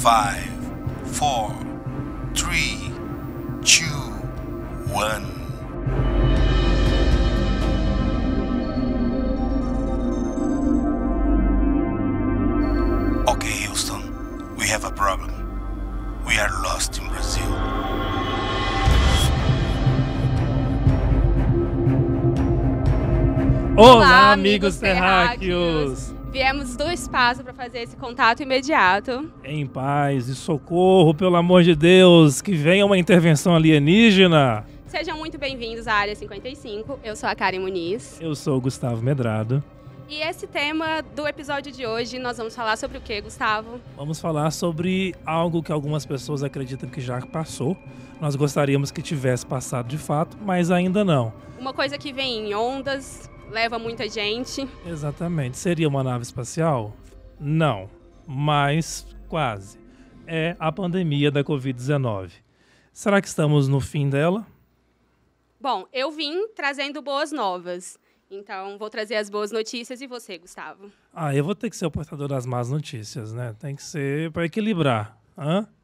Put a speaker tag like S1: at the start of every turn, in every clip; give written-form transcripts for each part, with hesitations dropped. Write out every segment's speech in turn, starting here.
S1: 5, 4, 3, 2, 1. Okay, Houston, we have a problem. We are lost in Brazil.
S2: Olá, amigos terráqueos!
S3: Viemos do espaço para fazer esse contato imediato.
S2: Em paz e socorro, pelo amor de Deus, que venha uma intervenção alienígena.
S3: Sejam muito bem-vindos à Área 55. Eu sou a Karen Muniz.
S2: Eu sou o Gustavo Medrado.
S3: E esse tema do episódio de hoje, nós vamos falar sobre o que, Gustavo?
S2: Vamos falar sobre algo que algumas pessoas acreditam que já passou. Nós gostaríamos que tivesse passado de fato, mas ainda não.
S3: Uma coisa que vem em ondas, leva muita gente.
S2: Exatamente. Seria uma nave espacial? Não, mas quase. É a pandemia da Covid-19. Será que estamos no fim dela?
S3: Bom, eu vim trazendo boas novas. Então, vou trazer as boas notícias e você, Gustavo?
S2: Eu vou ter que ser o portador das más notícias, né? Tem que ser para equilibrar.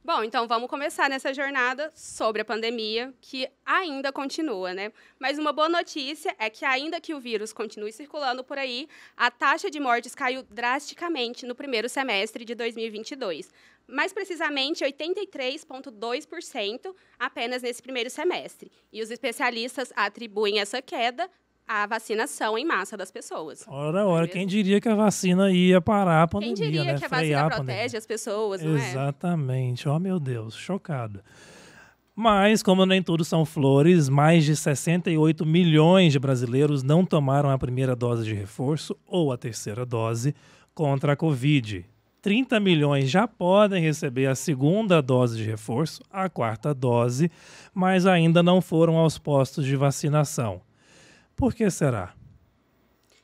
S3: Bom, então vamos começar nessa jornada sobre a pandemia, que ainda continua, né? Mas uma boa notícia é que, ainda que o vírus continue circulando por aí, a taxa de mortes caiu drasticamente no primeiro semestre de 2022. Mais precisamente, 83,2% apenas nesse primeiro semestre. E os especialistas atribuem essa queda à vacinação em massa das pessoas.
S2: Ora, quem diria que a vacina ia parar a pandemia, né?
S3: Quem diria que a vacina protege as pessoas, não é?
S2: Exatamente. Oh, meu Deus, chocado. Mas, como nem tudo são flores, mais de 68 milhões de brasileiros não tomaram a primeira dose de reforço ou a terceira dose contra a Covid. 30 milhões já podem receber a segunda dose de reforço, a quarta dose, mas ainda não foram aos postos de vacinação. Por que será?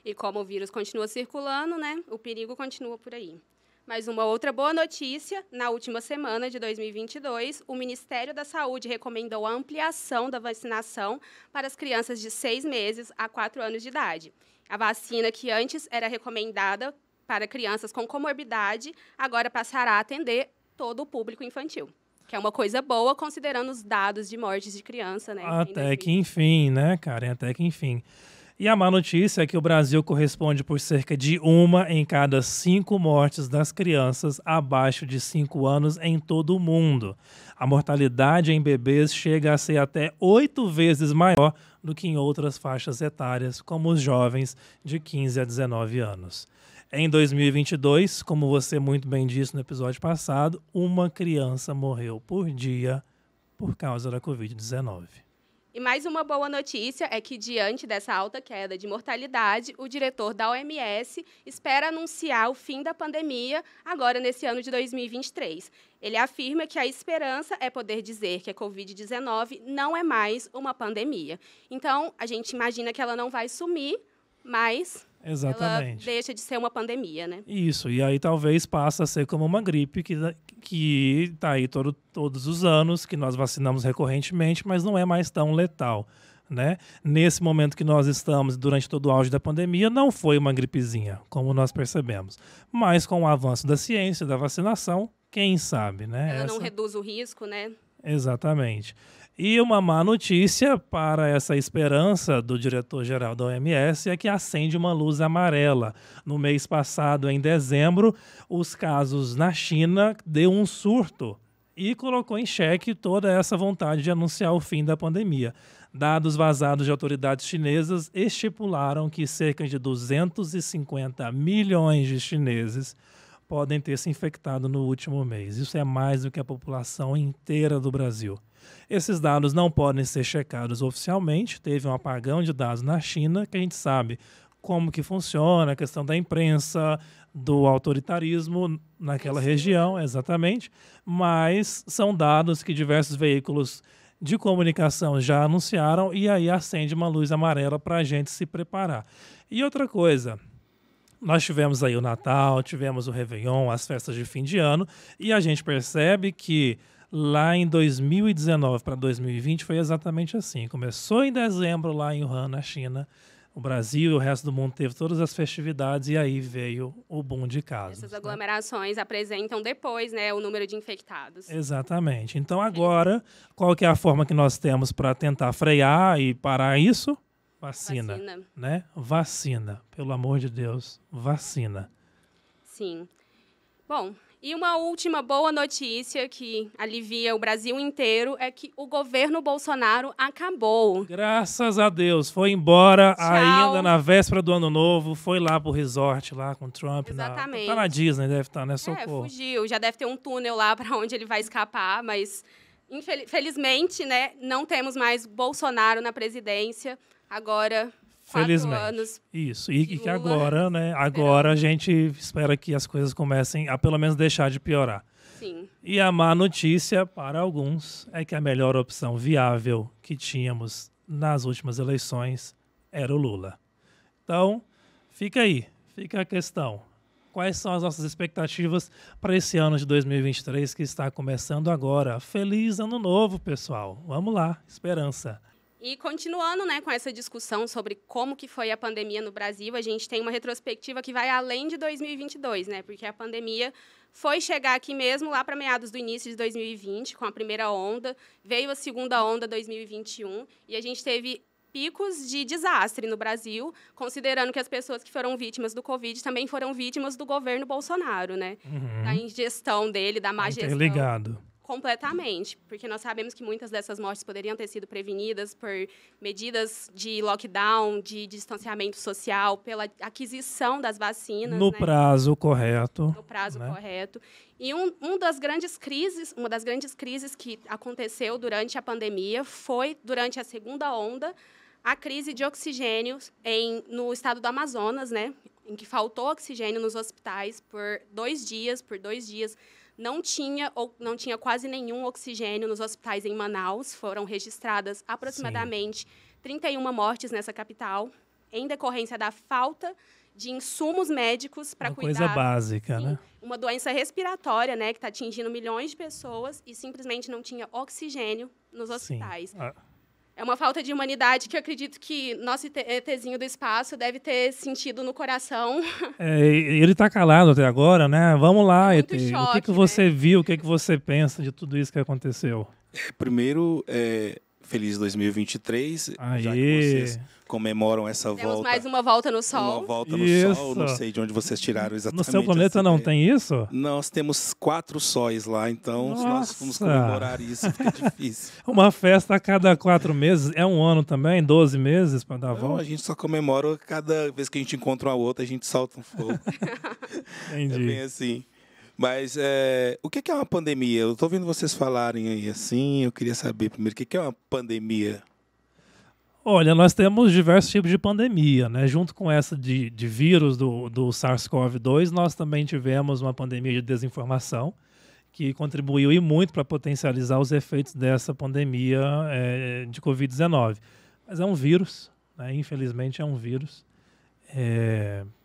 S3: E como o vírus continua circulando, né, o perigo continua por aí. Mas uma outra boa notícia, na última semana de 2022, o Ministério da Saúde recomendou a ampliação da vacinação para as crianças de 6 meses a 4 anos de idade. A vacina que antes era recomendada para crianças com comorbidade, agora passará a atender todo o público infantil. Que é uma coisa boa, considerando os dados de mortes de criança, né?
S2: Até que enfim, né, Karen? Até que enfim. E a má notícia é que o Brasil corresponde por cerca de 1 em cada 5 mortes das crianças abaixo de 5 anos em todo o mundo. A mortalidade em bebês chega a ser até 8 vezes maior do que em outras faixas etárias, como os jovens de 15 a 19 anos. Em 2022, como você muito bem disse no episódio passado, uma criança morreu por dia por causa da Covid-19.
S3: E mais uma boa notícia é que, diante dessa alta queda de mortalidade, o diretor da OMS espera anunciar o fim da pandemia agora nesse ano de 2023. Ele afirma que a esperança é poder dizer que a Covid-19 não é mais uma pandemia. Então, a gente imagina que ela não vai sumir, mas
S2: exatamente,
S3: ela deixa de ser uma pandemia, né?
S2: Isso, e aí talvez passe a ser como uma gripe que está aí todos os anos, que nós vacinamos recorrentemente, mas não é mais tão letal, né? Nesse momento que nós estamos, durante todo o auge da pandemia, não foi uma gripezinha, como nós percebemos. Mas com o avanço da ciência, da vacinação, quem sabe, né?
S3: Ela não reduz o risco, né?
S2: Exatamente. E uma má notícia para essa esperança do diretor-geral da OMS é que acende uma luz amarela. No mês passado, em dezembro, os casos na China deu um surto e colocou em xeque toda essa vontade de anunciar o fim da pandemia. Dados vazados de autoridades chinesas estipularam que cerca de 250 milhões de chineses podem ter se infectado no último mês. Isso é mais do que a população inteira do Brasil. Esses dados não podem ser checados oficialmente. Teve um apagão de dados na China, que a gente sabe como que funciona, a questão da imprensa, do autoritarismo naquela região, exatamente. Mas são dados que diversos veículos de comunicação já anunciaram e aí acende uma luz amarela para a gente se preparar. E outra coisa, nós tivemos aí o Natal, tivemos o Réveillon, as festas de fim de ano, e a gente percebe que lá em 2019 para 2020 foi exatamente assim. Começou em dezembro lá em Wuhan, na China, O Brasil e o resto do mundo teve todas as festividades e aí veio o boom de casos.
S3: Essas aglomerações apresentam depois, né, o número de infectados.
S2: Exatamente. Então agora, qual que é a forma que nós temos para tentar frear e parar isso? Vacina. Né? Vacina. Pelo amor de Deus, vacina.
S3: Sim. Bom, e uma última boa notícia que alivia o Brasil inteiro é que o governo Bolsonaro acabou.
S2: Graças a Deus. Foi embora
S3: Tchau.
S2: ainda na véspera do Ano Novo. Foi lá pro resort, lá com o Trump.
S3: Exatamente.
S2: Tá na Disney, deve estar, né? Socorro.
S3: Fugiu. Já deve ter um túnel lá para onde ele vai escapar, mas infelizmente, né, não temos mais Bolsonaro na presidência. Agora, 4 anos.
S2: Isso. E que agora, né? Agora a gente espera que as coisas comecem a pelo menos deixar de piorar.
S3: Sim.
S2: E a má notícia para alguns é que a melhor opção viável que tínhamos nas últimas eleições era o Lula. Então, fica a questão. Quais são as nossas expectativas para esse ano de 2023 que está começando agora? Feliz Ano Novo, pessoal. Vamos lá, esperança.
S3: E continuando, né, com essa discussão sobre como que foi a pandemia no Brasil, a gente tem uma retrospectiva que vai além de 2022, né? Porque a pandemia foi chegar aqui mesmo lá para meados do início de 2020, com a primeira onda, veio a segunda onda 2021 e a gente teve picos de desastre no Brasil, considerando que as pessoas que foram vítimas do Covid também foram vítimas do governo Bolsonaro, né? Da ingestão dele, da má gestão.
S2: Interligado.
S3: Completamente, porque nós sabemos que muitas dessas mortes poderiam ter sido prevenidas por medidas de lockdown, de distanciamento social, pela aquisição das vacinas.
S2: No prazo correto.
S3: No prazo correto. E uma das grandes crises que aconteceu durante a pandemia foi, durante a segunda onda, a crise de oxigênio no estado do Amazonas, né, em que faltou oxigênio nos hospitais por 2 dias. Não tinha quase nenhum oxigênio nos hospitais em Manaus. Foram registradas aproximadamente 31 mortes nessa capital, em decorrência da falta de insumos médicos para cuidar.
S2: Coisa básica, né?
S3: Uma doença respiratória, né, que está atingindo milhões de pessoas e simplesmente não tinha oxigênio nos hospitais. É uma falta de humanidade que eu acredito que nosso ETzinho do espaço deve ter sentido no coração.
S2: Ele está calado até agora, né? Vamos lá, ET.
S3: Choque,
S2: o que você viu, o que você pensa de tudo isso que aconteceu?
S1: Primeiro, feliz 2023,
S2: Aê.
S1: já que vocês comemoram essa
S3: Temos
S1: volta.
S3: mais uma volta no sol.
S1: Uma volta no sol, não sei de onde vocês tiraram exatamente.
S2: No seu planeta não tem isso?
S1: Nós temos 4 sóis lá, então se nós formos comemorar isso, fica difícil.
S2: Uma festa a cada 4 meses, é um ano também? 12 meses para dar a volta?
S1: A gente só comemora cada vez que a gente encontra uma outra, a gente solta um fogo.
S2: Entendi.
S1: É bem assim. Mas o que é uma pandemia? Eu estou ouvindo vocês falarem aí assim, eu queria saber primeiro, o que é uma pandemia?
S2: Olha, nós temos diversos tipos de pandemia, né? Junto com essa de vírus do SARS-CoV-2, nós também tivemos uma pandemia de desinformação, que contribuiu e muito para potencializar os efeitos dessa pandemia de Covid-19. Mas é um vírus, né? Infelizmente é um vírus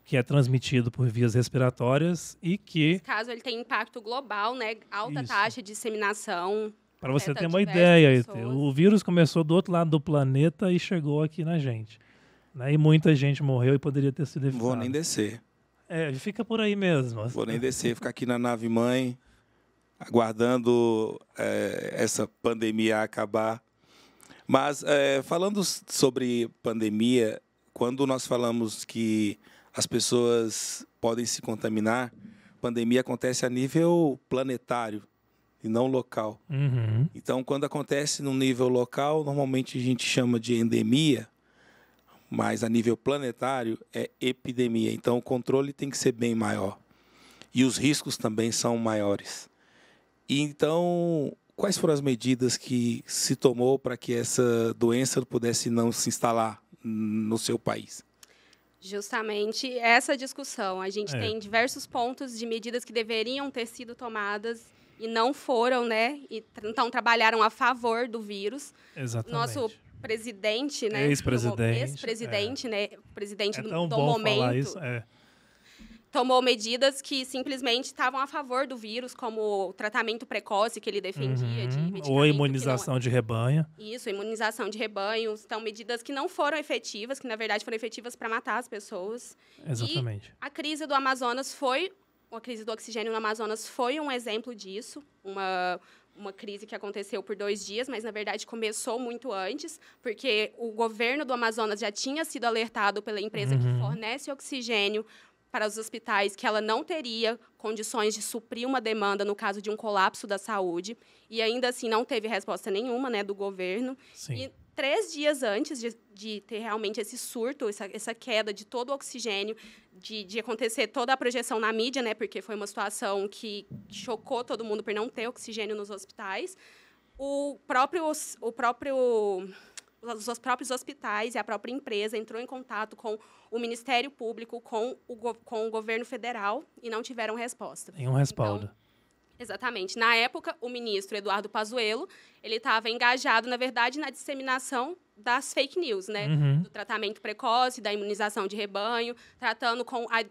S2: que é transmitido por vias respiratórias e que...
S3: Nesse caso, ele tem impacto global, né? Alta taxa de disseminação.
S2: Para você ter uma ideia, o vírus começou do outro lado do planeta e chegou aqui na gente. Né? E muita gente morreu e poderia ter sido evitado.
S1: Vou nem descer.
S2: Fica por aí mesmo.
S1: Vou nem descer, ficar aqui na nave-mãe, aguardando essa pandemia acabar. Mas, falando sobre pandemia, quando nós falamos que as pessoas podem se contaminar, pandemia acontece a nível planetário e não local.
S2: Uhum.
S1: Então, quando acontece no nível local, normalmente a gente chama de endemia, mas a nível planetário é epidemia. Então, o controle tem que ser bem maior. E os riscos também são maiores. E, então, quais foram as medidas que se tomou para que essa doença pudesse não se instalar no seu país?
S3: Justamente essa discussão. A gente tem diversos pontos de medidas que deveriam ter sido tomadas e não foram, né? E então trabalharam a favor do vírus.
S2: Exatamente.
S3: Nosso presidente, né?
S2: Ex-presidente.
S3: Né? Presidente
S2: tão
S3: do
S2: bom
S3: momento.
S2: Falar isso,
S3: tomou medidas que simplesmente estavam a favor do vírus, como o tratamento precoce que ele defendia, de medicamento
S2: ou a imunização de rebanho.
S3: Isso, imunização de rebanhos. Então, medidas que não foram efetivas, que, na verdade, foram efetivas para matar as pessoas.
S2: Exatamente.
S3: E a crise do Amazonas foi... A crise do oxigênio no Amazonas foi um exemplo disso, uma crise que aconteceu por 2 dias, mas, na verdade, começou muito antes, porque o governo do Amazonas já tinha sido alertado pela empresa que fornece oxigênio para os hospitais que ela não teria condições de suprir uma demanda no caso de um colapso da saúde, e ainda assim não teve resposta nenhuma, né, do governo.
S2: Sim.
S3: E 3 dias antes de ter realmente esse surto, essa queda de todo o oxigênio, de acontecer toda a projeção na mídia, né, porque foi uma situação que chocou todo mundo por não ter oxigênio nos hospitais, os próprios hospitais e a própria empresa entrou em contato com o Ministério Público, com o governo federal, e não tiveram resposta.
S2: Tem um respaldo.
S3: Então, exatamente. Na época, o ministro Eduardo Pazuello, ele estava engajado, na verdade, na disseminação das fake news, né? Do tratamento precoce, da imunização de rebanho, tratando com a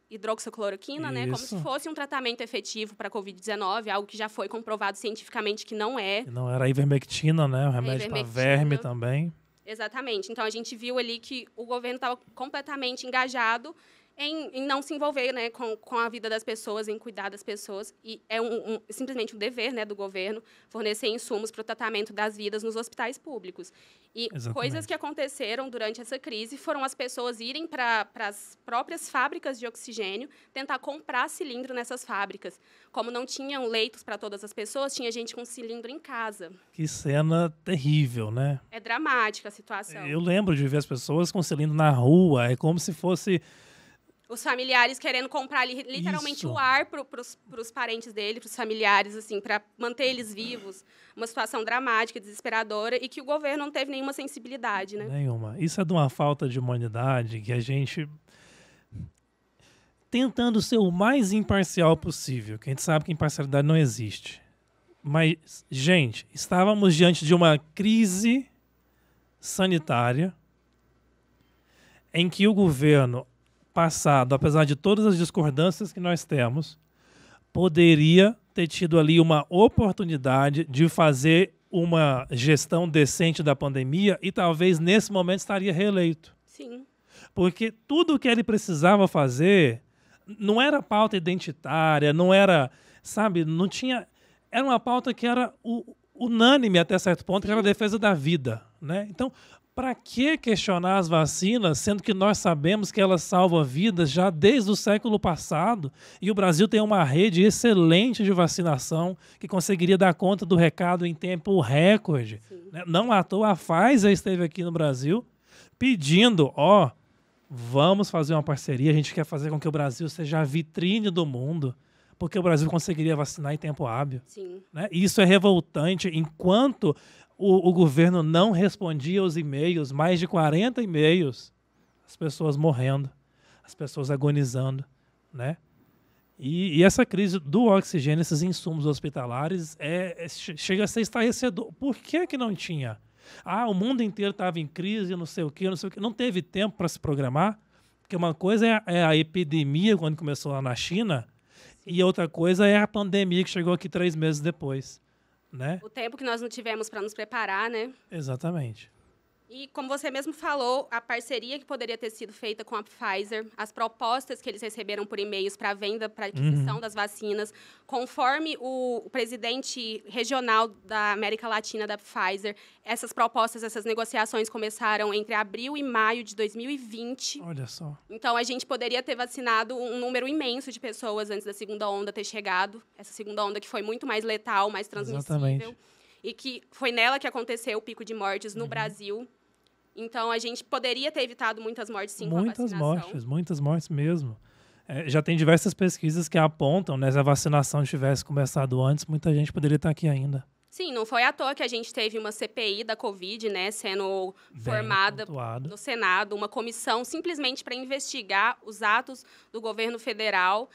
S3: hidroxicloroquina, né? Como se fosse um tratamento efetivo para a Covid-19, algo que já foi comprovado cientificamente que não é.
S2: Não era a ivermectina, né? O remédio para verme também.
S3: Exatamente. Então, a gente viu ali que o governo estava completamente engajado em não se envolver, né, com a vida das pessoas, em cuidar das pessoas. E é simplesmente um dever, né, do governo fornecer insumos para o tratamento das vidas nos hospitais públicos. E coisas que aconteceram durante essa crise foram as pessoas irem para as próprias fábricas de oxigênio tentar comprar cilindro nessas fábricas. Como não tinham leitos para todas as pessoas, tinha gente com cilindro em casa.
S2: Que cena terrível, né?
S3: É dramática a situação.
S2: Eu lembro de ver as pessoas com cilindro na rua, é como se fosse...
S3: Os familiares querendo comprar literalmente o ar para os parentes dele, para os familiares, assim, para manter eles vivos. Uma situação dramática, desesperadora, e que o governo não teve nenhuma sensibilidade, né?
S2: Nenhuma. Isso é de uma falta de humanidade que a gente... Tentando ser o mais imparcial possível, que a gente sabe que imparcialidade não existe. Mas, gente, estávamos diante de uma crise sanitária em que o governo passado, apesar de todas as discordâncias que nós temos, poderia ter tido ali uma oportunidade de fazer uma gestão decente da pandemia e talvez nesse momento estaria reeleito.
S3: Sim.
S2: Porque tudo o que ele precisava fazer não era pauta identitária, não era, sabe, não tinha... Era uma pauta que era unânime até certo ponto, que era a defesa da vida, né? Então, para que questionar as vacinas, sendo que nós sabemos que elas salvam vidas já desde o século passado e o Brasil tem uma rede excelente de vacinação que conseguiria dar conta do recado em tempo recorde, né? Não à toa a Pfizer esteve aqui no Brasil pedindo, vamos fazer uma parceria, a gente quer fazer com que o Brasil seja a vitrine do mundo, porque o Brasil conseguiria vacinar em tempo hábil.
S3: Sim.
S2: Né? E isso é revoltante, enquanto o governo não respondia aos e-mails, mais de 40 e-mails, as pessoas morrendo, as pessoas agonizando, né? E essa crise do oxigênio, esses insumos hospitalares, chega a ser estarrecedor. Por que não tinha? O mundo inteiro estava em crise, não sei o quê. Não teve tempo para se programar, porque uma coisa é a epidemia, quando começou lá na China, e outra coisa é a pandemia, que chegou aqui 3 meses depois. Né?
S3: O tempo que nós não tivemos para nos preparar, né?
S2: Exatamente.
S3: E, como você mesmo falou, a parceria que poderia ter sido feita com a Pfizer, as propostas que eles receberam por e-mails para a venda, para a aquisição das vacinas, conforme o presidente regional da América Latina da Pfizer, essas propostas, essas negociações começaram entre abril e maio de 2020.
S2: Olha só.
S3: Então, a gente poderia ter vacinado um número imenso de pessoas antes da segunda onda ter chegado. Essa segunda onda que foi muito mais letal, mais transmissível.
S2: Exatamente.
S3: E que foi nela que aconteceu o pico de mortes no Brasil. Então, a gente poderia ter evitado muitas mortes, sim, com a vacinação.
S2: Muitas mortes mesmo. Já tem diversas pesquisas que apontam, né, se a vacinação tivesse começado antes, muita gente poderia estar aqui ainda.
S3: Sim, não foi à toa que a gente teve uma CPI da Covid, né, sendo formada no Senado, uma comissão simplesmente para investigar os atos do governo federal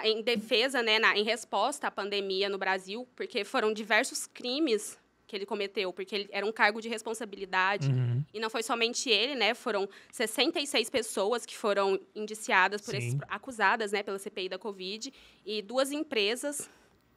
S3: em defesa, né, em resposta à pandemia no Brasil, porque foram diversos crimes que ele cometeu, porque ele era um cargo de responsabilidade. E não foi somente ele, né? Foram 66 pessoas que foram indiciadas, acusadas, né, pela CPI da Covid, e 2 empresas.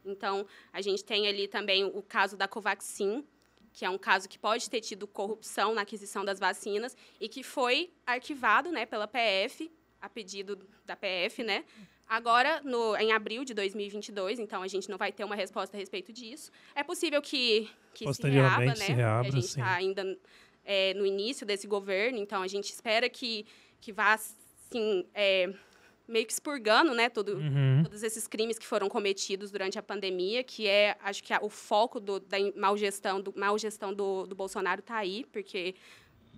S3: Então, a gente tem ali também o caso da Covaxin, que é um caso que pode ter tido corrupção na aquisição das vacinas e que foi arquivado, né, pela PF, a pedido da PF, né? Agora, em abril de 2022, então a gente não vai ter uma resposta a respeito disso. É possível que se reabra, né? A gente está ainda no início desse governo, então a gente espera que vá, assim, meio que expurgando, né, todos esses crimes que foram cometidos durante a pandemia, que acho que o foco da mal gestão do Bolsonaro está aí, porque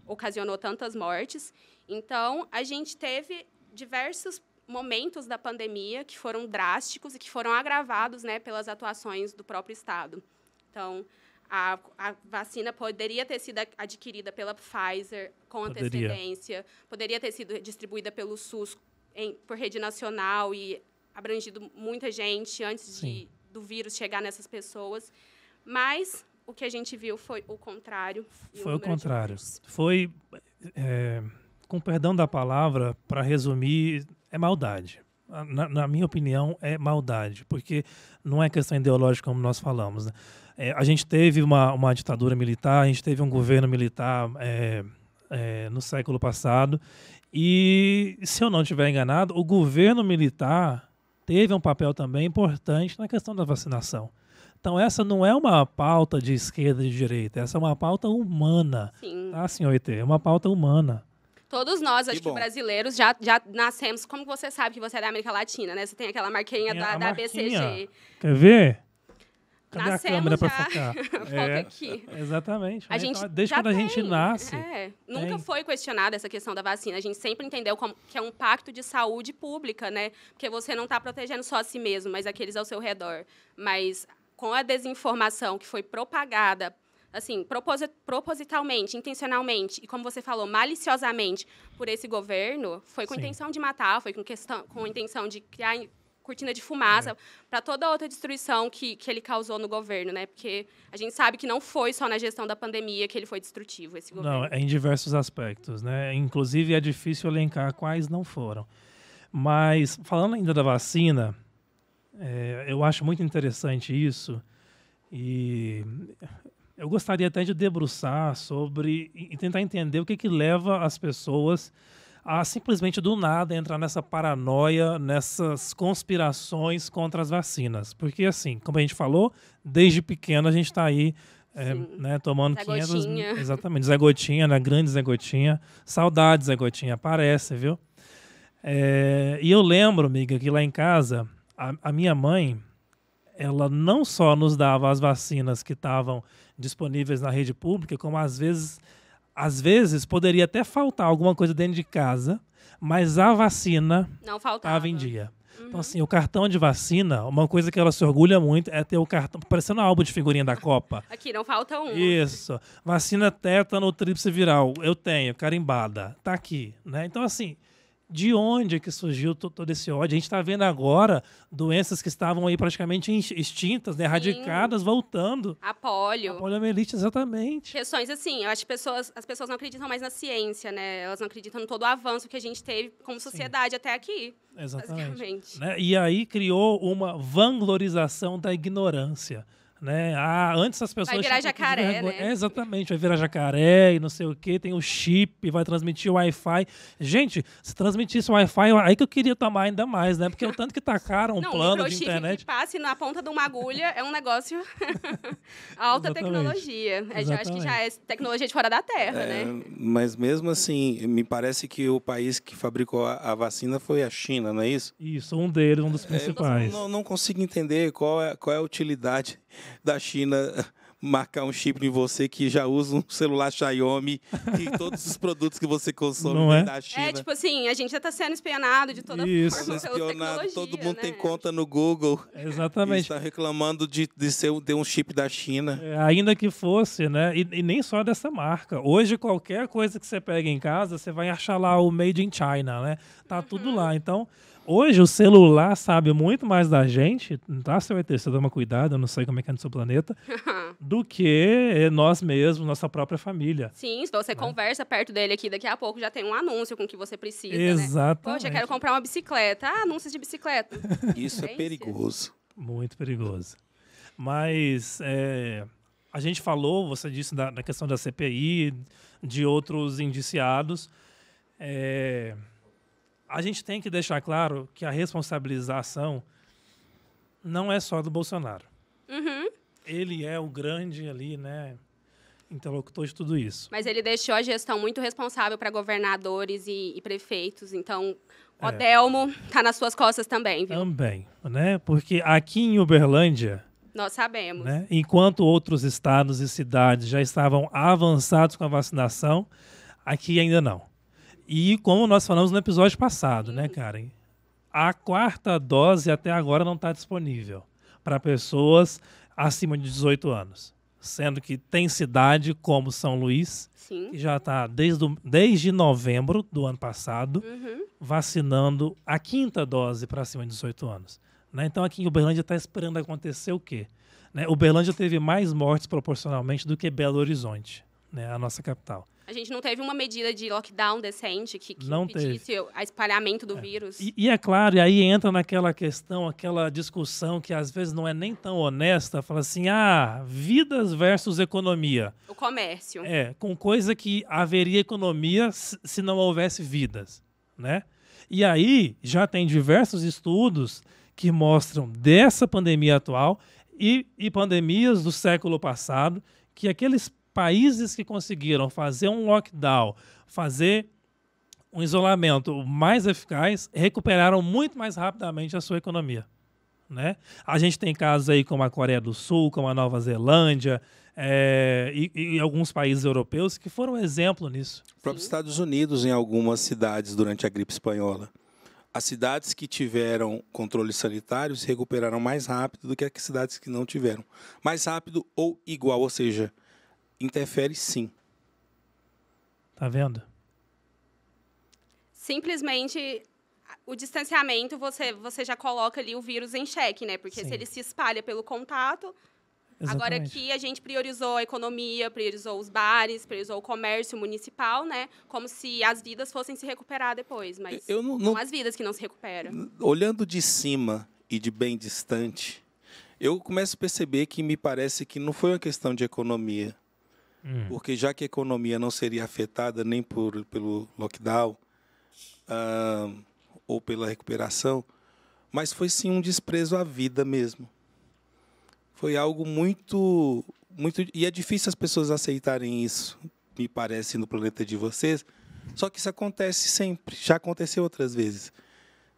S3: ocasionou tantas mortes. Então, a gente teve diversos momentos da pandemia que foram drásticos e que foram agravados, né, pelas atuações do próprio Estado. Então, a vacina poderia ter sido adquirida pela Pfizer com antecedência, poderia ter sido distribuída pelo SUS por rede nacional e abrangido muita gente antes do vírus chegar nessas pessoas. Mas o que a gente viu foi o contrário.
S2: Foi o contrário. Foi, com perdão da palavra, para resumir, é maldade. Na minha opinião, é maldade, porque não é questão ideológica como nós falamos, né? A gente teve uma ditadura militar, a gente teve um governo militar no século passado, e, se eu não estiver enganado, o governo militar teve um papel também importante na questão da vacinação. Então, essa não é uma pauta de esquerda e de direita, essa é uma pauta humana.
S3: Sim.
S2: Tá, senhor Ité? É uma pauta humana.
S3: Todos nós, acho que brasileiros, já nascemos... Como você sabe que você é da América Latina, né? Você tem aquela marquinha da BCG.
S2: Quer ver? Cadê
S3: Nascemos
S2: a câmera para
S3: já.
S2: focar?
S3: Foca aqui.
S2: Exatamente.
S3: A gente
S2: desde quando a gente nasce.
S3: Nunca foi questionada essa questão da vacina. A gente sempre entendeu que é um pacto de saúde pública, né? Porque você não está protegendo só a si mesmo, mas aqueles ao seu redor. Mas com a desinformação que foi propagada, assim, propositalmente, intencionalmente, e como você falou, maliciosamente por esse governo, foi com intenção de matar, foi com intenção de criar cortina de fumaça para toda outra destruição que ele causou no governo, né? Porque a gente sabe que não foi só na gestão da pandemia que ele foi destrutivo, esse governo.
S2: Não, é em diversos aspectos, né? Inclusive, é difícil elencar quais não foram. Mas, falando ainda da vacina, eu acho muito interessante isso, e eu gostaria até de debruçar sobre e tentar entender o que leva as pessoas a simplesmente do nada entrar nessa paranoia, nessas conspirações contra as vacinas. Porque, assim, como a gente falou, desde pequeno a gente está aí né, tomando
S3: Zé
S2: 500...
S3: Gotinha.
S2: Exatamente, Zé Gotinha, né, grande Zé Gotinha. Saudades, Zé Gotinha, aparece, viu? E eu lembro, amiga, que lá em casa, a minha mãe, ela não só nos dava as vacinas que estavam disponíveis na rede pública, como às vezes poderia até faltar alguma coisa dentro de casa, mas a vacina
S3: não faltava.
S2: Estava em dia. Então, assim, o cartão de vacina, uma coisa que ela se orgulha muito é ter o cartão, parecendo um álbum de figurinha da Copa.
S3: Aqui, não falta um.
S2: Isso. Vacina tétano, tríplice viral. Eu tenho, carimbada. Tá aqui, né? Então, assim, de onde é que surgiu todo esse ódio? A gente está vendo agora doenças que estavam aí praticamente extintas, né? Erradicadas, voltando.
S3: A polio.
S2: A poliomielite, exatamente.
S3: Questões assim, eu acho que as pessoas não acreditam mais na ciência, né? Elas não acreditam em todo o avanço que a gente teve como sociedade até aqui.
S2: Exatamente. Né? E aí criou uma vanglorização da ignorância. Né? Antes as pessoas...
S3: Vai virar jacaré, né?
S2: Exatamente, vai virar jacaré e não sei o quê, tem o chip, vai transmitir o Wi-Fi. Gente, se transmitisse o Wi-Fi, aí que eu queria tomar ainda mais, né? Porque o tanto que tacaram um plano de internet...
S3: que passe na ponta de uma agulha é um negócio... alta tecnologia. Eu acho que já é tecnologia de fora da Terra, né?
S1: Mas mesmo assim, me parece que o país que fabricou a vacina foi a China, não é isso?
S2: Isso, um deles, um dos principais.
S1: Não consigo entender qual é a utilidade da China marcar um chip em você que já usa um celular Xiaomi e todos os produtos que você consome vêm da China.
S3: Tipo assim, a gente já está sendo espionado de toda forma pela tecnologia,
S1: todo mundo tem conta no Google.
S2: Exatamente.
S1: Está reclamando de ter um chip da China.
S2: Ainda que fosse, né? E nem só dessa marca. Hoje, qualquer coisa que você pega em casa, você vai achar lá o Made in China, né? Tá tudo lá. Então, Hoje o celular sabe muito mais da gente, tá, seu ET? Você toma cuidado, eu não sei como é que é no seu planeta, do que nós mesmos, nossa própria família.
S3: Sim, se você conversa perto dele aqui, daqui a pouco já tem um anúncio com o que você precisa, né?
S2: Exatamente.
S3: Poxa, eu quero comprar uma bicicleta. Ah, anúncios de bicicleta.
S1: Isso é perigoso.
S2: Muito perigoso. Mas a gente falou, você disse da questão da CPI, de outros indiciados. A gente tem que deixar claro que a responsabilização não é só do Bolsonaro.
S3: Uhum.
S2: Ele é o grande ali, né, interlocutor de tudo isso.
S3: Mas ele deixou a gestão muito responsável para governadores e prefeitos. Então, o Adelmo está nas suas costas também, viu?
S2: Também, né? Porque aqui em Uberlândia,
S3: Nós sabemos.
S2: né, enquanto outros estados e cidades já estavam avançados com a vacinação, aqui ainda não. E como nós falamos no episódio passado, né, Karen? A 4ª dose até agora não está disponível para pessoas acima de 18 anos. Sendo que tem cidade como São Luís,
S3: Sim.
S2: que já está desde novembro do ano passado, vacinando a 5ª dose para acima de 18 anos. Né? Então aqui em Uberlândia está esperando acontecer o quê? Né? Uberlândia teve mais mortes proporcionalmente do que Belo Horizonte, né? A nossa capital.
S3: A gente não teve uma medida de lockdown decente que
S2: Não
S3: impedisse o espalhamento do vírus.
S2: E é claro, e aí entra naquela questão, aquela discussão que às vezes não é nem tão honesta, fala assim, vidas versus economia.
S3: O comércio.
S2: Com coisa que haveria economia se não houvesse vidas, né? E aí já tem diversos estudos que mostram dessa pandemia atual e pandemias do século passado, que aqueles países que conseguiram fazer um lockdown, fazer um isolamento mais eficaz, recuperaram muito mais rapidamente a sua economia. Né? A gente tem casos aí como a Coreia do Sul, como a Nova Zelândia e alguns países europeus que foram exemplo nisso.
S1: Os próprios Estados Unidos, em algumas cidades durante a gripe espanhola. As cidades que tiveram controles sanitários se recuperaram mais rápido do que as cidades que não tiveram. Mais rápido ou igual, ou seja, interfere sim.
S2: Tá vendo?
S3: Simplesmente o distanciamento, você já coloca ali o vírus em xeque, né? Porque se ele se espalha pelo contato.
S2: Exatamente.
S3: Agora aqui a gente priorizou a economia, priorizou os bares, priorizou o comércio municipal, né? Como se as vidas fossem se recuperar depois, mas não as vidas que não se recuperam.
S1: Olhando de cima e de bem distante, eu começo a perceber que me parece que não foi uma questão de economia. Porque já que a economia não seria afetada nem pelo lockdown ou pela recuperação, mas foi sim um desprezo à vida mesmo. Foi algo muito... E é difícil as pessoas aceitarem isso, me parece, no planeta de vocês. Só que isso acontece sempre, já aconteceu outras vezes.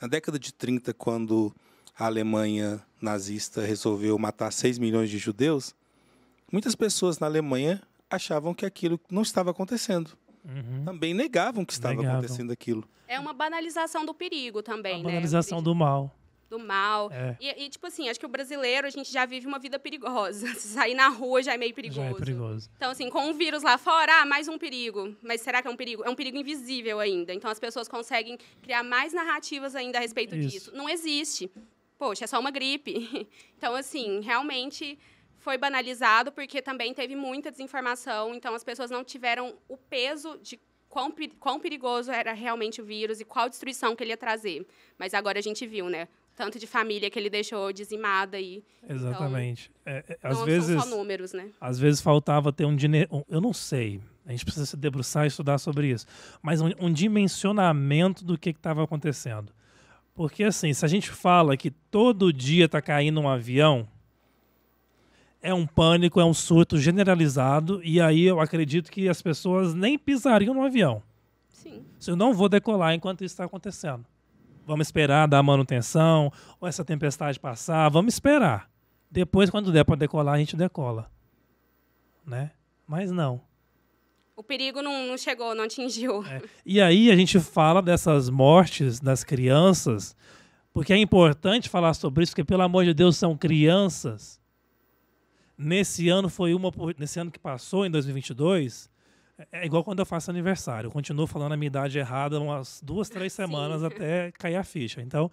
S1: Na década de 30, quando a Alemanha nazista resolveu matar 6 milhões de judeus, muitas pessoas na Alemanha achavam que aquilo não estava acontecendo. Também negavam que estava acontecendo aquilo.
S3: É uma banalização do perigo também,
S2: né? Banalização do mal.
S3: Do mal. E, tipo assim, acho que o brasileiro, a gente já vive uma vida perigosa. Se sair na rua já é meio perigoso.
S2: Já é perigoso.
S3: Então, assim, com um vírus lá fora, mais um perigo. Mas será que é um perigo? É um perigo invisível ainda. Então, as pessoas conseguem criar mais narrativas ainda a respeito disso. Não existe. Poxa, é só uma gripe. Então, assim, realmente foi banalizado porque também teve muita desinformação. Então, as pessoas não tiveram o peso de quão perigoso era realmente o vírus e qual destruição que ele ia trazer. Mas agora a gente viu, né? Tanto de família que ele deixou dizimada aí.
S2: Exatamente.
S3: Então,
S2: às
S3: não
S2: vezes,
S3: são só números, né?
S2: Às vezes faltava ter eu não sei, a gente precisa se debruçar e estudar sobre isso, mas um dimensionamento do que estava acontecendo. Porque, assim, se a gente fala que todo dia está caindo um avião, é um pânico, é um surto generalizado, e aí eu acredito que as pessoas nem pisariam no avião.
S3: Sim.
S2: Eu não vou decolar enquanto isso está acontecendo. Vamos esperar dar manutenção, ou essa tempestade passar, vamos esperar. Depois, quando der para decolar, a gente decola. Né? Mas não.
S3: O perigo não chegou, não atingiu.
S2: E aí a gente fala dessas mortes das crianças, porque é importante falar sobre isso, porque, pelo amor de Deus, são crianças. Nesse ano que passou, em 2022, É igual quando eu faço aniversário. Eu continuo falando a minha idade errada umas 2, 3 semanas até cair a ficha. Então,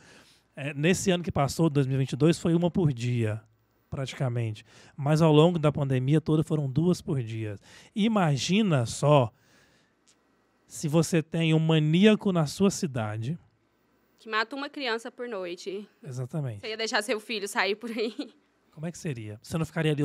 S2: nesse ano que passou, 2022, foi uma por dia, praticamente. Mas ao longo da pandemia toda foram 2 por dia. Imagina só se você tem um maníaco na sua cidade.
S3: Que mata uma criança por noite.
S2: Exatamente.
S3: Você ia deixar seu filho sair por aí?
S2: Como é que seria? Você não ficaria ali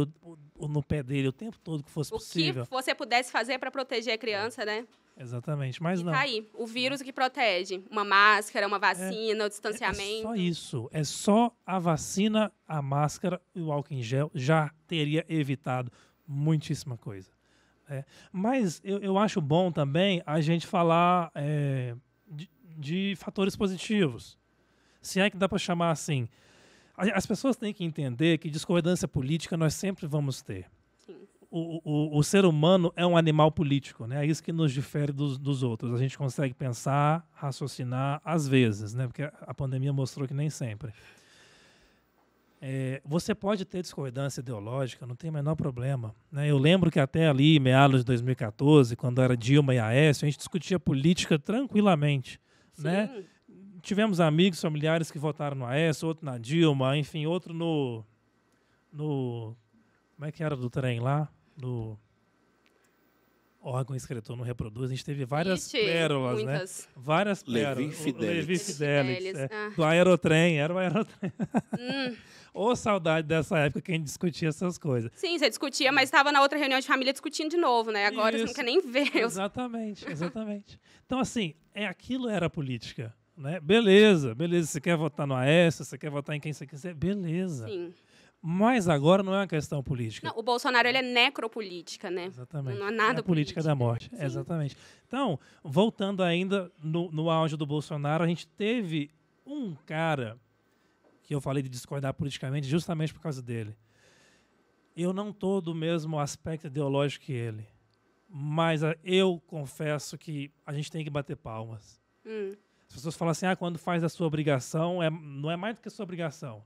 S2: no pé dele o tempo todo que fosse possível?
S3: O que você pudesse fazer para proteger a criança, né?
S2: Exatamente, mas não.
S3: Tá aí, o vírus que protege. Uma máscara, uma vacina, o distanciamento.
S2: É só isso. É só a vacina, a máscara e o álcool em gel já teria evitado muitíssima coisa. Mas eu acho bom também a gente falar de fatores positivos. Se é que dá para chamar assim. As pessoas têm que entender que discordância política nós sempre vamos ter.
S3: Sim.
S2: O ser humano é um animal político, né? É isso que nos difere dos outros. A gente consegue pensar, raciocinar, às vezes, né? Porque a pandemia mostrou que nem sempre. Você pode ter discordância ideológica, não tem o menor problema, né? Eu lembro que até ali, meados de 2014, quando era Dilma e Aécio, a gente discutia política tranquilamente, né? Tivemos amigos, familiares que votaram no Aécio, outro na Dilma, enfim, outro no... Como é que era do trem lá? No órgão escritor não reproduz. A gente teve várias pérolas,
S3: muitas.
S2: Né? Várias
S1: Levi
S2: pérolas.
S1: Fidelix.
S2: Levi Fidelix.
S3: Ah.
S2: Do Aerotrem, era o Aerotrem. Ô, saudade dessa época que a gente discutia essas coisas.
S3: Sim, você discutia, mas estava na outra reunião de família discutindo de novo, né? Agora você não quer nem ver.
S2: Exatamente, exatamente. Então, assim, aquilo era política. Né? Beleza. Você quer votar no Aécio, você quer votar em quem você quiser, beleza.
S3: Sim.
S2: Mas agora não é uma questão política.
S3: Não, o Bolsonaro ele é necropolítica, né?
S2: Exatamente.
S3: Não é nada
S2: a política da morte.
S3: Sim.
S2: Exatamente. Então, voltando ainda no auge do Bolsonaro, a gente teve um cara que eu falei de discordar politicamente justamente por causa dele. Eu não estou do mesmo aspecto ideológico que ele, mas eu confesso que a gente tem que bater palmas. As pessoas falam assim, quando faz a sua obrigação, não é mais do que a sua obrigação.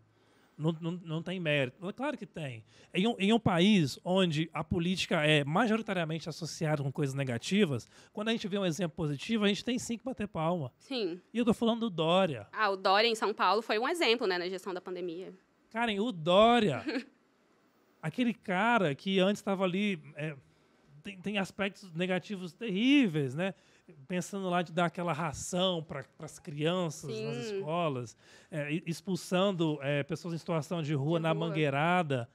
S2: Não tem mérito. Claro que tem. Em um país onde a política é majoritariamente associada com coisas negativas, quando a gente vê um exemplo positivo, a gente tem sim que bater palma.
S3: Sim.
S2: E eu tô falando do Dória.
S3: O Dória em São Paulo foi um exemplo, né, na gestão da pandemia.
S2: Karen, o Dória, aquele cara que antes estava ali, tem aspectos negativos terríveis, né? Pensando lá de dar aquela ração para as crianças nas escolas, expulsando pessoas em situação de rua na mangueirada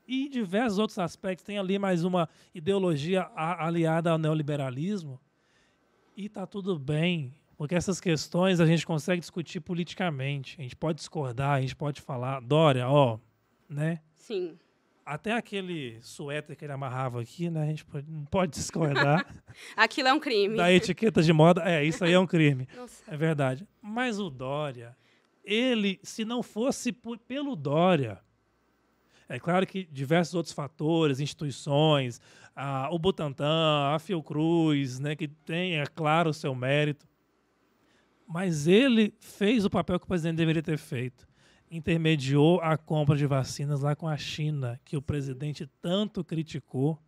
S2: e diversos outros aspectos. Tem ali mais uma ideologia aliada ao neoliberalismo e está tudo bem, porque essas questões a gente consegue discutir politicamente. A gente pode discordar, a gente pode falar, Dória, né?
S3: Sim.
S2: Até aquele suéter que ele amarrava aqui, né? A gente pode discordar.
S3: Aquilo é um crime.
S2: Da etiqueta de moda. Isso aí é um crime.
S3: Nossa.
S2: É verdade. Mas o Dória, ele, se não fosse pelo Dória, é claro que diversos outros fatores, instituições, o Butantan, a Fiocruz, né, que tem, é claro, o seu mérito, mas ele fez o papel que o presidente deveria ter feito. Intermediou a compra de vacinas lá com a China, que o presidente tanto criticou.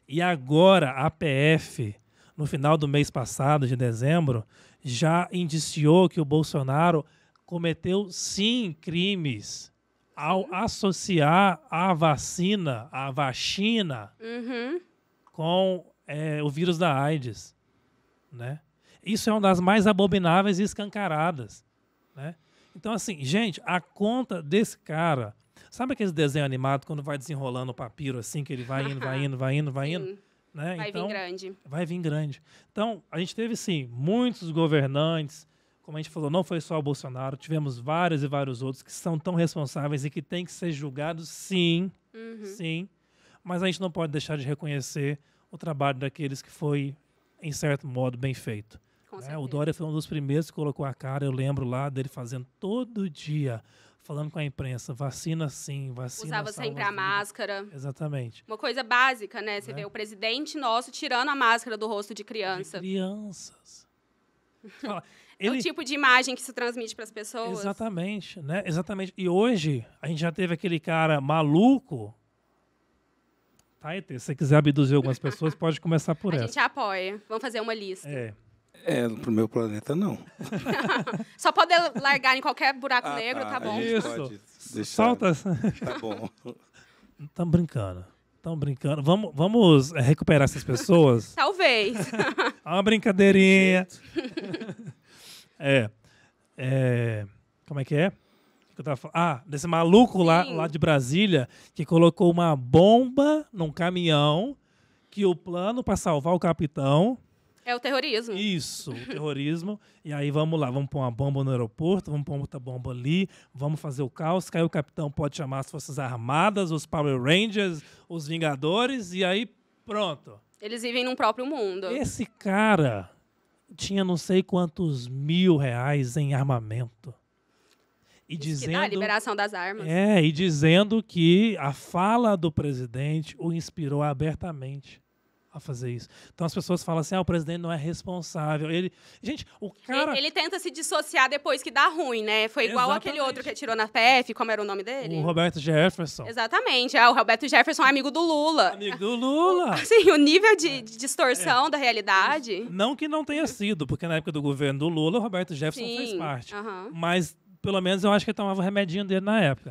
S2: E agora a PF, no final do mês passado, de dezembro, já indiciou que o Bolsonaro cometeu, sim, crimes ao associar a vacina, com o vírus da AIDS. Né? Isso é uma das mais abomináveis e escancaradas. Né? Então, assim, gente, a conta desse cara... Sabe aquele desenho animado quando vai desenrolando o papiro assim, que ele vai indo? Né?
S3: Vai vir grande.
S2: Vai vir grande. Então, a gente teve, sim, muitos governantes, como a gente falou, não foi só o Bolsonaro, tivemos vários e vários outros que são tão responsáveis e que têm que ser julgados, sim, sim, mas a gente não pode deixar de reconhecer o trabalho daqueles que foi, em certo modo, bem feito. O Dória foi um dos primeiros que colocou a cara, eu lembro lá dele fazendo todo dia, falando com a imprensa, vacina sim, vacina.
S3: Usava sempre a máscara.
S2: Exatamente.
S3: Uma coisa básica, né? Você vê o presidente nosso tirando a máscara do rosto de criança.
S2: De crianças.
S3: É o tipo de imagem que se transmite para as pessoas.
S2: Exatamente, né? Exatamente. E hoje, a gente já teve aquele cara maluco Tá, ET, se você quiser abduzir algumas pessoas, pode começar por
S3: A
S2: essa.
S3: gente apoia. Vamos fazer uma lista.
S1: Pro meu planeta, não.
S3: Só pode largar em qualquer buraco negro, tá bom?
S1: A gente
S2: Isso.
S1: pode deixar.
S2: Solta.
S1: Tá bom.
S2: Estão brincando. Vamos recuperar essas pessoas?
S3: Talvez.
S2: Uma brincadeirinha. Como é que é? Que eu tava falando? Desse maluco lá de Brasília que colocou uma bomba num caminhão que o plano para salvar o capitão...
S3: É o terrorismo.
S2: Isso, o terrorismo. E aí vamos lá, vamos pôr uma bomba no aeroporto, vamos pôr outra bomba ali, vamos fazer o caos. Aí o capitão pode chamar as Forças Armadas, os Power Rangers, os Vingadores, e aí pronto.
S3: Eles vivem num próprio mundo.
S2: Esse cara tinha não sei quantos R$1.000 em armamento. E dizendo,
S3: que dá a liberação das armas.
S2: e dizendo que a fala do presidente o inspirou abertamente a fazer isso. Então as pessoas falam assim, o presidente não é responsável. Gente, o cara...
S3: Ele tenta se dissociar depois que dá ruim, né? Foi igual aquele outro que atirou na PF, como era o nome dele?
S2: O Roberto Jefferson.
S3: Exatamente. O Roberto Jefferson é amigo do Lula.
S2: Amigo do Lula.
S3: Assim, o nível de distorção da realidade...
S2: Não que não tenha sido, porque na época do governo do Lula, o Roberto Jefferson fez parte. Mas, pelo menos, eu acho que ele tomava o remedinho dele na época.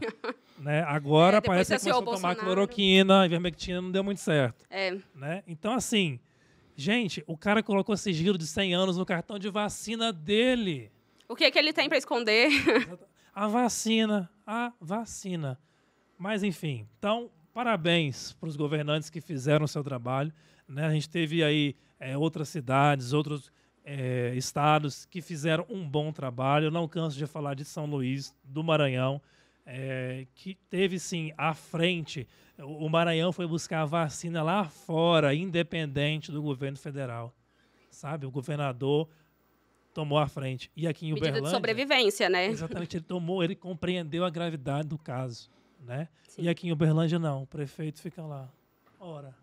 S2: Né? Agora parece que começou a tomar cloroquina, ivermectina, não deu muito certo. Né? Então, assim, gente, o cara colocou sigilo de 100 anos no cartão de vacina dele.
S3: O que ele tem para esconder?
S2: A vacina. Mas, enfim, então, parabéns para os governantes que fizeram o seu trabalho. Né? A gente teve aí outras cidades, outros estados que fizeram um bom trabalho. Eu não canso de falar de São Luís, do Maranhão, que teve, sim, à frente. O Maranhão foi buscar a vacina lá fora, independente do governo federal. Sabe? O governador tomou à frente. E aqui em Uberlândia...
S3: Medida de sobrevivência, né?
S2: Exatamente. Ele compreendeu a gravidade do caso. Né? E aqui em Uberlândia, não. O prefeito fica lá. Ora,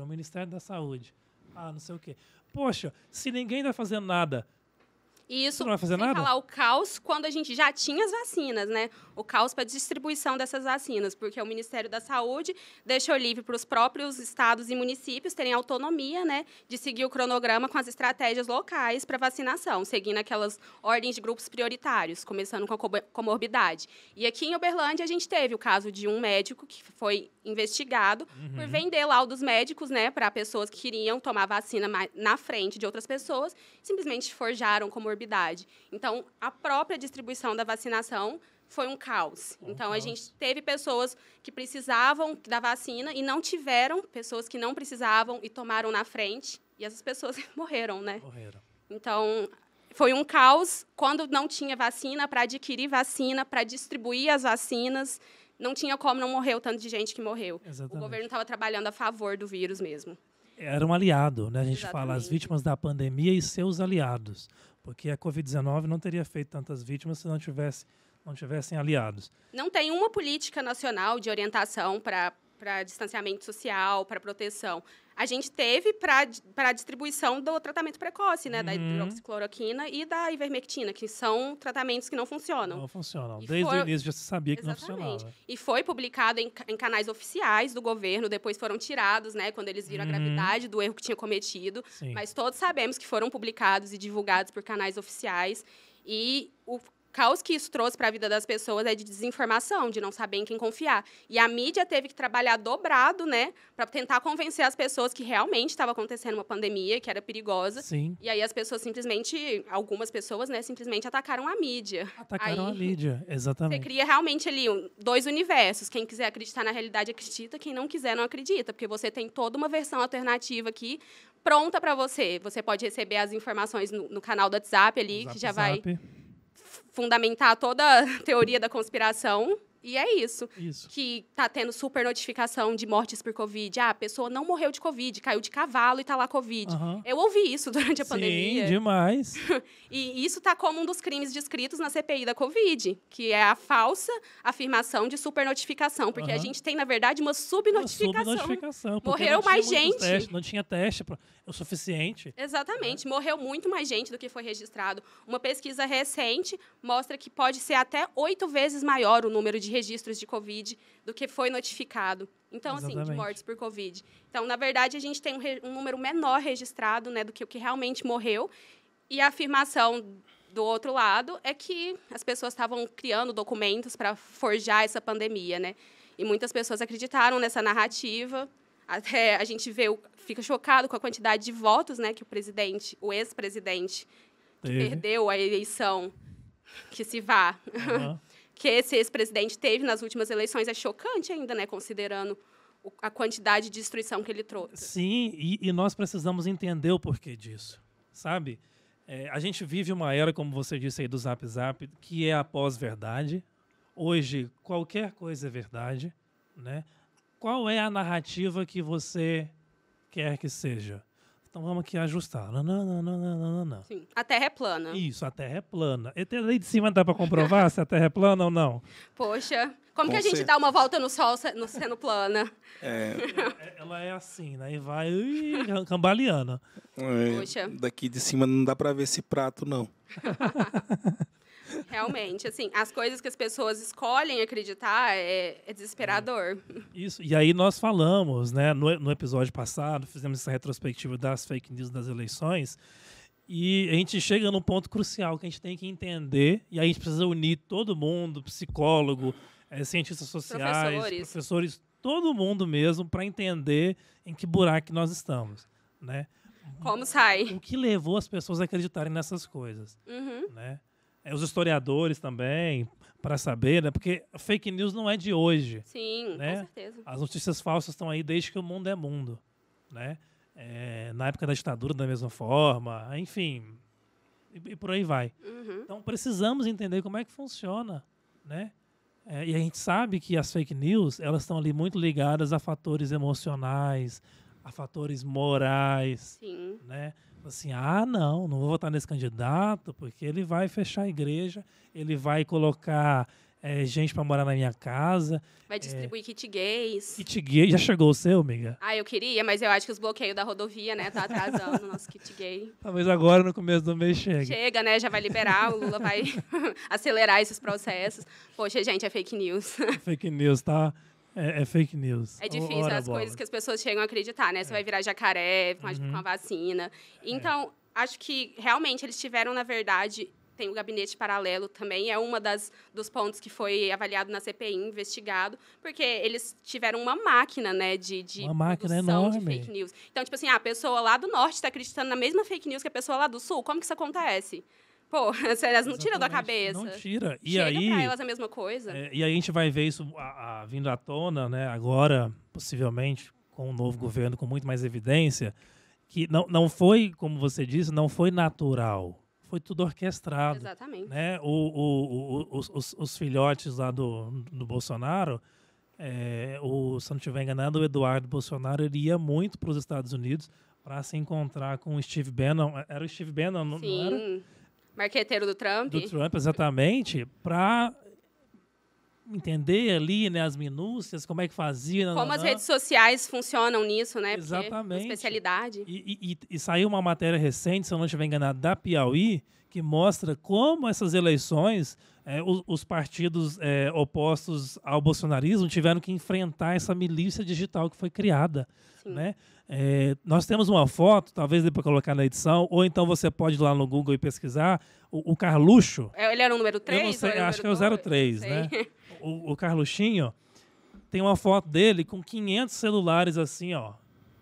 S2: o Ministério da Saúde. Não sei o quê. Poxa, se ninguém está fazendo nada...
S3: Isso,
S2: não vai fazer nada?
S3: Falar o caos quando a gente já tinha as vacinas, né? O caos para a distribuição dessas vacinas, porque o Ministério da Saúde deixou livre para os próprios estados e municípios terem autonomia, né, de seguir o cronograma com as estratégias locais para vacinação, seguindo aquelas ordens de grupos prioritários, começando com a comorbidade. E aqui em Uberlândia a gente teve o caso de um médico que foi investigado por vender laudos médicos, né, para pessoas que queriam tomar vacina na frente de outras pessoas, simplesmente forjaram comorbidade. Então, a própria distribuição da vacinação foi um caos. Então, a gente teve pessoas que precisavam da vacina e não tiveram, pessoas que não precisavam e tomaram na frente, e essas pessoas morreram, né? Então, foi um caos quando não tinha vacina, para adquirir vacina, para distribuir as vacinas. Não tinha como não morrer o tanto de gente que morreu.
S2: Exatamente.
S3: O governo estava trabalhando a favor do vírus mesmo.
S2: Era um aliado, né? A gente fala as vítimas da pandemia e seus aliados. Porque a Covid-19 não teria feito tantas vítimas se não tivessem aliados.
S3: Não tem uma política nacional de orientação para distanciamento social, para proteção. A gente teve para a distribuição do tratamento precoce, né? Da hidroxicloroquina e da ivermectina, que são tratamentos que não funcionam.
S2: Não funcionam. Desde o início já se sabia que não funcionava.
S3: E foi publicado em canais oficiais do governo, depois foram tirados, né? Quando eles viram a gravidade do erro que tinha cometido.
S2: Sim.
S3: Mas todos sabemos que foram publicados e divulgados por canais oficiais. E o caos que isso trouxe para a vida das pessoas é de desinformação, de não saber em quem confiar. E a mídia teve que trabalhar dobrado, né, para tentar convencer as pessoas que realmente estava acontecendo uma pandemia, que era perigosa.
S2: Sim.
S3: E aí as pessoas simplesmente, algumas pessoas, né, simplesmente atacaram a mídia.
S2: Atacaram a mídia, exatamente.
S3: Você cria realmente ali dois universos. Quem quiser acreditar na realidade acredita, quem não quiser não acredita, porque você tem toda uma versão alternativa aqui pronta para você. Você pode receber as informações no canal do WhatsApp ali, que já vai fundamentar toda a teoria da conspiração. E é isso. Que tá tendo super notificação de mortes por Covid. A pessoa não morreu de Covid, caiu de cavalo e tá lá Covid. Eu ouvi isso durante a pandemia.
S2: Sim, demais.
S3: E isso tá como um dos crimes descritos na CPI da Covid, que é a falsa afirmação de supernotificação, porque a gente tem, na verdade, uma subnotificação. Morreu mais gente.
S2: Não tinha teste o suficiente.
S3: Exatamente. Morreu muito mais gente do que foi registrado. Uma pesquisa recente mostra que pode ser até 8 vezes maior o número de registros de Covid do que foi notificado. Então, assim, de
S2: Exatamente.
S3: mortes por Covid. Então, na verdade, a gente tem um número menor registrado, né, do que o que realmente morreu. E a afirmação do outro lado é que as pessoas estavam criando documentos para forjar essa pandemia, né? E muitas pessoas acreditaram nessa narrativa. Até a gente fica chocado com a quantidade de votos, né, que o ex-presidente, que perdeu a eleição, que se vá, que esse ex-presidente teve nas últimas eleições. É chocante ainda, né, considerando a quantidade de destruição que ele trouxe.
S2: Sim, e nós precisamos entender o porquê disso, sabe? A gente vive uma era, como você disse aí, do Zap Zap, que é a pós-verdade. Hoje, qualquer coisa é verdade, né? Qual é a narrativa que você quer que seja? Então vamos aqui ajustar. Não.
S3: Sim, a Terra é plana.
S2: Isso, a Terra é plana. E aí de cima dá para comprovar se a Terra é plana ou não?
S3: Poxa, como que a gente dá uma volta no Sol sendo plana?
S2: Ela é assim, né? E vai cambaleando.
S3: Poxa.
S1: Daqui de cima não dá para ver esse prato, não.
S3: Realmente, assim, as coisas que as pessoas escolhem acreditar é desesperador.
S2: Isso, e aí nós falamos, né, no episódio passado, fizemos essa retrospectiva das fake news das eleições, e a gente chega num ponto crucial que a gente tem que entender, e aí a gente precisa unir todo mundo, psicólogo, cientistas sociais, professores, todo mundo mesmo, para entender em que buraco nós estamos, né?
S3: Como sai?
S2: O que levou as pessoas a acreditarem nessas coisas, né? Os historiadores também, para saber, né? Porque fake news não é de hoje.
S3: Sim,
S2: né?
S3: Com certeza.
S2: As notícias falsas estão aí desde que o mundo é mundo, né? Na época da ditadura, da mesma forma, enfim, e por aí vai. Então, precisamos entender como é que funciona, né? E a gente sabe que as fake news, elas estão ali muito ligadas a fatores emocionais, a fatores morais,
S3: Sim.
S2: né? Assim, não vou votar nesse candidato porque ele vai fechar a igreja, ele vai colocar gente para morar na minha casa.
S3: Vai distribuir kit gays.
S2: Kit gay, já chegou o seu, amiga?
S3: Eu queria, mas eu acho que os bloqueios da rodovia, né, tá atrasando o nosso kit gay.
S2: Talvez agora, no começo do mês, chegue.
S3: Chega, né, já vai liberar, o Lula vai acelerar esses processos. Poxa, gente, é fake news.
S2: Fake news, tá? É fake news.
S3: É difícil as coisas que as pessoas chegam a acreditar, né? Você vai virar jacaré com a vacina. Então, acho que realmente eles tiveram, na verdade, tem o gabinete paralelo também, é uma dos pontos que foi avaliado na CPI, investigado, porque eles tiveram uma máquina, né, de
S2: uma máquina
S3: produção
S2: enorme.
S3: de fake news. Então, tipo assim, a pessoa lá do norte está acreditando na mesma fake news que a pessoa lá do sul. Como que isso acontece? Pô, elas não tiram da cabeça.
S2: Não tira. E
S3: Chega
S2: aí,
S3: pra elas a mesma coisa.
S2: E aí a gente vai ver isso vindo à tona, né? Agora, possivelmente, com um novo governo com muito mais evidência, que não foi, como você disse, não foi natural. Foi tudo orquestrado.
S3: Exatamente.
S2: Né? Os filhotes lá do Bolsonaro, se não estiver enganado, o Eduardo Bolsonaro ele ia muito para os Estados Unidos para se encontrar com o Steve Bannon. Era o Steve Bannon, não era?
S3: Sim. Marqueteiro do Trump.
S2: Do Trump, exatamente, para entender ali, né, as minúcias, como é que fazia.
S3: Como as redes sociais funcionam nisso, né?
S2: Exatamente.
S3: Porque é uma especialidade.
S2: E saiu uma matéria recente, se eu não estiver enganado, da Piauí, que mostra como essas eleições, os partidos opostos ao bolsonarismo tiveram que enfrentar essa milícia digital que foi criada. Né? Nós temos uma foto, talvez dê para colocar na edição, ou então você pode ir lá no Google e pesquisar, o Carluxo.
S3: Ele era o número 3?
S2: Eu não sei, acho que é o 03, né? O Carluxinho tem uma foto dele com 500 celulares assim, ó,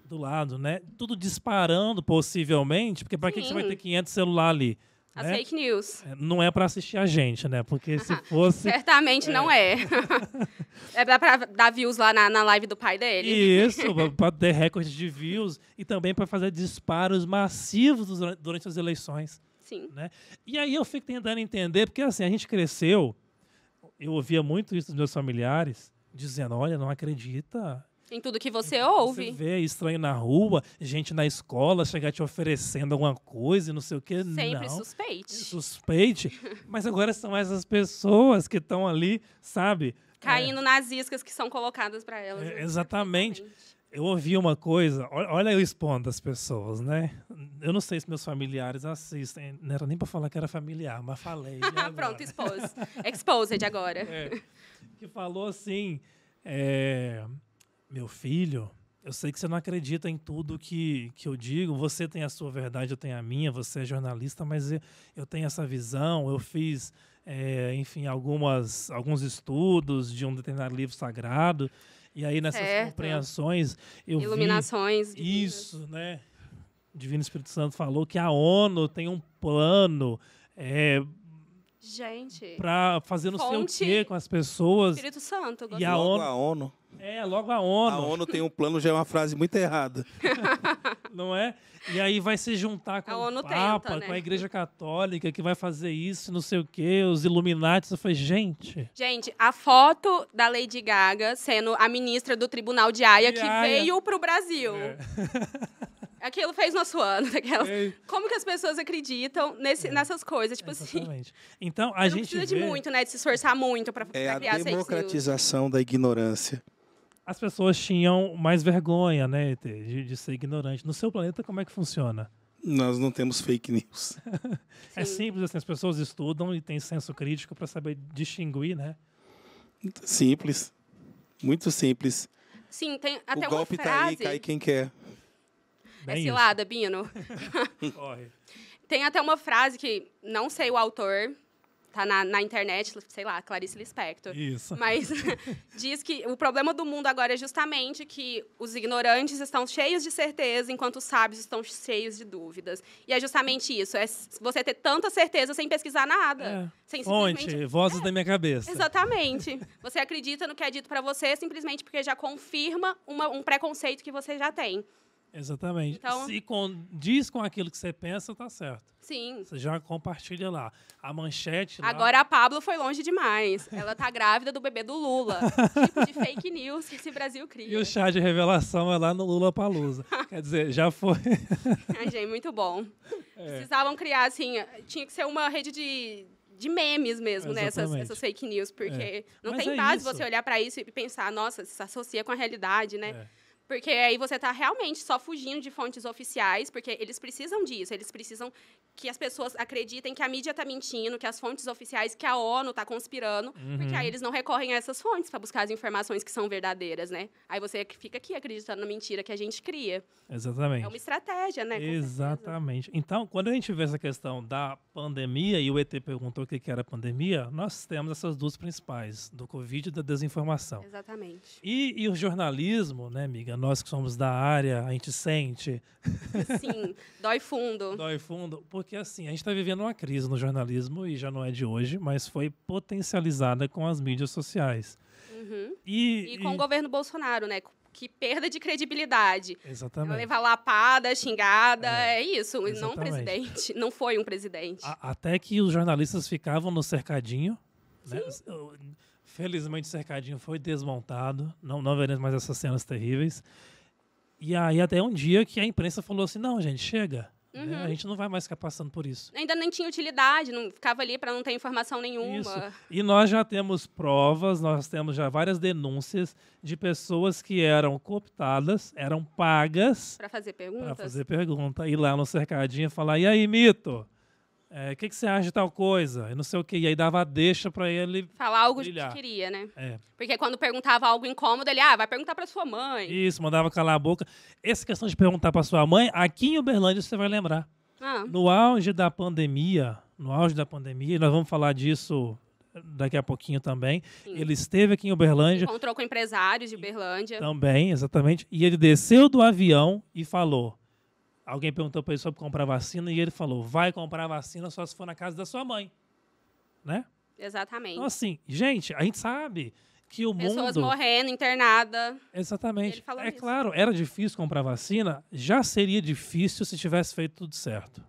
S2: do lado, né? Tudo disparando, possivelmente, porque para que você vai ter 500 celulares ali?
S3: As
S2: né?
S3: fake news.
S2: Não é para assistir a gente, né? Porque se fosse...
S3: Certamente não é. É para dar views lá na live do pai dele.
S2: Isso, para ter recorde de views e também para fazer disparos massivos durante as eleições.
S3: Sim.
S2: Né? E aí eu fico tentando entender, porque assim, a gente cresceu, eu ouvia muito isso dos meus familiares, dizendo, olha, não acredita...
S3: Em tudo que você ouve.
S2: Você vê estranho na rua, gente na escola chegar te oferecendo alguma coisa e não sei o quê.
S3: Sempre
S2: não.
S3: suspeite.
S2: Suspeite. Mas agora são essas pessoas que estão ali, sabe?
S3: Caindo nas iscas que são colocadas para elas.
S2: Exatamente. Eu ouvi uma coisa, olha eu expondo as pessoas, né? Eu não sei se meus familiares assistem, não era nem para falar que era familiar, mas falei.
S3: Pronto, exposed agora.
S2: que falou assim, meu filho, eu sei que você não acredita em tudo que eu digo, você tem a sua verdade, eu tenho a minha, você é jornalista, mas eu tenho essa visão, eu fiz, enfim, alguns estudos de um determinado livro sagrado, e aí nessas compreensões eu
S3: Iluminações
S2: vi isso, né? O Divino Espírito Santo falou que a ONU tem um plano
S3: gente,
S2: para fazer não sei o quê com as pessoas.
S3: Espírito Santo.
S2: E a
S1: logo
S2: ONU,
S1: a ONU.
S2: logo a ONU.
S1: A ONU tem um plano, já é uma frase muito errada.
S2: Não é? E aí vai se juntar com o Papa,
S3: né?
S2: com a Igreja Católica, que vai fazer isso, não sei o quê, os Illuminati. Eu falei, gente...
S3: Gente, a foto da Lady Gaga sendo a ministra do Tribunal de Haia que veio pro Brasil. Aquilo fez nosso ano. Como que as pessoas acreditam nessas coisas? Tipo
S2: Exatamente.
S3: assim.
S2: Então, a gente
S3: não precisa de muito, né? De se esforçar muito para criar fake news.
S1: É a democratização da ignorância.
S2: As pessoas tinham mais vergonha, né, de ser ignorante. No seu planeta, como é que funciona?
S1: Nós não temos fake news.
S2: É simples, assim, as pessoas estudam e têm senso crítico para saber distinguir, né?
S1: Simples. Muito simples.
S3: Sim, tem até
S1: o golpe
S3: uma frase...
S1: tá aí, cai quem quer.
S3: Bem cilada, Bino. Tem até uma frase que, não sei o autor... Tá na internet, sei lá, Clarice Lispector.
S2: Isso.
S3: Mas diz que o problema do mundo agora é justamente que os ignorantes estão cheios de certeza, enquanto os sábios estão cheios de dúvidas. E é justamente isso, é você ter tanta certeza sem pesquisar nada. Sem
S2: Fonte, vozes da minha cabeça.
S3: Exatamente. Você acredita no que é dito para você simplesmente porque já confirma um preconceito que você já tem.
S2: Exatamente.
S3: Então,
S2: se diz com aquilo que você pensa, tá certo.
S3: Sim.
S2: Você já compartilha lá. A manchete lá...
S3: Agora a Pablo foi longe demais. Ela tá grávida do bebê do Lula. Tipo de fake news que esse Brasil cria.
S2: E o chá de revelação é lá no Lulapalooza. Quer dizer, já foi.
S3: Ai, gente, muito bom. Precisavam criar, assim, tinha que ser uma rede de memes mesmo, né? Essas fake news, porque não tem base você olhar para isso e pensar, nossa, se associa com a realidade, né? Porque aí você está realmente só fugindo de fontes oficiais, porque eles precisam disso, eles precisam que as pessoas acreditem que a mídia está mentindo, que as fontes oficiais, que a ONU está conspirando, porque aí eles não recorrem a essas fontes para buscar as informações que são verdadeiras, né? Aí você fica aqui acreditando na mentira que a gente cria.
S2: Exatamente.
S3: É uma estratégia, né?
S2: Exatamente. Então, quando a gente vê essa questão da pandemia, e o ET perguntou o que era pandemia, nós temos essas duas principais, do Covid e da desinformação.
S3: Exatamente.
S2: E o jornalismo, né, amiga? Nós que somos da área, a gente sente.
S3: Sim, dói fundo.
S2: Dói fundo, porque assim, a gente está vivendo uma crise no jornalismo, e já não é de hoje, mas foi potencializada com as mídias sociais.
S3: E com o governo Bolsonaro, né? Que perda de credibilidade.
S2: Exatamente.
S3: Levar lapada, xingada, é isso.
S2: Exatamente.
S3: Não um presidente. Não foi um presidente.
S2: Até que os jornalistas ficavam no cercadinho, né? Felizmente o cercadinho foi desmontado, não veremos mais essas cenas terríveis. E aí até um dia que a imprensa falou assim, não, gente, chega. A gente não vai mais ficar passando por isso.
S3: Ainda nem tinha utilidade, não ficava ali para não ter informação nenhuma.
S2: Isso. E nós já temos provas, nós temos já várias denúncias de pessoas que eram cooptadas, eram pagas
S3: para fazer perguntas.
S2: Para fazer pergunta. Ir lá no cercadinho e falar, e aí, mito? O que você acha de tal coisa? E não sei o quê. E aí dava a deixa para ele
S3: falar algo
S2: brilhar.
S3: Que queria, né? Porque quando perguntava algo incômodo, ele, vai perguntar para sua mãe.
S2: Isso, mandava calar a boca. Essa questão de perguntar para sua mãe, aqui em Uberlândia você vai lembrar. No auge da pandemia, e nós vamos falar disso daqui a pouquinho também, ele esteve aqui em Uberlândia.
S3: Encontrou com empresários de Uberlândia.
S2: Também, exatamente. E ele desceu do avião e falou... Alguém perguntou para ele sobre comprar vacina e ele falou, vai comprar vacina só se for na casa da sua mãe. Né?
S3: Exatamente.
S2: Então, assim, gente, a gente sabe que o
S3: pessoas
S2: mundo...
S3: morrendo, internada.
S2: Exatamente.
S3: Ele falou isso.
S2: Claro, era difícil comprar vacina, já seria difícil se tivesse feito tudo certo.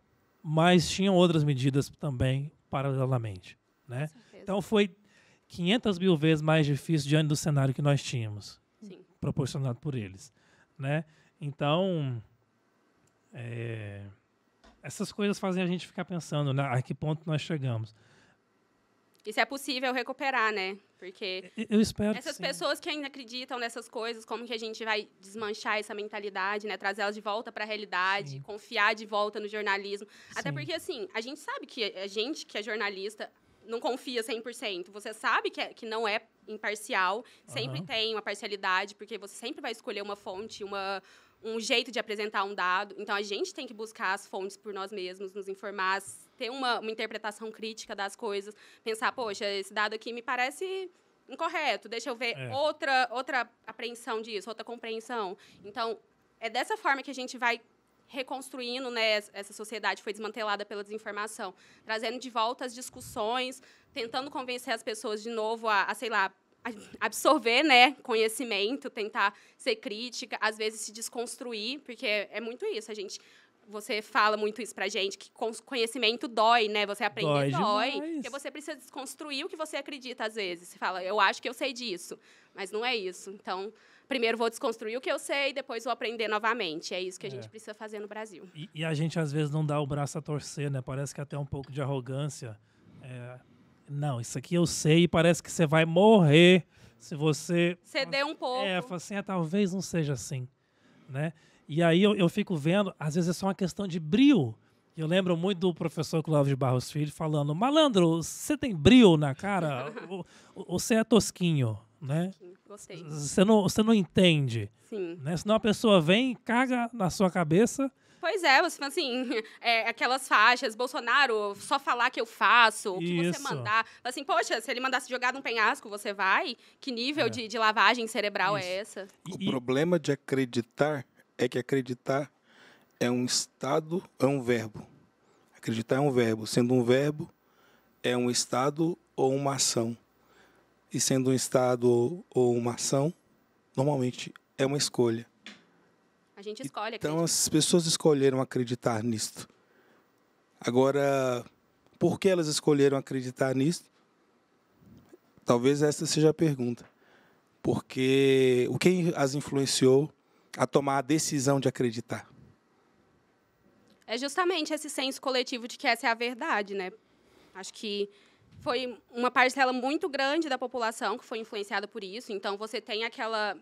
S2: Mas tinham outras medidas também, paralelamente. Né? Então, foi 500 mil vezes mais difícil diante do cenário que nós tínhamos.
S3: Sim.
S2: Proporcionado por eles. Né? Então... essas coisas fazem a gente ficar pensando, né, a que ponto nós chegamos.
S3: E se é possível recuperar, né? Porque
S2: eu espero
S3: essas pessoas que ainda acreditam nessas coisas, como que a gente vai desmanchar essa mentalidade, né? Trazer elas de volta para a realidade, confiar de volta no jornalismo. Até porque, assim, a gente sabe que a gente que é jornalista não confia 100%. Você sabe que não é imparcial, sempre tem uma parcialidade, porque você sempre vai escolher uma fonte, um jeito de apresentar um dado. Então, a gente tem que buscar as fontes por nós mesmos, nos informar, ter uma interpretação crítica das coisas, pensar, poxa, esse dado aqui me parece incorreto, deixa eu ver outra apreensão disso, outra compreensão. Então, é dessa forma que a gente vai reconstruindo, né, essa sociedade foi desmantelada pela desinformação, trazendo de volta as discussões, tentando convencer as pessoas de novo sei lá, absorver, né, conhecimento, tentar ser crítica, às vezes se desconstruir, porque é muito isso, você fala muito isso pra gente, que conhecimento dói, né? Você aprender dói, porque você precisa desconstruir o que você acredita às vezes. Você fala, eu acho que eu sei disso, mas não é isso. Então, primeiro vou desconstruir o que eu sei, depois vou aprender novamente. É isso que a gente precisa fazer no Brasil.
S2: E a gente, às vezes, não dá o braço a torcer, né? Parece que até um pouco de arrogância. Não, isso aqui eu sei e parece que você vai morrer se você...
S3: Ceder um pouco.
S2: Fala assim, talvez não seja assim, né? E aí eu fico vendo, às vezes é só uma questão de brio. Eu lembro muito do professor Clóvis de Barros Filho falando, malandro, você tem brio na cara? Você é tosquinho, né?
S3: Gostei.
S2: Você não entende.
S3: Sim.
S2: Né? Senão a pessoa vem e caga na sua cabeça.
S3: Pois é, você fala assim, aquelas faixas, Bolsonaro, só falar que eu faço, o que você mandar. Assim, poxa, se ele mandasse jogar num penhasco, você vai? Que nível de lavagem cerebral é essa?
S1: O problema de acreditar é que acreditar é um estado, é um verbo. Acreditar é um verbo. Sendo um verbo, é um estado ou uma ação. E sendo um estado ou uma ação, normalmente é uma escolha.
S3: A gente escolhe.
S1: Então, as pessoas escolheram acreditar nisto. Agora, por que elas escolheram acreditar nisto? Talvez essa seja a pergunta. Porque o que as influenciou a tomar a decisão de acreditar?
S3: É justamente esse senso coletivo de que essa é a verdade, né? Acho que foi uma parcela muito grande da população que foi influenciada por isso. Então, você tem aquela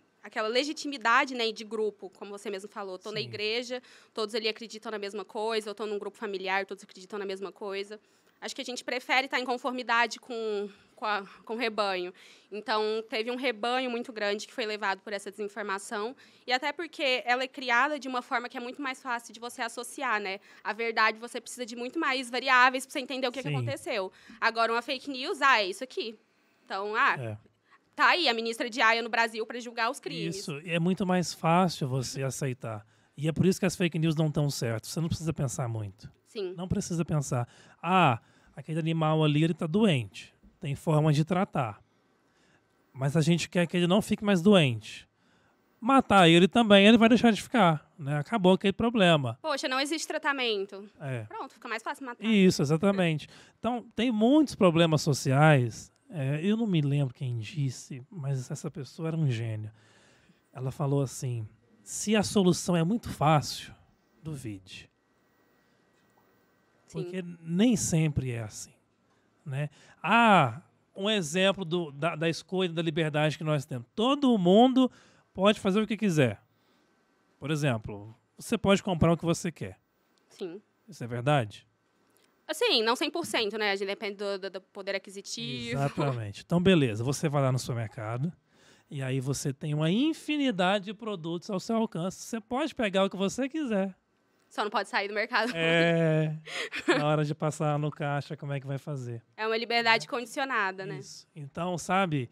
S3: legitimidade, né, de grupo, como você mesmo falou. Estou na igreja, todos ali acreditam na mesma coisa. Eu estou num grupo familiar, todos acreditam na mesma coisa. Acho que a gente prefere estar em conformidade com o rebanho. Então, teve um rebanho muito grande que foi levado por essa desinformação, e até porque ela é criada de uma forma que é muito mais fácil de você associar, né? A verdade, você precisa de muito mais variáveis para você entender o que aconteceu. Agora, uma fake news, é isso aqui. Então, tá aí a ministra de Haia no Brasil para julgar os crimes.
S2: Isso, é muito mais fácil você aceitar. E é por isso que as fake news não estão certas. Você não precisa pensar muito.
S3: Sim.
S2: Não precisa pensar, aquele animal ali está doente. Tem forma de tratar. Mas a gente quer que ele não fique mais doente. Matar ele também, ele vai deixar de ficar. Né? Acabou aquele problema.
S3: Poxa, não existe tratamento. Pronto, fica mais fácil matar.
S2: Isso, exatamente. Então, tem muitos problemas sociais. Eu não me lembro quem disse, mas essa pessoa era um gênio. Ela falou assim, se a solução é muito fácil, duvide. Porque nem sempre é assim. Né? Um exemplo da escolha da liberdade que nós temos. Todo mundo pode fazer o que quiser. Por exemplo, você pode comprar o que você quer.
S3: Sim.
S2: Isso é verdade?
S3: Assim, não 100%, né? A gente depende do poder aquisitivo.
S2: Exatamente. Então, beleza. Você vai lá no supermercado e aí você tem uma infinidade de produtos ao seu alcance. Você pode pegar o que você quiser.
S3: Só não pode sair do mercado.
S2: Na hora de passar no caixa, como é que vai fazer?
S3: É uma liberdade condicionada, né?
S2: Isso. Então, sabe,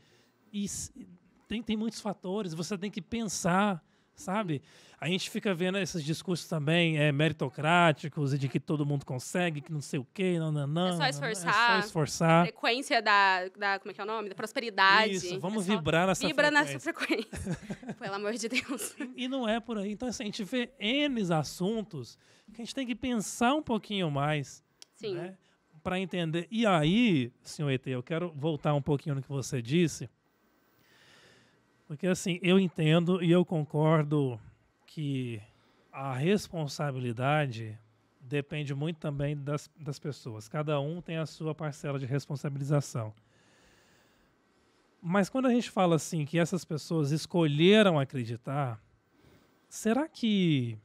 S2: tem muitos fatores, você tem que pensar, sabe? A gente fica vendo esses discursos também meritocráticos e de que todo mundo consegue, que não sei o quê, não.
S3: É só esforçar.
S2: É só esforçar.
S3: A frequência da como é que é o nome? Da prosperidade.
S2: Isso, vamos vibrar nessa
S3: frequência. Vibra
S2: nessa
S3: frequência. Pelo amor de Deus.
S2: E não é por aí. Então, assim, a gente vê N assuntos que a gente tem que pensar um pouquinho mais.
S3: Sim.
S2: Né, para entender. E aí, senhor ET, eu quero voltar um pouquinho no que você disse. Porque, assim, eu entendo e eu concordo que a responsabilidade depende muito também das pessoas. Cada um tem a sua parcela de responsabilização. Mas quando a gente fala assim que essas pessoas escolheram acreditar, será que...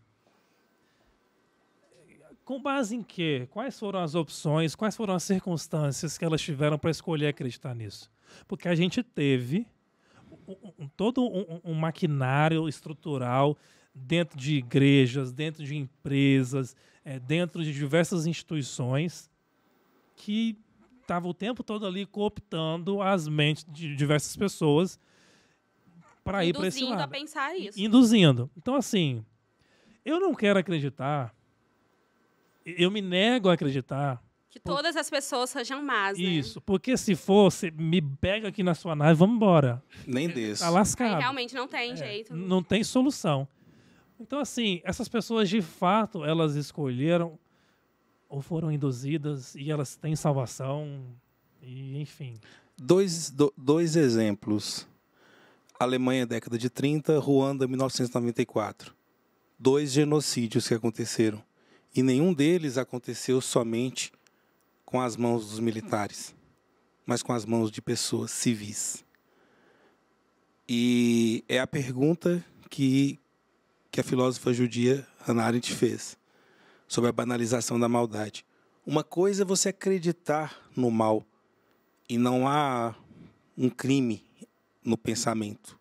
S2: Com base em quê? Quais foram as opções, quais foram as circunstâncias que elas tiveram para escolher acreditar nisso? Porque a gente teve todo um maquinário estrutural dentro de igrejas, dentro de empresas, dentro de diversas instituições que estava o tempo todo ali cooptando as mentes de diversas pessoas para ir para esse lado.
S3: Induzindo a pensar isso.
S2: Induzindo. Então, assim, eu não quero acreditar, eu me nego a acreditar.
S3: Que todas as pessoas sejam más, né?
S2: Isso, porque se fosse, me pega aqui na sua nave, vamos embora.
S1: Nem desse.
S2: Tá lascado.
S3: Aí realmente não tem jeito.
S2: Não tem solução. Então, assim, essas pessoas, de fato, elas escolheram ou foram induzidas e elas têm salvação, e enfim.
S1: Dois exemplos. Alemanha, década de 30, Ruanda, 1994. 2 genocídios que aconteceram. E nenhum deles aconteceu somente com as mãos dos militares, mas com as mãos de pessoas civis. E é a pergunta que a filósofa judia Hannah Arendt fez sobre a banalização da maldade. Uma coisa é você acreditar no mal e não há um crime no pensamento.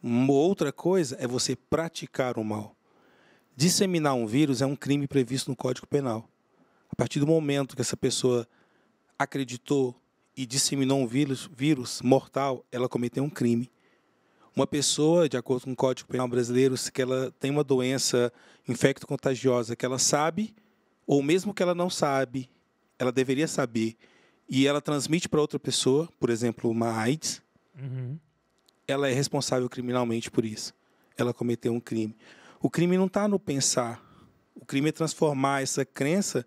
S1: Uma outra coisa é você praticar o mal. Disseminar um vírus é um crime previsto no Código Penal. A partir do momento que essa pessoa acreditou e disseminou um vírus mortal, ela cometeu um crime. Uma pessoa, de acordo com o Código Penal brasileiro, que ela tem uma doença infecto-contagiosa que ela sabe, ou mesmo que ela não sabe, ela deveria saber, e ela transmite para outra pessoa, por exemplo, uma AIDS, ela é responsável criminalmente por isso. Ela cometeu um crime. O crime não está no pensar. O crime é transformar essa crença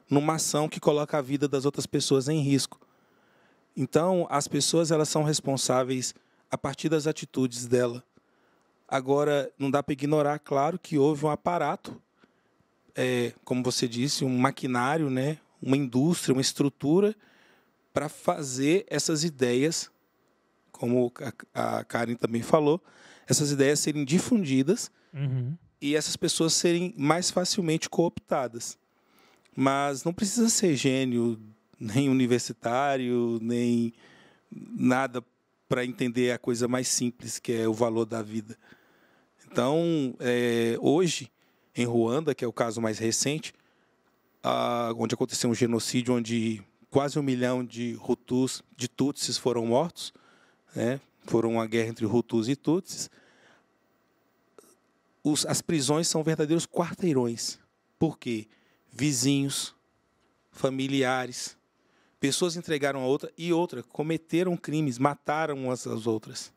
S1: numa ação que coloca a vida das outras pessoas em risco. Então, as pessoas elas são responsáveis a partir das atitudes dela. Agora, não dá para ignorar, claro, que houve um aparato, como você disse, um maquinário, né? Uma indústria, uma estrutura para fazer essas ideias, como a Karen também falou, essas ideias serem difundidas e essas pessoas serem mais facilmente cooptadas. Mas não precisa ser gênio, nem universitário, nem nada para entender a coisa mais simples, que é o valor da vida. Então, hoje, em Ruanda, que é o caso mais recente, onde aconteceu um genocídio, onde quase 1 milhão de Hutus, de Tutsis foram mortos, né? Foram uma guerra entre Hutus e Tutsis. As prisões são verdadeiros quarteirões. Por quê? Vizinhos, familiares, pessoas entregaram a outra e cometeram crimes, mataram umas às outras.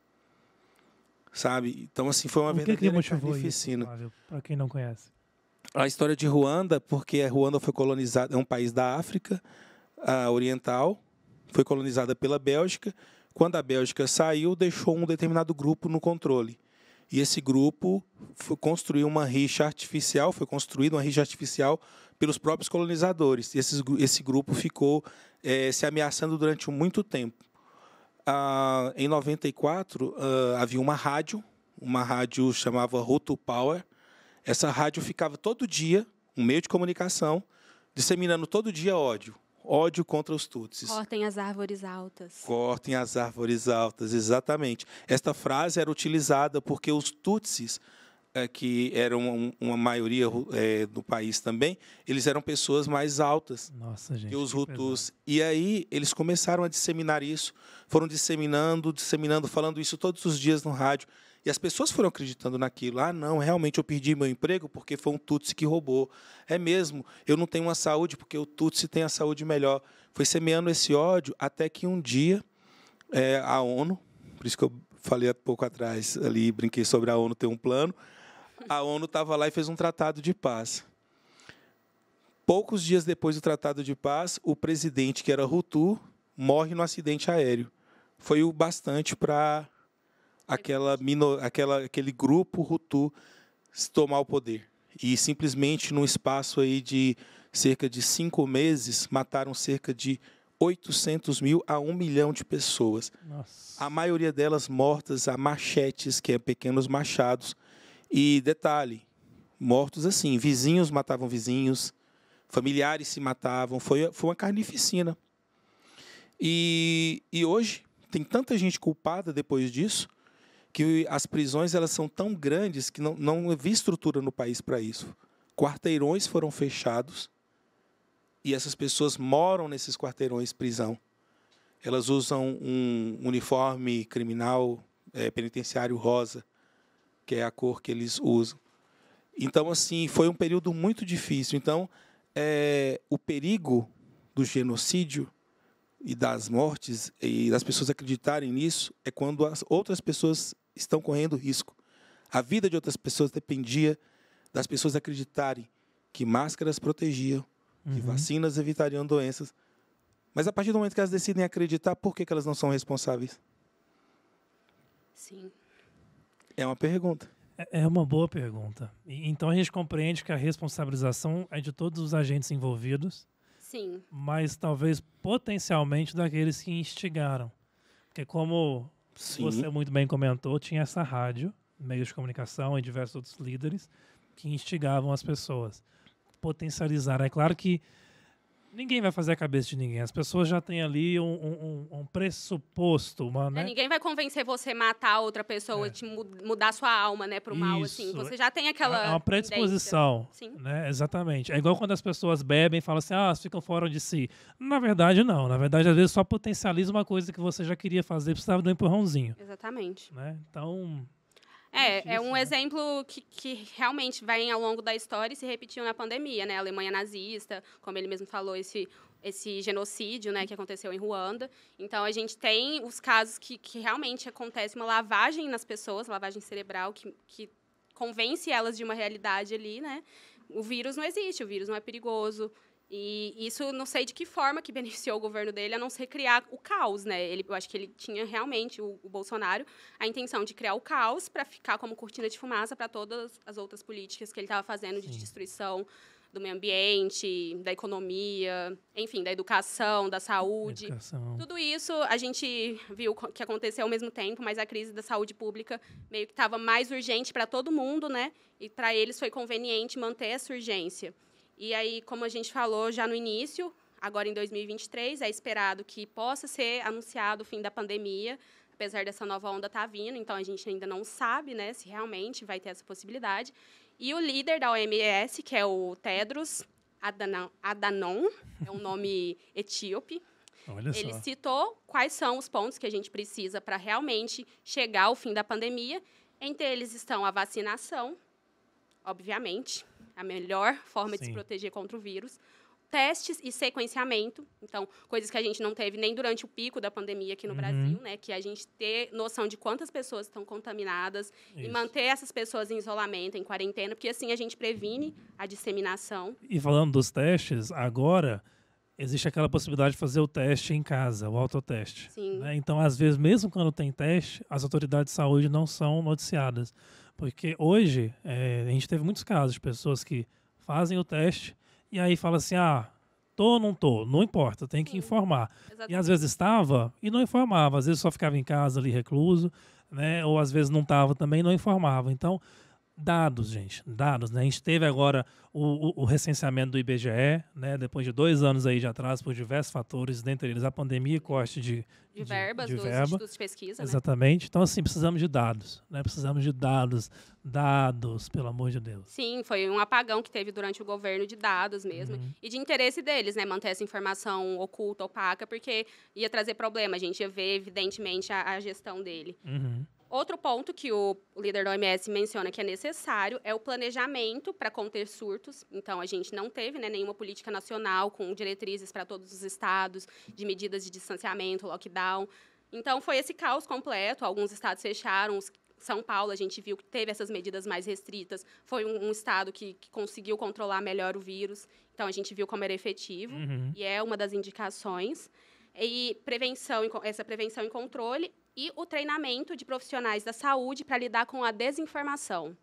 S1: Sabe? Então, assim, foi uma verdadeira carnificina.
S2: Para quem não conhece.
S1: A história de Ruanda, porque a Ruanda foi colonizada, é um país da África oriental, foi colonizada pela Bélgica. Quando a Bélgica saiu, deixou um determinado grupo no controle. E esse grupo construiu uma rixa artificial, foi construída uma rixa artificial pelos próprios colonizadores. E esse grupo ficou se ameaçando durante muito tempo. Em 94, havia uma rádio chamava Hutu Power. Essa rádio ficava todo dia, um meio de comunicação, disseminando todo dia ódio. Ódio contra os Tutsis.
S3: Cortem as árvores altas.
S1: Cortem as árvores altas, exatamente. Esta frase era utilizada porque os Tutsis, que eram uma maioria do país também, eles eram pessoas mais altas que os Hutus. E aí eles começaram a disseminar isso, foram disseminando, falando isso todos os dias no rádio. E as pessoas foram acreditando naquilo. Não, realmente eu perdi meu emprego porque foi um Tutsi que roubou. É mesmo, eu não tenho uma saúde porque o Tutsi tem a saúde melhor. Foi semeando esse ódio até que um dia a ONU, por isso que eu falei há pouco atrás, ali brinquei sobre a ONU ter um plano, a ONU estava lá e fez um tratado de paz. Poucos dias depois do tratado de paz, o presidente, que era Hutu, morre no acidente aéreo. Foi o bastante para aquele grupo Hutu tomar o poder. E simplesmente, num espaço aí de cerca de 5 meses, mataram cerca de 800 mil a 1 milhão de pessoas.
S2: Nossa.
S1: A maioria delas mortas a machetes, que é pequenos machados. E detalhe, mortos assim. Vizinhos matavam vizinhos, familiares se matavam. Foi uma carnificina. E hoje tem tanta gente culpada depois disso que as prisões elas são tão grandes que não havia estrutura no país para isso. Quarteirões foram fechados e essas pessoas moram nesses quarteirões prisão. Elas usam um uniforme criminal penitenciário rosa, que é a cor que eles usam. Então, assim, foi um período muito difícil. Então, o perigo do genocídio e das mortes e das pessoas acreditarem nisso é quando as outras pessoas estão correndo risco. A vida de outras pessoas dependia das pessoas acreditarem que máscaras protegiam, que vacinas evitariam doenças. Mas, a partir do momento que elas decidem acreditar, por que elas não são responsáveis?
S3: Sim.
S1: É uma pergunta.
S2: É uma boa pergunta. Então, a gente compreende que a responsabilização é de todos os agentes envolvidos,
S3: Sim.
S2: mas talvez potencialmente daqueles que instigaram. Porque como você muito bem comentou, tinha essa rádio, meios de comunicação e diversos outros líderes que instigavam as pessoas. Potencializar. É claro que ninguém vai fazer a cabeça de ninguém. As pessoas já têm ali um pressuposto. Né?
S3: Ninguém vai convencer você a matar outra pessoa, te mudar sua alma, né, pro mal, assim. Você já tem aquela
S2: É uma predisposição.
S3: Sim.
S2: Né? Exatamente. É igual quando as pessoas bebem e falam assim, elas ficam fora de si. Na verdade, não. Na verdade, às vezes só potencializa uma coisa que você já queria fazer, precisava de um empurrãozinho.
S3: Exatamente.
S2: Né? Então...
S3: É um exemplo que realmente vai ao longo da história e se repetiu na pandemia, né? A Alemanha nazista, como ele mesmo falou, esse genocídio, né, que aconteceu em Ruanda. Então, a gente tem os casos que realmente acontece uma lavagem nas pessoas, lavagem cerebral, que convence elas de uma realidade ali, né? O vírus não existe, o vírus não é perigoso. E isso, não sei de que forma que beneficiou o governo dele, a não ser criar o caos, né? Eu acho que ele tinha realmente, o Bolsonaro, a intenção de criar o caos para ficar como cortina de fumaça para todas as outras políticas que ele estava fazendo de destruição do meio ambiente, da economia, enfim, da educação, da saúde. Tudo isso a gente viu que aconteceu ao mesmo tempo, mas a crise da saúde pública meio que estava mais urgente para todo mundo, né? E para eles foi conveniente manter essa urgência. E aí, como a gente falou já no início, agora em 2023, é esperado que possa ser anunciado o fim da pandemia, apesar dessa nova onda estar vindo, então a gente ainda não sabe, né, se realmente vai ter essa possibilidade. E o líder da OMS, que é o Tedros Adhanom, é um nome etíope, ele citou quais são os pontos que a gente precisa para realmente chegar ao fim da pandemia. Entre eles estão a vacinação, obviamente, a melhor forma de se proteger contra o vírus. Testes e sequenciamento, então, coisas que a gente não teve nem durante o pico da pandemia aqui no Brasil, né? Que a gente ter noção de quantas pessoas estão contaminadas e manter essas pessoas em isolamento, em quarentena, porque assim a gente previne a disseminação.
S2: E falando dos testes, agora existe aquela possibilidade de fazer o teste em casa, o autoteste. Né? Então, às vezes, mesmo quando tem teste, as autoridades de saúde não são noticiadas. Porque hoje, a gente teve muitos casos de pessoas que fazem o teste e aí fala assim, tô ou não tô, não importa, tem que informar. Exatamente. E às vezes estava e não informava, às vezes só ficava em casa ali recluso, né? Ou às vezes não estava também e não informava. Então, dados, gente, dados, né? A gente teve agora o recenseamento do IBGE, né? Depois de 2 anos aí de atraso por diversos fatores, dentre eles a pandemia e corte de
S3: verbas dos
S2: verba.
S3: institutos de pesquisa,
S2: exatamente. Né? Então, assim, precisamos de dados, né? Precisamos de dados, pelo amor de Deus.
S3: Sim, foi um apagão que teve durante o governo de dados mesmo, e de interesse deles, né? Manter essa informação oculta, opaca, porque ia trazer problema, a gente ia ver, evidentemente, a gestão dele. Outro ponto que o líder da OMS menciona que é necessário é o planejamento para conter surtos. Então, a gente não teve, né, nenhuma política nacional com diretrizes para todos os estados, de medidas de distanciamento, lockdown. Então, foi esse caos completo. Alguns estados fecharam. São Paulo, a gente viu que teve essas medidas mais restritas. Foi um estado que conseguiu controlar melhor o vírus. Então, a gente viu como era efetivo. E é uma das indicações. E essa prevenção e controle e o treinamento de profissionais da saúde para lidar com a desinformação.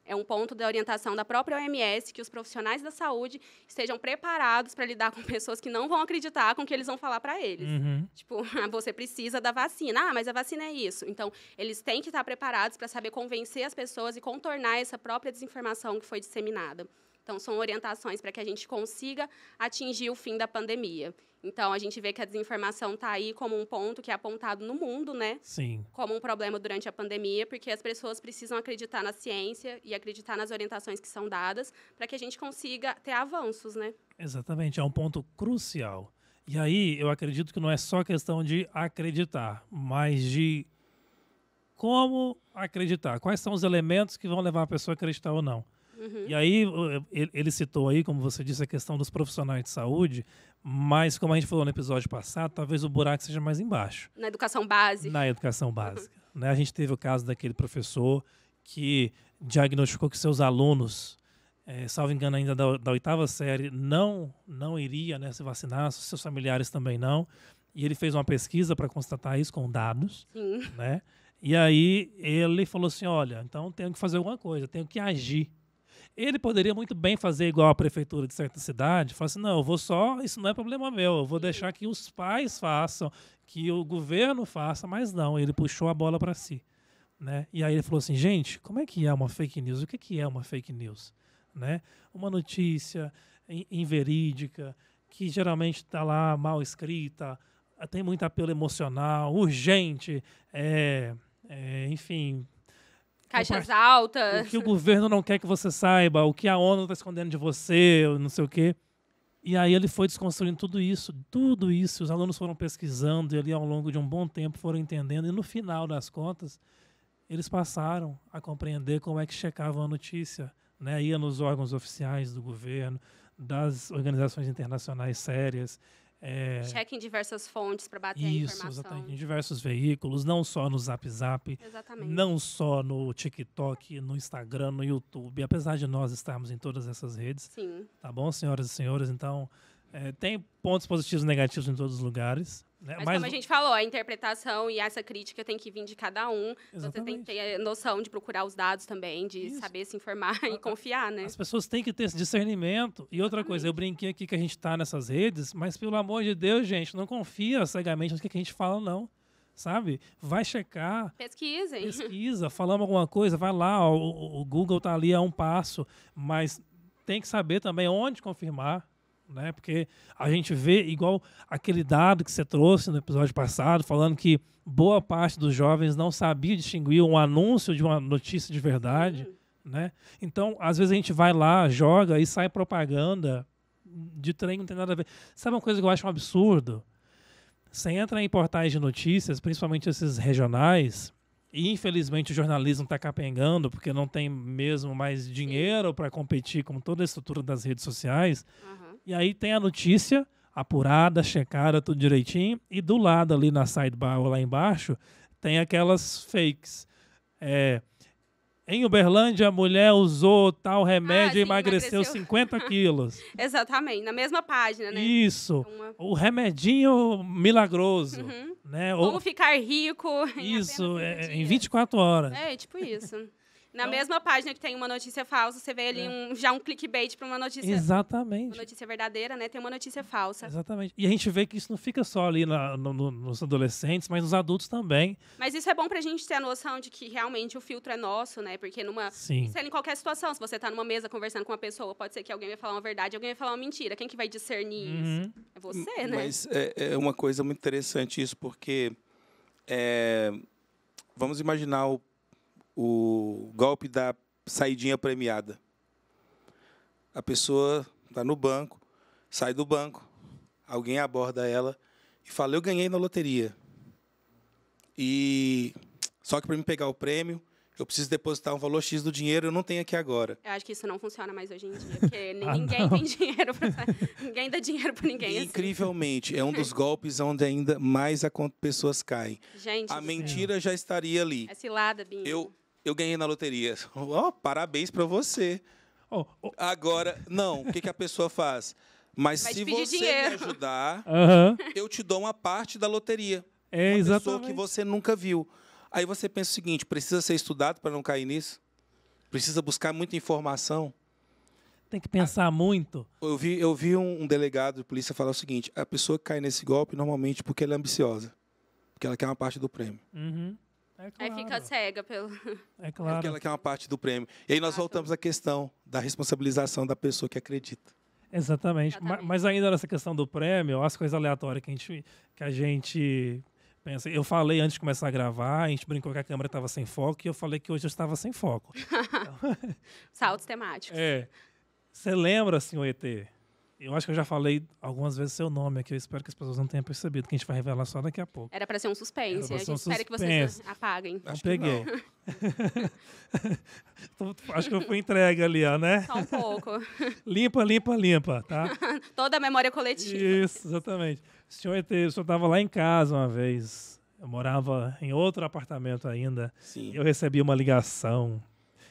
S3: É um ponto da orientação da própria OMS que os profissionais da saúde estejam preparados para lidar com pessoas que não vão acreditar com o que eles vão falar para eles. Tipo, você precisa da vacina. Ah, mas a vacina é isso. Então, eles têm que estar preparados para saber convencer as pessoas e contornar essa própria desinformação que foi disseminada. Então, são orientações para que a gente consiga atingir o fim da pandemia. Então, a gente vê que a desinformação está aí como um ponto que é apontado no mundo, né?
S2: Sim.
S3: Como um problema durante a pandemia, porque as pessoas precisam acreditar na ciência e acreditar nas orientações que são dadas para que a gente consiga ter avanços, né?
S2: Exatamente, é um ponto crucial. E aí, eu acredito que não é só questão de acreditar, mas de como acreditar. Quais são os elementos que vão levar a pessoa a acreditar ou não. E aí, ele citou aí, como você disse, a questão dos profissionais de saúde, mas, como a gente falou no episódio passado, talvez o buraco seja mais embaixo.
S3: Na educação básica.
S2: Na educação básica. Né? A gente teve o caso daquele professor que diagnosticou que seus alunos, salvo engano ainda da 8ª série, não iria, né, se vacinar, seus familiares também não. E ele fez uma pesquisa para constatar isso com dados.
S3: Sim.
S2: Né? E aí ele falou assim, olha, então tenho que fazer alguma coisa, tenho que agir. Ele poderia muito bem fazer igual a prefeitura de certa cidade, falar assim, não, eu vou só, isso não é problema meu, eu vou deixar que os pais façam, que o governo faça, mas não, ele puxou a bola para si. Né? E aí ele falou assim, gente, como é que é uma fake news? O que é uma fake news? Né? Uma notícia inverídica, que geralmente está lá mal escrita, tem muito apelo emocional, urgente, enfim...
S3: Caixas altas.
S2: O que o governo não quer que você saiba, o que a ONU está escondendo de você, não sei o quê. E aí ele foi desconstruindo tudo isso, os alunos foram pesquisando e ali ao longo de um bom tempo foram entendendo e no final das contas eles passaram a compreender como é que checavam a notícia, né? Ia nos órgãos oficiais do governo, das organizações internacionais sérias.
S3: Cheque em diversas fontes para bater a
S2: Isso,
S3: informação.
S2: exatamente, em diversos veículos, não só no Zap Zap,
S3: Exatamente.
S2: não só no TikTok, no Instagram, no YouTube, apesar de nós estarmos em todas essas redes.
S3: Sim.
S2: Tá bom, senhoras e senhores? Então, tem pontos positivos e negativos em todos os lugares. Né?
S3: Mas como a gente falou, a interpretação e essa crítica tem que vir de cada um.
S2: Exatamente.
S3: Você tem que ter noção de procurar os dados também, de saber se informar e confiar, né?
S2: As pessoas têm que ter esse discernimento. E outra coisa, eu brinquei aqui que a gente está nessas redes, mas pelo amor de Deus, gente, não confia cegamente no que a gente fala, não. Sabe? Vai checar.
S3: Pesquisem.
S2: Pesquisa, falamos alguma coisa, vai lá, o Google está ali a um passo, mas tem que saber também onde confirmar. Né? Porque a gente vê, igual aquele dado que você trouxe no episódio passado, falando que boa parte dos jovens não sabia distinguir um anúncio de uma notícia de verdade. Né? Então, às vezes a gente vai lá, joga e sai propaganda de trem que não tem nada a ver. Sabe uma coisa que eu acho um absurdo? Você entra em portais de notícias, principalmente esses regionais, e infelizmente o jornalismo está capengando, porque não tem mesmo mais dinheiro para competir com toda a estrutura das redes sociais. E aí tem a notícia apurada, checada, tudo direitinho. E do lado ali na sidebar ou lá embaixo, tem aquelas fakes. Em Uberlândia, a mulher usou tal remédio e emagreceu 50 quilos.
S3: Exatamente, na mesma página, né?
S2: Isso, o remedinho milagroso. Né?
S3: Como ficar rico
S2: isso, em 24 horas.
S3: Tipo isso. Na mesma página que tem uma notícia falsa, você vê ali já um clickbait para uma notícia...
S2: Exatamente.
S3: Uma notícia verdadeira, né? Tem uma notícia falsa.
S2: Exatamente. E a gente vê que isso não fica só ali nos adolescentes, mas nos adultos também.
S3: Mas isso é bom pra gente ter a noção de que realmente o filtro é nosso, né? Porque isso é em qualquer situação. Se você tá numa mesa conversando com uma pessoa, pode ser que alguém vai falar uma verdade e alguém vai falar uma mentira. Quem que vai discernir isso? É você, né?
S1: Mas é uma coisa muito interessante isso, porque vamos imaginar o golpe da saidinha premiada. A pessoa está no banco, sai do banco, alguém aborda ela e fala, eu ganhei na loteria. Só que para mim pegar o prêmio, eu preciso depositar um valor X do dinheiro, eu não tenho aqui agora.
S3: Eu acho que isso não funciona mais hoje em dia, porque ninguém tem dinheiro ninguém dá dinheiro para ninguém.
S1: E, incrivelmente, é um dos golpes onde ainda mais pessoas caem.
S3: Gente,
S1: a mentira já estaria ali.
S3: É cilada, Binho.
S1: Eu ganhei na loteria. Parabéns para você. Agora, não. O que a pessoa faz? Mas se você me ajudar, eu te dou uma parte da loteria. Uma
S2: exatamente.
S1: pessoa que você nunca viu. Aí você pensa o seguinte, precisa ser estudado para não cair nisso? precisa buscar muita informação.
S2: Tem que pensar muito.
S1: Eu vi um delegado de polícia falar o seguinte: a pessoa que cai nesse golpe normalmente porque ela é ambiciosa, porque ela quer uma parte do prêmio.
S2: Uhum. É claro.
S3: Aí fica cega pelo...
S2: É
S1: Porque
S2: claro.
S1: ela quer uma parte do prêmio. E aí nós voltamos à questão da responsabilização da pessoa que acredita.
S2: Exatamente.
S3: Exatamente.
S2: Mas ainda nessa questão do prêmio, as coisas aleatórias que a gente pensa. Eu falei antes de começar a gravar, a gente brincou que a câmera estava sem foco e eu falei que hoje eu estava sem foco.
S3: Saltos temáticos.
S2: Você lembra, senhor ET? Eu acho que eu já falei algumas vezes seu nome aqui. Eu espero que as pessoas não tenham percebido, que a gente vai revelar só daqui a pouco.
S3: Era para ser um
S2: Era
S3: suspense.
S2: pra
S3: A
S2: ser
S3: gente
S2: um
S3: espera que
S2: suspense.
S3: vocês apaguem.
S2: Não
S1: Acho que
S2: peguei.
S1: não.
S2: Acho que eu fui entregue ali, ó, né?
S3: Só um pouco.
S2: Limpa, tá?
S3: Toda a memória coletiva.
S2: Isso, exatamente. Senhor ET, o senhor estava lá em casa uma vez. Eu morava em outro apartamento ainda.
S1: Sim.
S2: Eu recebi uma ligação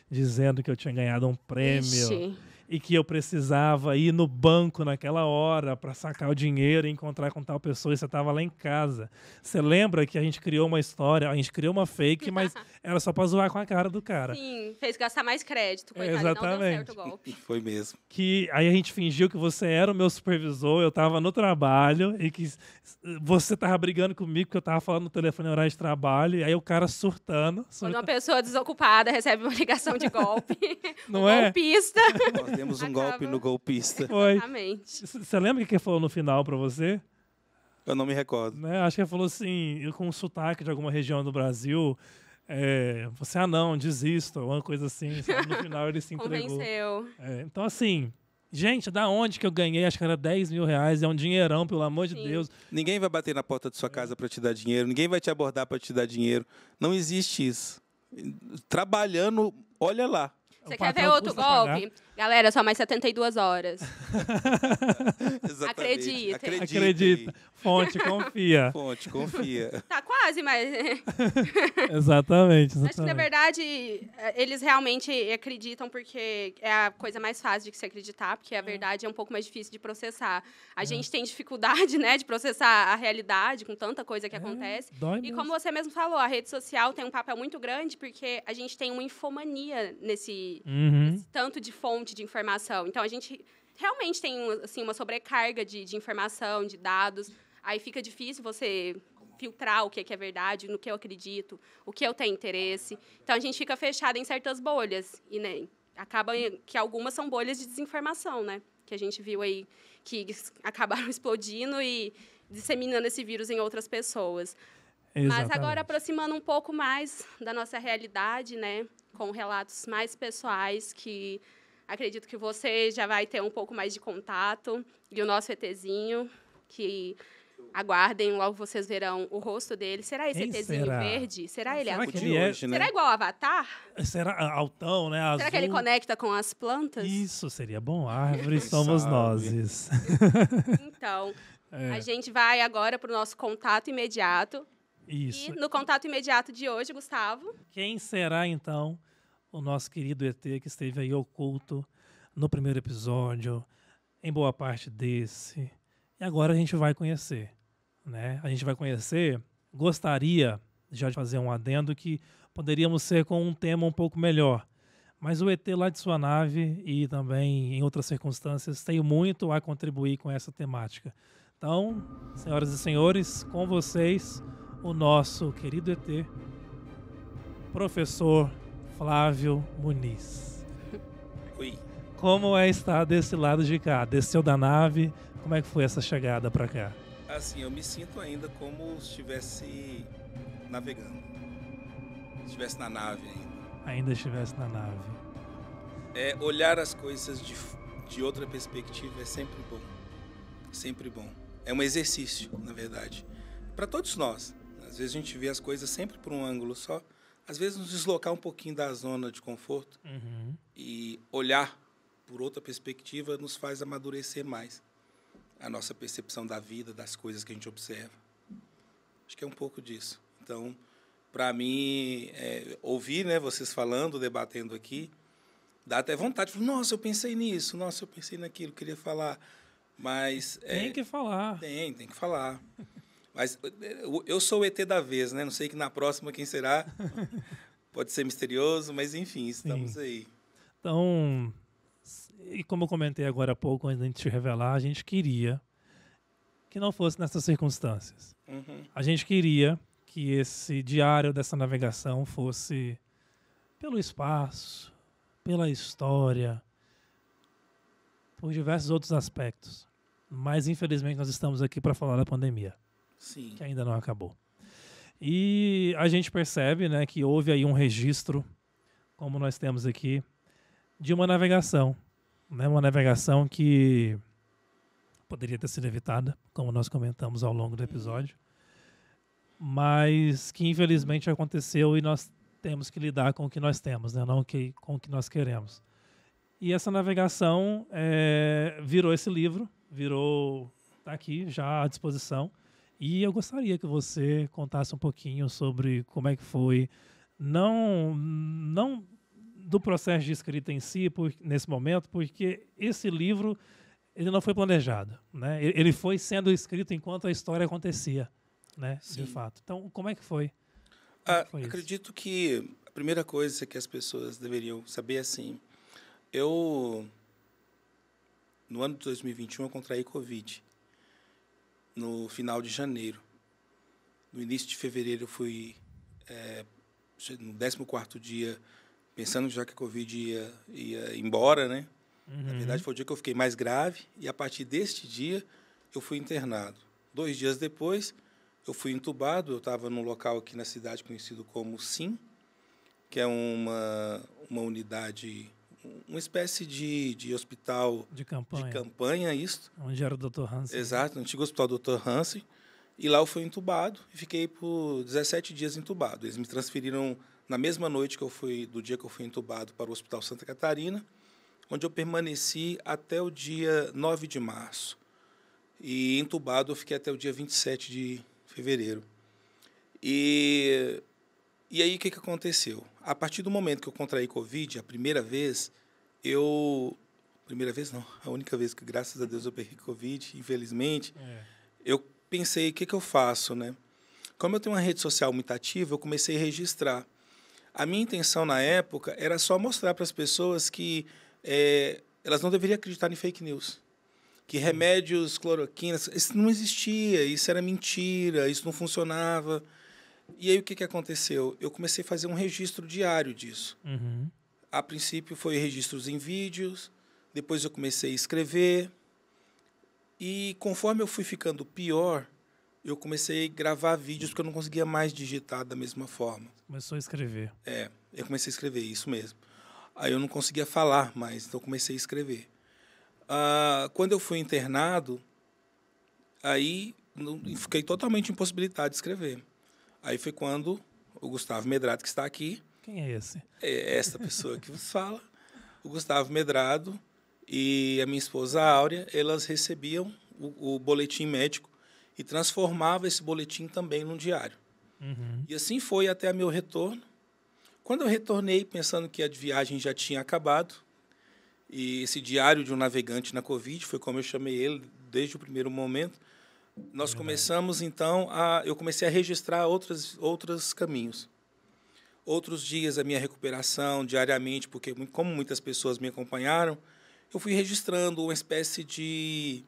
S2: dizendo que eu tinha ganhado um prêmio
S3: Ixi.
S2: e que eu precisava ir no banco naquela hora para sacar o dinheiro e encontrar com tal pessoa, e você estava lá em casa. Você lembra que a gente criou uma história, a gente criou uma fake, mas era só para zoar com a cara do cara.
S3: Sim, fez gastar mais crédito. Coitado, não deu
S2: Exatamente.
S3: certo o golpe.
S1: Foi mesmo.
S2: Que aí a gente fingiu que você era o meu supervisor, eu estava no trabalho e que você estava brigando comigo porque eu estava falando no telefone em horário de trabalho, e aí o cara surtando.
S3: Quando uma pessoa desocupada recebe uma ligação de golpe,
S2: Não
S3: o
S2: é?
S3: golpista.
S1: Nós demos um
S3: Acaba.
S1: golpe no golpista.
S2: Foi.
S3: Exatamente.
S2: Você lembra o que ele falou no final para você?
S1: Eu não me recordo.
S2: Né? Acho que ele falou assim, eu com um sotaque de alguma região do Brasil, você, não, desista, uma coisa assim, sabe? No final ele se entregou.
S3: Convenceu.
S2: Então, assim, gente, da onde que eu ganhei? Acho que era R$10.000, é um dinheirão, pelo amor de
S3: Sim.
S2: Deus.
S1: Ninguém vai bater na porta de sua casa para te dar dinheiro. Ninguém vai te abordar para te dar dinheiro. Não existe isso. Trabalhando, olha lá.
S3: Você
S2: O
S3: quer ver
S2: patrão
S3: outro
S2: custa pagar.
S3: golpe? Galera, só mais 72 horas.
S1: Exatamente.
S3: Acreditem.
S2: Acredita. Fonte, confia.
S1: Fonte, confia.
S3: Tá quase, mas...
S2: Exatamente.
S3: Acho que, na verdade, eles realmente acreditam porque é a coisa mais fácil de se acreditar, porque a verdade é um pouco mais difícil de processar. A gente tem dificuldade, né, de processar a realidade com tanta coisa que acontece.
S2: Dói
S3: E
S2: mesmo.
S3: como você mesmo falou, a rede social tem um papel muito grande porque a gente tem uma infomania nesse tanto de fonte de informação. Então, a gente realmente tem assim, uma sobrecarga de informação, de dados. Aí fica difícil você filtrar o que é verdade, no que eu acredito, o que eu tenho interesse. Então, a gente fica fechado em certas bolhas. E né, acaba que algumas são bolhas de desinformação, né? Que a gente viu aí que acabaram explodindo e disseminando esse vírus em outras pessoas.
S2: Exatamente.
S3: Mas agora, aproximando um pouco mais da nossa realidade, né? Com relatos mais pessoais, que acredito que você já vai ter um pouco mais de contato. E o nosso ETzinho, que aguardem, logo vocês verão o rosto dele. Será esse
S2: Quem
S3: ETzinho
S2: será?
S3: verde? Será ele
S2: Será
S3: azul?
S2: que
S1: De
S2: ele é?
S1: hoje, né?
S3: Será igual ao Avatar?
S2: Será altão, né? Azul.
S3: Será que ele conecta com as plantas?
S2: Isso, seria bom. Árvores
S1: Quem
S2: somos
S1: sabe?
S2: nós.
S3: Então,
S2: É.
S3: a gente vai agora para o nosso contato imediato.
S2: Isso.
S3: E no contato imediato de hoje, Gustavo,
S2: Quem será, então, o nosso querido ET que esteve aí oculto no primeiro episódio, em boa parte desse? E agora a gente vai conhecer, né? A gente vai conhecer, gostaria já de fazer um adendo que poderíamos ser com um tema um pouco melhor. Mas o ET lá de sua nave e também em outras circunstâncias tem muito a contribuir com essa temática. Então, senhoras e senhores, com vocês, o nosso querido ET, professor Flávio Muniz.
S1: Oi.
S2: Como é estar desse lado de cá? Desceu da nave, como é que foi essa chegada para cá?
S1: Assim, eu me sinto ainda como se estivesse navegando. Se estivesse na nave ainda.
S2: Ainda estivesse na nave.
S1: Olhar as coisas de outra perspectiva é sempre bom. Sempre bom. É um exercício, na verdade. Para todos nós. Às vezes a gente vê as coisas sempre por um ângulo só. Às vezes nos deslocar um pouquinho da zona de conforto e olhar por outra perspectiva nos faz amadurecer mais a nossa percepção da vida, das coisas que a gente observa. Acho que é um pouco disso. Então, para mim, ouvir, né, vocês falando, debatendo aqui, dá até vontade. Nossa, eu pensei nisso. Nossa, eu pensei naquilo. Queria falar. Mas...
S2: Tem que falar.
S1: Tem que falar. Mas eu sou o ET da vez, né? Não sei que na próxima quem será. Pode ser misterioso, mas enfim, estamos aí.
S2: Então, e como eu comentei agora há pouco, antes de a gente te revelar, a gente queria que não fosse nessas circunstâncias. A gente queria que esse diário dessa navegação fosse pelo espaço, pela história, por diversos outros aspectos. Mas, infelizmente, nós estamos aqui para falar da pandemia,
S1: Sim.
S2: que ainda não acabou. E a gente percebe, né, que houve aí um registro, como nós temos aqui, de uma navegação. Né, uma navegação que poderia ter sido evitada, como nós comentamos ao longo do episódio, mas que, infelizmente, aconteceu e nós temos que lidar com o que nós temos, né, não com o que nós queremos. E essa navegação virou esse livro, está aqui já à disposição. E eu gostaria que você contasse um pouquinho sobre como é que foi, não do processo de escrita em si, nesse momento, porque esse livro ele não foi planejado, né? Ele foi sendo escrito enquanto a história acontecia, né? De fato. Então, como é que foi?
S1: Acredito que a primeira coisa que as pessoas deveriam saber é assim, no ano de 2021, eu contraí Covid, no final de janeiro. No início de fevereiro, eu fui, no 14º dia, pensando já que a Covid ia embora, né? Na verdade, foi o dia que eu fiquei mais grave, e a partir deste dia, eu fui internado. 2 dias depois, eu fui entubado, eu estava num local aqui na cidade conhecido como SIM, que é uma unidade, uma espécie de hospital
S2: de
S1: campanha, isso.
S2: Onde era o Dr. Hansen.
S1: Exato, no antigo hospital Dr. Hansen. E lá eu fui entubado e fiquei por 17 dias entubado. Eles me transferiram na mesma noite do dia que eu fui entubado para o Hospital Santa Catarina, onde eu permaneci até o dia 9 de março. E entubado eu fiquei até o dia 27 de fevereiro. E aí o que aconteceu? A partir do momento que eu contraí Covid, a primeira vez, a única vez que, graças a Deus, eu peguei Covid, infelizmente, eu pensei, o que eu faço, né? Como eu tenho uma rede social muito ativa, eu comecei a registrar. A minha intenção, na época, era só mostrar para as pessoas que elas não deveriam acreditar em fake news. Que remédios, cloroquina, isso não existia, isso era mentira, isso não funcionava. E aí o que aconteceu? Eu comecei a fazer um registro diário disso. A princípio foi registros em vídeos, depois eu comecei a escrever. E conforme eu fui ficando pior, eu comecei a gravar vídeos porque eu não conseguia mais digitar da mesma forma.
S2: Começou a escrever.
S1: Eu comecei a escrever, isso mesmo. Aí eu não conseguia falar mais, então eu comecei a escrever. Quando eu fui internado, aí fiquei totalmente impossibilitado de escrever. Aí foi quando o Gustavo Medrado, que está aqui...
S2: Quem é esse?
S1: É esta pessoa que vos fala. O Gustavo Medrado e a minha esposa Áurea, elas recebiam o boletim médico e transformavam esse boletim também num diário. E assim foi até meu retorno. Quando eu retornei, pensando que a viagem já tinha acabado, e esse diário de um navegante na Covid, foi como eu chamei ele desde o primeiro momento, nós começamos, então, eu comecei a registrar outros caminhos. Outros dias a minha recuperação, diariamente, porque como muitas pessoas me acompanharam, eu fui registrando uma espécie de...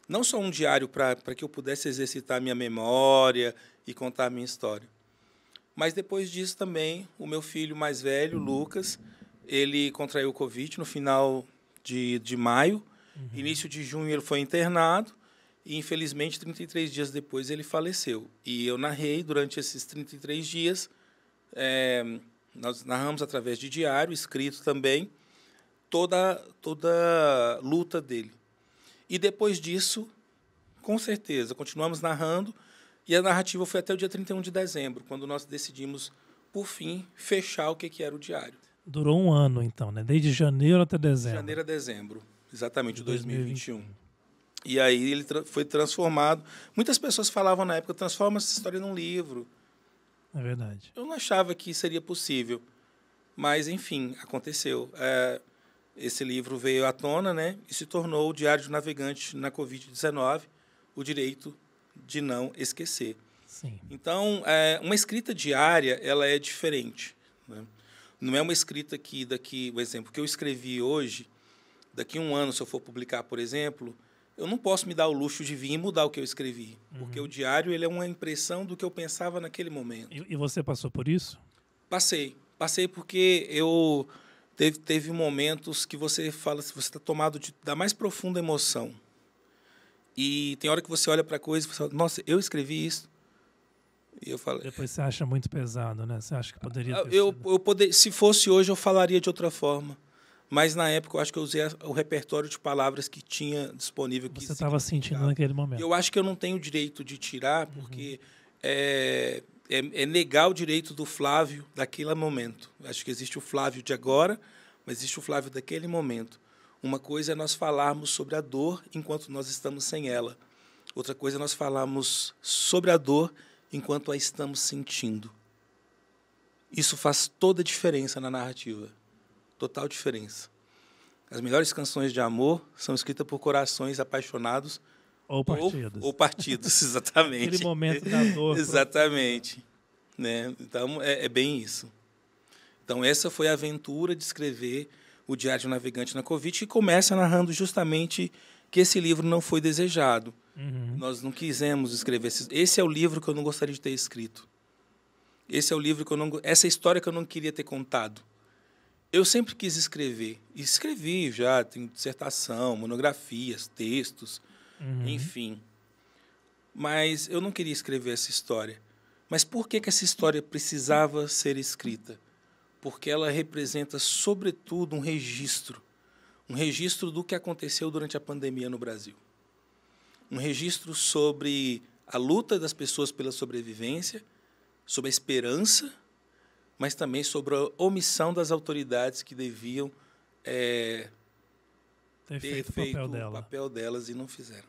S1: Não só um diário para que eu pudesse exercitar a minha memória e contar a minha história. Mas depois disso também, o meu filho mais velho, Lucas, ele contraiu o Covid no final de maio. Início de junho ele foi internado e, infelizmente, 33 dias depois ele faleceu. E eu narrei durante esses 33 dias, nós narramos através de diário, escrito também, toda a luta dele. E depois disso, com certeza, continuamos narrando, e a narrativa foi até o dia 31 de dezembro, quando nós decidimos, por fim, fechar o que era o diário.
S2: Durou um ano, então, né? Desde janeiro até dezembro.
S1: De janeiro a dezembro, exatamente, de 2021. E aí ele foi transformado. Muitas pessoas falavam na época, transforma essa história num livro.
S2: É verdade.
S1: Eu não achava que seria possível, mas, enfim, aconteceu. Esse livro veio à tona, né, e se tornou o Diário do Navegante na Covid-19, o direito de não esquecer.
S2: Sim.
S1: Então, uma escrita diária, ela é diferente, né? Não é uma escrita que o exemplo que eu escrevi hoje, daqui a um ano, se eu for publicar, por exemplo, eu não posso me dar o luxo de vir e mudar o que eu escrevi, porque o diário ele é uma impressão do que eu pensava naquele momento.
S2: E você passou por isso?
S1: Passei porque teve momentos que você fala, se você está tomado da mais profunda emoção, e tem hora que você olha para a coisa e você fala, nossa, eu escrevi isso. E eu falo,
S2: depois você acha muito pesado, né? Você acha que poderia ter
S1: sido... se fosse hoje, eu falaria de outra forma. Mas, na época, eu acho que eu usei o repertório de palavras que tinha disponível.
S2: Você estava sentindo naquele momento.
S1: Eu acho que eu não tenho o direito de tirar, porque é negar o direito do Flávio daquele momento. Eu acho que existe o Flávio de agora, mas existe o Flávio daquele momento. Uma coisa é nós falarmos sobre a dor enquanto nós estamos sem ela. Outra coisa é nós falarmos sobre a dor enquanto a estamos sentindo. Isso faz toda a diferença na narrativa. Total diferença. As melhores canções de amor são escritas por corações apaixonados
S2: ou partidos.
S1: Ou partidos, exatamente.
S2: Aquele momento da dor.
S1: Exatamente. Né? Então, é bem isso. Então, essa foi a aventura de escrever o Diário de um Navegante na Covid, que começa narrando justamente que esse livro não foi desejado. Nós não quisemos escrever. Esse é o livro que eu não gostaria de ter escrito. Esse é o livro que essa história que eu não queria ter contado. Eu sempre quis escrever. E escrevi já, tenho dissertação, monografias, textos, enfim. Mas eu não queria escrever essa história. Mas por que essa história precisava ser escrita? Porque ela representa, sobretudo, um registro do que aconteceu durante a pandemia no Brasil. Um registro sobre a luta das pessoas pela sobrevivência, sobre a esperança, mas também sobre a omissão das autoridades que deviam ter feito o papel delas e não fizeram.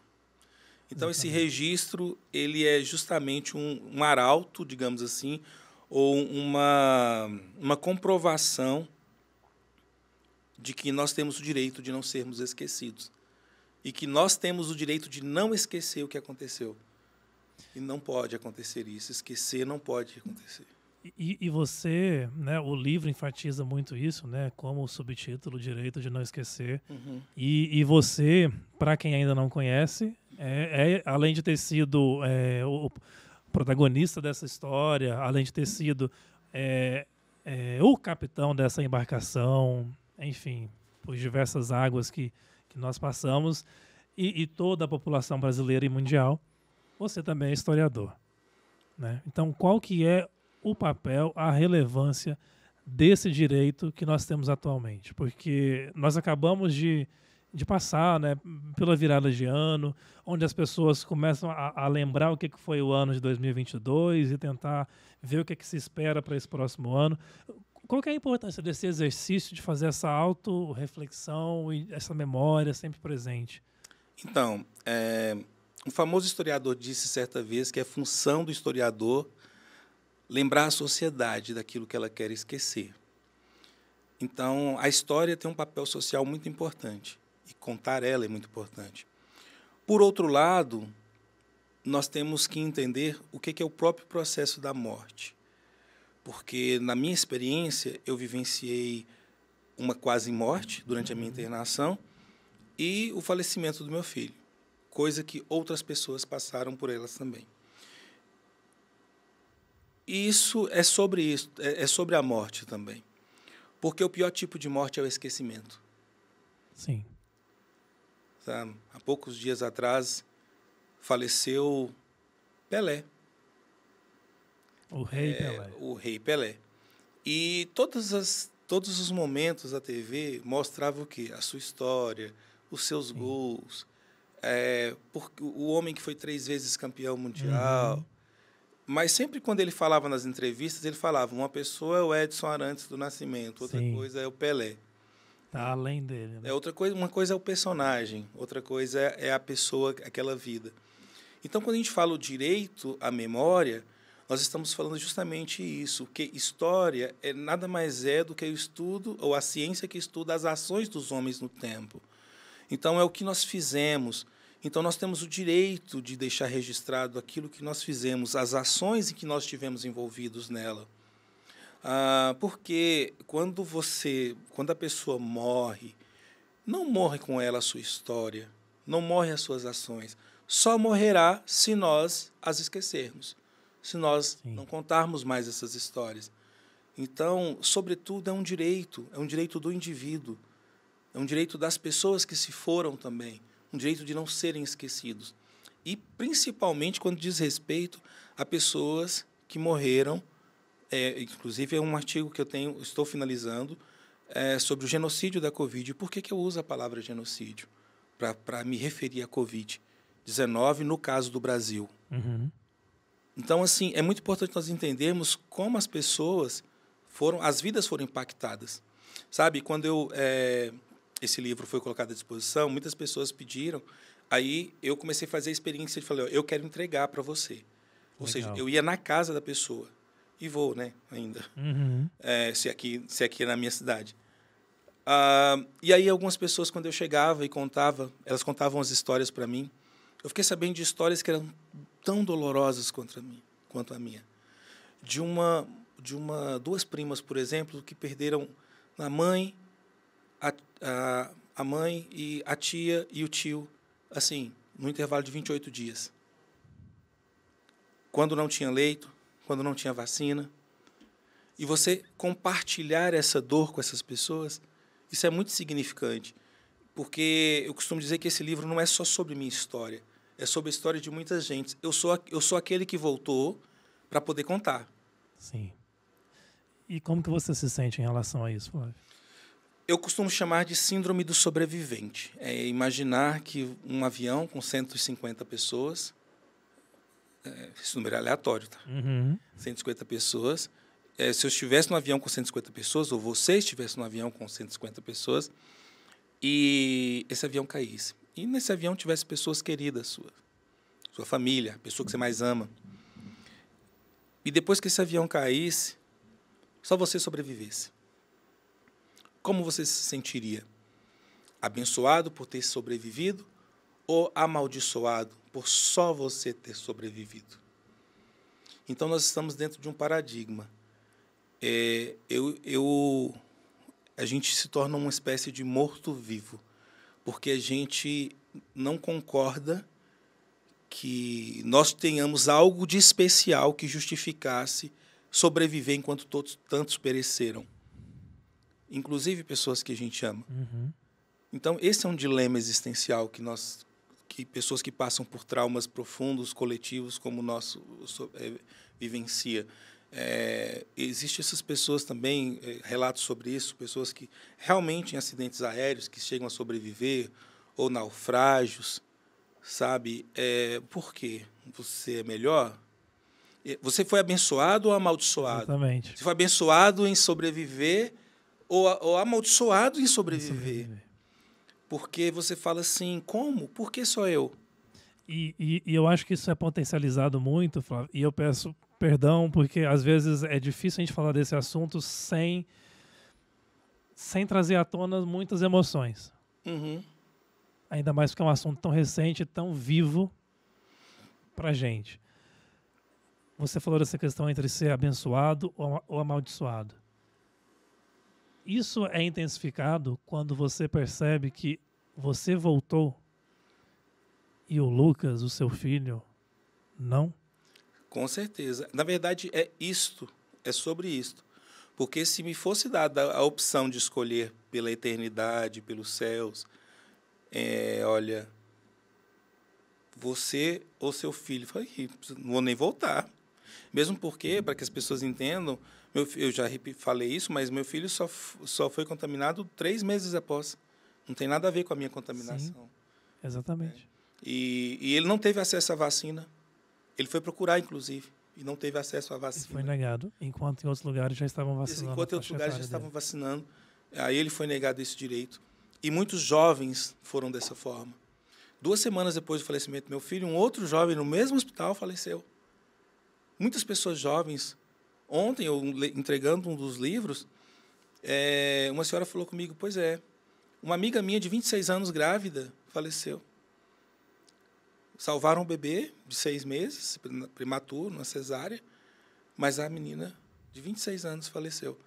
S1: Então, esse registro ele é justamente um arauto, digamos assim, ou uma comprovação de que nós temos o direito de não sermos esquecidos e que nós temos o direito de não esquecer o que aconteceu. E não pode acontecer isso. Esquecer não pode acontecer.
S2: E você, né, o livro enfatiza muito isso, né, como o subtítulo, Direito de Não Esquecer. E você, para quem ainda não conhece, além de ter sido o protagonista dessa história, além de ter sido o capitão dessa embarcação, enfim, por diversas águas que nós passamos, e toda a população brasileira e mundial, você também é historiador, né? Então, qual que é o papel, a relevância desse direito que nós temos atualmente? Porque nós acabamos de passar, né, pela virada de ano, onde as pessoas começam a lembrar o que foi o ano de 2022 e tentar ver o que se espera para esse próximo ano. Qual que é a importância desse exercício de fazer essa autorreflexão e essa memória sempre presente?
S1: Então, um famoso historiador disse certa vez que é função do historiador lembrar a sociedade daquilo que ela quer esquecer. Então, a história tem um papel social muito importante, e contar ela é muito importante. Por outro lado, nós temos que entender o que é o próprio processo da morte. Porque, na minha experiência, eu vivenciei uma quase morte durante a minha internação e o falecimento do meu filho, coisa que outras pessoas passaram por elas também. E isso é sobre a morte também. Porque o pior tipo de morte é o esquecimento.
S2: Sim.
S1: Sabe? Há poucos dias atrás, faleceu Pelé.
S2: O Rei Pelé.
S1: O Rei Pelé. E todos os momentos da TV mostravam o quê? A sua história, os seus gols, o homem que foi 3 vezes campeão mundial. Mas sempre quando ele falava nas entrevistas, ele falava, uma pessoa é o Edson Arantes do Nascimento, outra coisa é o Pelé.
S2: Está além dele, né?
S1: Uma coisa é o personagem, outra coisa é a pessoa, aquela vida. Então, quando a gente fala o direito à memória, nós estamos falando justamente isso, que história nada mais é do que o estudo, ou a ciência que estuda as ações dos homens no tempo. Então, é o que nós fizemos. Então, nós temos o direito de deixar registrado aquilo que nós fizemos, as ações em que nós estivemos envolvidos nela. Porque quando a pessoa morre, não morre com ela a sua história, não morre as suas ações. Só morrerá se nós as esquecermos, se nós
S2: Sim.
S1: não contarmos mais essas histórias. Então, sobretudo, é um direito do indivíduo, é um direito das pessoas que se foram também, um direito de não serem esquecidos. E, principalmente, quando diz respeito a pessoas que morreram. Inclusive, é um artigo que estou finalizando, sobre o genocídio da Covid. Por que eu uso a palavra genocídio? Para me referir à Covid-19, no caso do Brasil.
S2: Uhum.
S1: Então, assim, é muito importante nós entendermos como as vidas foram impactadas. Sabe, quando esse livro foi colocado à disposição, muitas pessoas pediram, aí eu comecei a fazer a experiência de falar, eu quero entregar para você. Ou seja, eu ia na casa da pessoa. E vou, né, ainda,
S2: Uhum.
S1: se aqui é na minha cidade. E aí algumas pessoas, quando eu chegava e contava, elas contavam as histórias para mim. Eu fiquei sabendo de histórias que eram tão dolorosas quanto a minha. Duas primas, por exemplo, que perderam a mãe, a mãe e a tia e o tio, assim, no intervalo de 28 dias. Quando não tinha leito, quando não tinha vacina. E você compartilhar essa dor com essas pessoas, isso é muito significante. Porque eu costumo dizer que esse livro não é só sobre minha história, é sobre a história de muita gente. Eu sou aquele que voltou para poder contar.
S2: Sim. E como que você se sente em relação a isso, Flávio?
S1: Eu costumo chamar de síndrome do sobrevivente. É imaginar que um avião com 150 pessoas, esse número é aleatório, tá?
S2: Uhum.
S1: 150 pessoas. Se eu estivesse num avião com 150 pessoas, ou você estivesse num avião com 150 pessoas, e esse avião caísse. E nesse avião tivesse pessoas queridas, sua família, a pessoa que você mais ama. E depois que esse avião caísse, só você sobrevivesse. Como você se sentiria? Abençoado por ter sobrevivido ou amaldiçoado por só você ter sobrevivido? Então, nós estamos dentro de um paradigma. A gente se torna uma espécie de morto-vivo, porque a gente não concorda que nós tenhamos algo de especial que justificasse sobreviver enquanto tantos pereceram. Inclusive pessoas que a gente ama.
S2: Uhum.
S1: Então, esse é um dilema existencial que pessoas que passam por traumas profundos, coletivos, como o nosso vivencia. Existem essas pessoas também, relatos sobre isso, pessoas que realmente em acidentes aéreos, que chegam a sobreviver, ou naufrágios, sabe? Por quê? Você é melhor? Você foi abençoado ou amaldiçoado?
S2: Exatamente.
S1: Você foi abençoado em sobreviver ou amaldiçoado em sobreviver? Porque você fala assim, como? Por que só eu?
S2: E eu acho que isso é potencializado muito, Flávio, e eu peço perdão, porque às vezes é difícil a gente falar desse assunto sem trazer à tona muitas emoções.
S1: Uhum.
S2: Ainda mais porque é um assunto tão recente, tão vivo pra gente. Você falou dessa questão entre ser abençoado ou amaldiçoado. Isso é intensificado quando você percebe que você voltou e o Lucas, o seu filho, não?
S1: Com certeza. Na verdade, é sobre isto. Porque se me fosse dada a opção de escolher pela eternidade, pelos céus, olha, você ou seu filho, eu falei, não vou nem voltar. Mesmo porque, para que as pessoas entendam, eu já falei isso, mas meu filho só foi contaminado 3 meses após. Não tem nada a ver com a minha contaminação.
S2: Sim, exatamente.
S1: E ele não teve acesso à vacina. Ele foi procurar, inclusive, e não teve acesso à vacina.
S2: E foi negado, enquanto em outros lugares já estavam vacinando.
S1: Enquanto em outros lugares já estavam vacinando. Aí ele foi negado esse direito. E muitos jovens foram dessa forma. 2 semanas depois do falecimento do meu filho, um outro jovem no mesmo hospital faleceu. Muitas pessoas jovens. Ontem, eu entregando um dos livros, uma senhora falou comigo, pois é, uma amiga minha de 26 anos, grávida, faleceu. Salvaram um bebê de 6 meses, prematuro, uma cesárea, mas a menina de 26 anos, faleceu.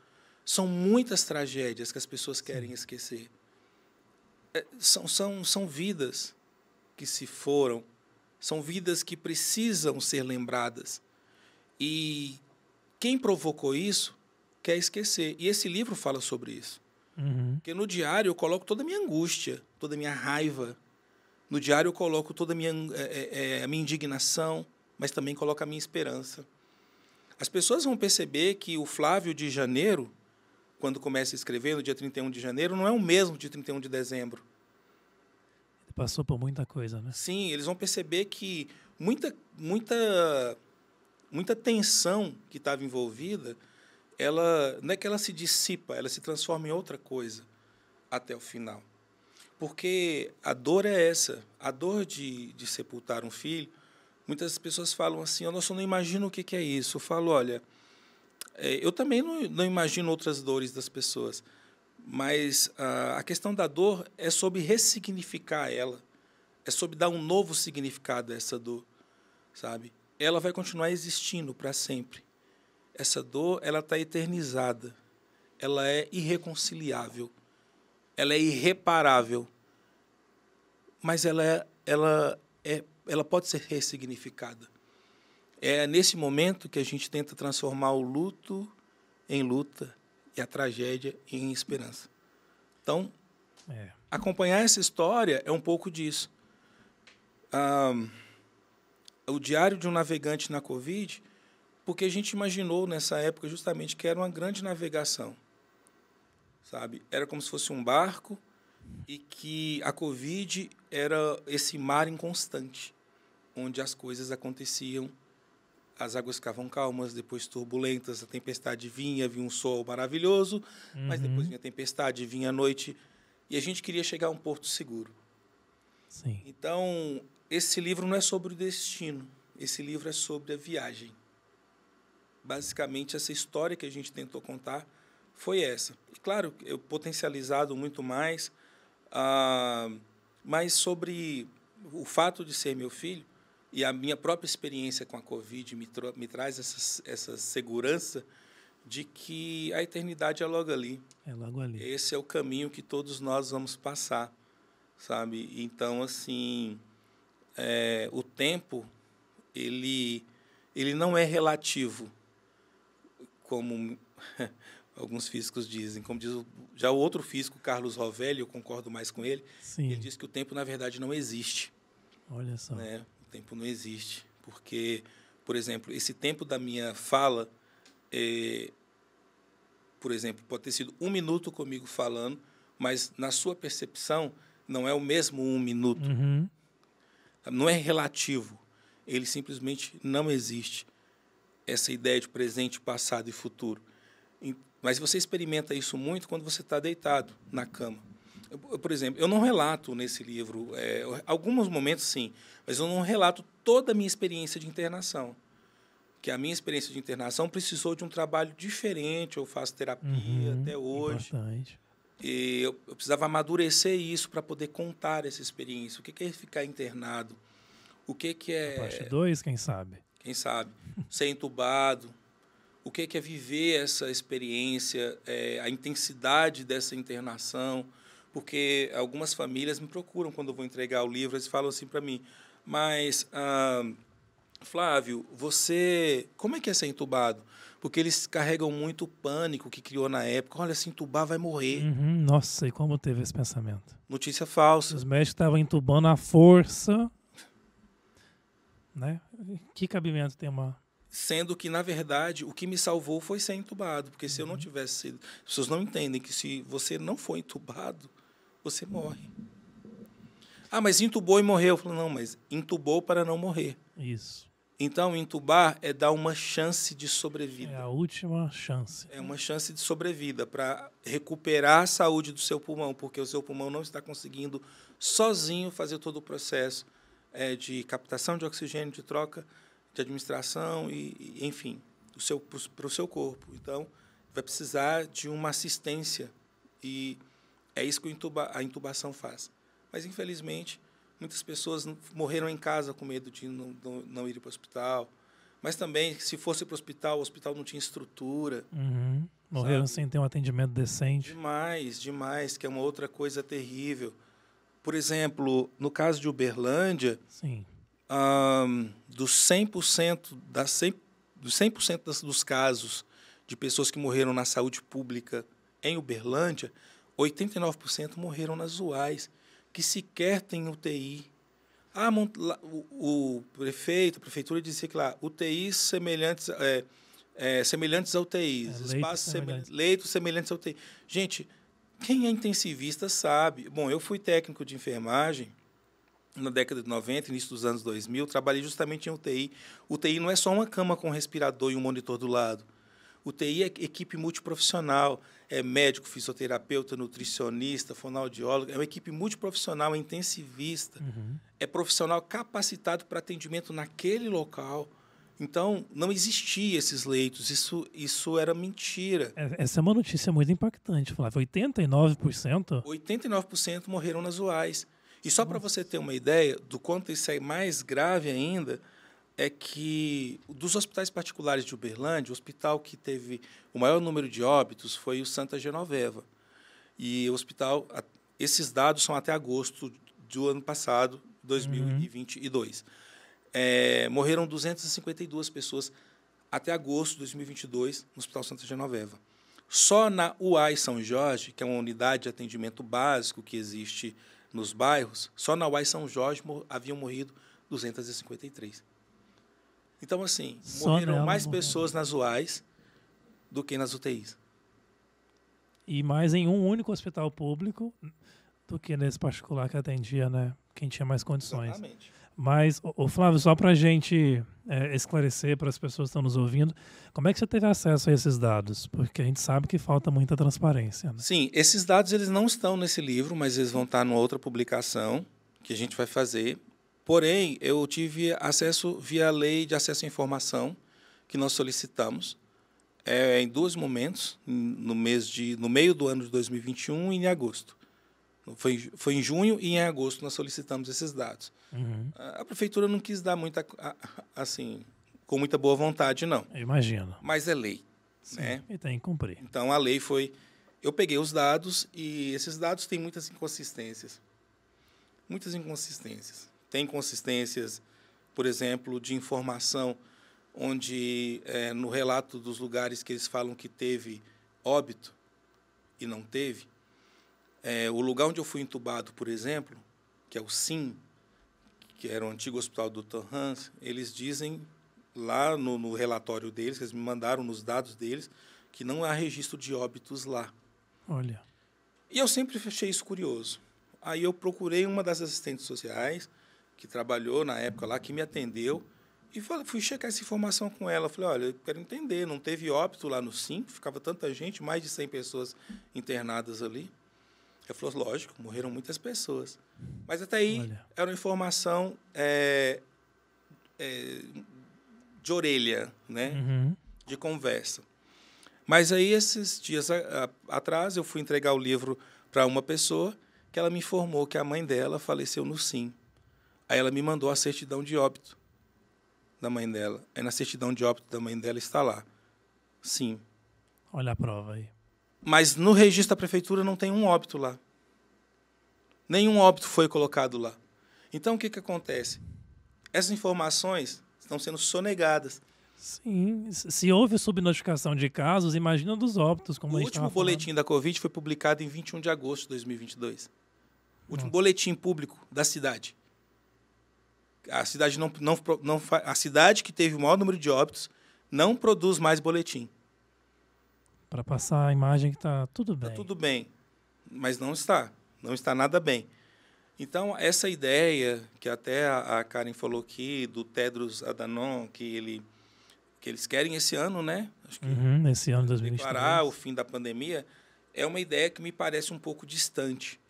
S1: São muitas tragédias que as pessoas querem esquecer. São vidas que se foram, são vidas que precisam ser lembradas. E quem provocou isso quer esquecer. E esse livro fala sobre isso. Porque no diário eu coloco toda a minha angústia, toda a minha raiva. No diário eu coloco toda a minha indignação, mas também coloco a minha esperança. As pessoas vão perceber que o Flávio de janeiro, quando começa a escrever, no dia 31 de janeiro, não é o mesmo de 31 de dezembro.
S2: Ele passou por muita coisa, né?
S1: Sim, eles vão perceber que muita tensão que estava envolvida, não é que ela se dissipa, ela se transforma em outra coisa até o final. Porque a dor é essa, a dor de sepultar um filho. Muitas pessoas falam assim, eu não imagino o que é isso. Eu falo, olha, eu também não imagino outras dores das pessoas, mas a questão da dor é sobre ressignificar ela, é sobre dar um novo significado a essa dor, sabe? Ela vai continuar existindo para sempre. Essa dor, ela está eternizada, ela é irreconciliável, ela é irreparável, mas ela pode ser ressignificada. É nesse momento que a gente tenta transformar o luto em luta e a tragédia em esperança. Então, acompanhar essa história é um pouco disso. O Diário de um Navegante na Covid, porque a gente imaginou nessa época justamente que era uma grande navegação, sabe? Era como se fosse um barco e que a Covid era esse mar inconstante, onde as coisas aconteciam, as águas ficavam calmas, depois turbulentas, a tempestade vinha um sol maravilhoso, mas depois vinha a tempestade, vinha a noite, e a gente queria chegar a um porto seguro.
S2: Sim.
S1: Então, esse livro não é sobre o destino, esse livro é sobre a viagem. Basicamente, essa história que a gente tentou contar foi essa. E, claro, eu potencializado muito mais, mas sobre o fato de ser meu filho e a minha própria experiência com a Covid me traz essa segurança de que a eternidade é logo ali.
S2: É logo ali.
S1: Esse é o caminho que todos nós vamos passar, sabe? Então, assim, o tempo, ele não é relativo, como alguns físicos dizem. Como diz já o outro físico, Carlos Rovelli, eu concordo mais com ele,
S2: Sim.
S1: ele diz que o tempo, na verdade, não existe.
S2: Olha só.
S1: Né? O tempo não existe, porque, por exemplo, esse tempo da minha fala, por exemplo, pode ter sido 1 minuto comigo falando, mas, na sua percepção, não é o mesmo 1 minuto. Não é relativo. Ele simplesmente não existe. Essa ideia de presente, passado e futuro. Mas você experimenta isso muito quando você está deitado na cama. Por exemplo, eu não relato nesse livro, alguns momentos sim, mas eu não relato toda a minha experiência de internação. Que a minha experiência de internação precisou de um trabalho diferente, eu faço terapia até hoje.
S2: Importante.
S1: E eu precisava amadurecer isso para poder contar essa experiência. O que é ficar internado? O que é...
S2: A parte 2, quem sabe?
S1: Quem sabe? Ser entubado. O que é viver essa experiência, a intensidade dessa internação. Porque algumas famílias me procuram quando eu vou entregar o livro, eles falam assim para mim, mas, Flávio, como é que é ser entubado? Porque eles carregam muito o pânico que criou na época. Olha, se entubar vai morrer.
S2: Nossa, e como teve esse pensamento?
S1: Notícia falsa.
S2: Os médicos estavam entubando à força, né? Que cabimento tem uma...
S1: Sendo que, na verdade, o que me salvou foi ser entubado. Porque se eu não tivesse sido... As pessoas não entendem que se você não for entubado, você morre. Ah, mas entubou e morreu. Eu falo, não, mas entubou para não morrer.
S2: Isso.
S1: Então, entubar é dar uma chance de sobrevida.
S2: É a última chance.
S1: É uma chance de sobrevida para recuperar a saúde do seu pulmão, porque o seu pulmão não está conseguindo sozinho fazer todo o processo de captação de oxigênio, de troca, de administração e enfim, para o seu corpo. Então, vai precisar de uma assistência e é isso que a intubação faz. Mas, infelizmente, muitas pessoas morreram em casa com medo de não ir para o hospital. Mas também, se fosse para o hospital não tinha estrutura.
S2: Uhum. Morreram
S1: Sabe?
S2: sem ter um atendimento decente.
S1: Demais, demais, que é uma outra coisa terrível. Por exemplo, no caso de Uberlândia,
S2: Sim.
S1: dos 100%, dos 100% dos casos de pessoas que morreram na saúde pública em Uberlândia, 89% morreram nas UAS, que sequer tem UTI. O prefeito, a prefeitura dizia que lá, UTIs semelhantes, semelhantes a UTIs, leitos semelhantes a UTI. Gente, quem é intensivista sabe. Bom, eu fui técnico de enfermagem na década de 90, início dos anos 2000, trabalhei justamente em UTI. UTI não é só uma cama com respirador e um monitor do lado. UTI é equipe multiprofissional, é médico, fisioterapeuta, nutricionista, fonoaudiólogo, é uma equipe multiprofissional, é intensivista, é profissional capacitado para atendimento naquele local. Então, não existia esses leitos, isso era mentira.
S2: Essa é uma notícia muito impactante, Flávio. 89%?
S1: 89% morreram nas UAS. E só para você ter uma ideia do quanto isso é mais grave ainda, é que dos hospitais particulares de Uberlândia, o hospital que teve o maior número de óbitos foi o Santa Genoveva. E o hospital, esses dados são até agosto do ano passado, 2022. Morreram 252 pessoas até agosto de 2022 no Hospital Santa Genoveva. Só na UAS São Jorge, que é uma unidade de atendimento básico que existe nos bairros, só na UAS São Jorge haviam morrido 253. Então, assim, morreram mais pessoas nas UAS do que nas UTIs.
S2: E mais em um único hospital público do que nesse particular que atendia, né, quem tinha mais condições.
S1: Exatamente.
S2: Mas, Flávio, só para a gente esclarecer para as pessoas que estão nos ouvindo, como é que você teve acesso a esses dados? Porque a gente sabe que falta muita transparência. Né?
S1: Sim, esses dados eles não estão nesse livro, mas eles vão estar numa outra publicação que a gente vai fazer. Porém, eu tive acesso via lei de acesso à informação, que nós solicitamos em dois momentos, no meio do ano de 2021 e em agosto. Foi em junho e em agosto nós solicitamos esses dados. A prefeitura não quis dar assim, com muita boa vontade, não.
S2: Eu imagino.
S1: Mas é lei.
S2: Sim,
S1: né?
S2: E tem que cumprir.
S1: Então, a lei foi... Eu peguei os dados e esses dados têm muitas inconsistências. Muitas inconsistências. Tem inconsistências, por exemplo, de informação, onde no relato dos lugares que eles falam que teve óbito e não teve, o lugar onde eu fui entubado, por exemplo, que é o SIM, que era o antigo hospital do Dr. Hans, eles dizem lá no relatório deles, que eles me mandaram nos dados deles, que não há registro de óbitos lá.
S2: Olha.
S1: E eu sempre achei isso curioso. Aí eu procurei uma das assistentes sociais, que trabalhou na época lá, que me atendeu, e fui checar essa informação com ela. Falei, olha, eu quero entender, não teve óbito lá no SIM, ficava tanta gente, mais de 100 pessoas internadas ali. Ela falou, lógico, morreram muitas pessoas. Mas até aí era uma informação de orelha, né? De conversa. Mas aí, esses dias atrás, eu fui entregar o livro para uma pessoa que ela me informou que a mãe dela faleceu no SIM. Aí ela me mandou a certidão de óbito da mãe dela. Aí na certidão de óbito da mãe dela está lá. SIM.
S2: Olha a prova aí.
S1: Mas no registro da prefeitura não tem um óbito lá. Nenhum óbito foi colocado lá. Então, o que acontece? Essas informações estão sendo sonegadas.
S2: Sim, se houve subnotificação de casos, imagina dos óbitos. Como
S1: o último boletim da Covid foi publicado em 21 de agosto de 2022. O último boletim público da cidade. A cidade a cidade que teve o maior número de óbitos não produz mais boletim.
S2: Para passar a imagem que está tudo bem.
S1: Está tudo bem, mas não está. Não está nada bem. Então, essa ideia, que até a Karen falou aqui, do Tedros Adhanom, que eles querem esse ano, né? Acho que
S2: esse ano de 2023.
S1: Declarar o fim da pandemia, é uma ideia que me parece um pouco distante.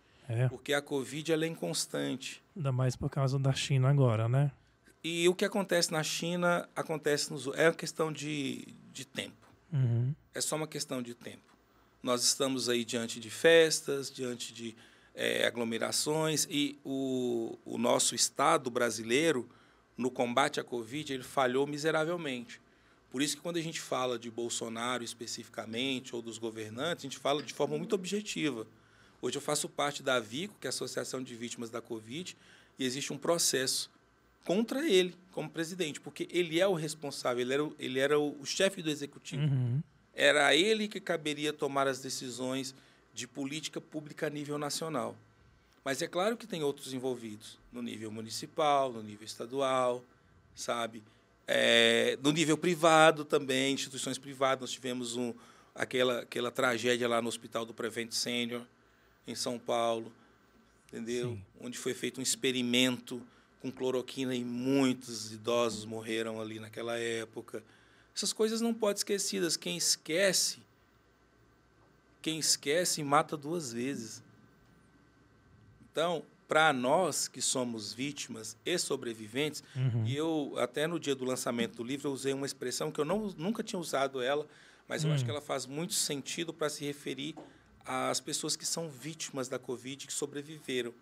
S1: Porque a Covid ela é inconstante.
S2: Ainda mais por causa da China agora, né?
S1: E o que acontece na China, acontece é uma questão de tempo. É só uma questão de tempo. Nós estamos aí diante de festas, diante de aglomerações, e o nosso Estado brasileiro, no combate à Covid, ele falhou miseravelmente. Por isso que, quando a gente fala de Bolsonaro especificamente, ou dos governantes, a gente fala de forma muito objetiva. Hoje eu faço parte da AVICO, que é a Associação de Vítimas da Covid, e existe um processo contra ele, como presidente, porque ele é o responsável, ele era o chefe do executivo. Era a ele que caberia tomar as decisões de política pública a nível nacional. Mas é claro que tem outros envolvidos, no nível municipal, no nível estadual, sabe? No nível privado também, instituições privadas. Nós tivemos aquela tragédia lá no Hospital do Prevent Senior, em São Paulo, entendeu?
S2: Sim.
S1: Onde foi feito um experimento com cloroquina e muitos idosos morreram ali naquela época. Essas coisas não podem ser esquecidas. Quem esquece mata duas vezes. Então, para nós que somos vítimas e sobreviventes, e eu, até no dia do lançamento do livro, eu usei uma expressão que eu nunca tinha usado ela, mas eu acho que ela faz muito sentido para se referir às pessoas que são vítimas da Covid e que sobreviveram.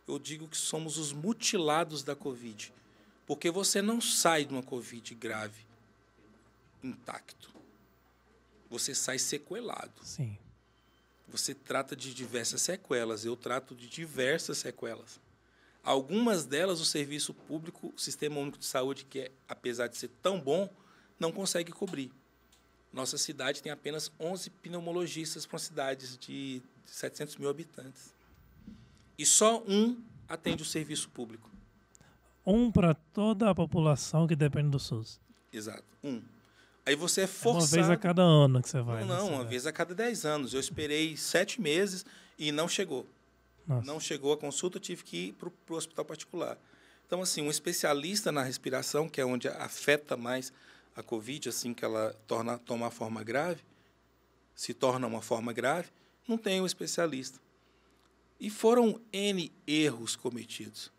S1: Eu digo que somos os mutilados da Covid, porque você não sai de uma Covid grave intacto. Você sai sequelado.
S2: Sim.
S1: Você trata de diversas sequelas, eu trato de diversas sequelas. Algumas delas o serviço público, o Sistema Único de Saúde, que apesar de ser tão bom, não consegue cobrir. Nossa cidade tem apenas 11 pneumologistas para uma cidade de 700 mil habitantes. E só um atende o serviço público.
S2: Um para toda a população que depende do SUS.
S1: Exato, um. Aí você é forçado...
S2: Uma vez a cada ano que você vai.
S1: Não, uma vez a cada 10 anos. Eu esperei 7 meses e não chegou.
S2: Nossa.
S1: Não chegou a consulta, eu tive que ir para o hospital particular. Então, assim, um especialista na respiração, que é onde afeta mais a Covid, assim que ela toma a forma grave, se torna uma forma grave, não tem um especialista. E foram N erros cometidos.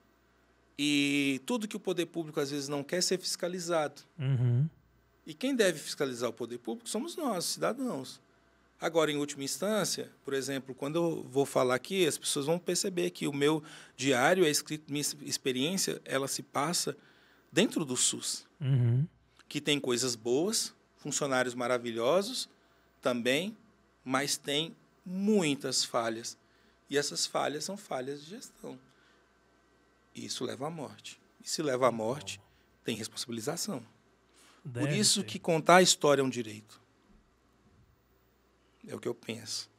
S1: E tudo que o poder público, às vezes, não quer ser fiscalizado. E quem deve fiscalizar o poder público somos nós, cidadãos. Agora, em última instância, por exemplo, quando eu vou falar aqui, as pessoas vão perceber que o meu diário é escrito, minha experiência, ela se passa dentro do SUS. Que tem coisas boas, funcionários maravilhosos também, mas tem muitas falhas. E essas falhas são falhas de gestão. E isso leva à morte. E se leva à morte, tem responsabilização. Por isso que contar a história é um direito. É o que eu penso.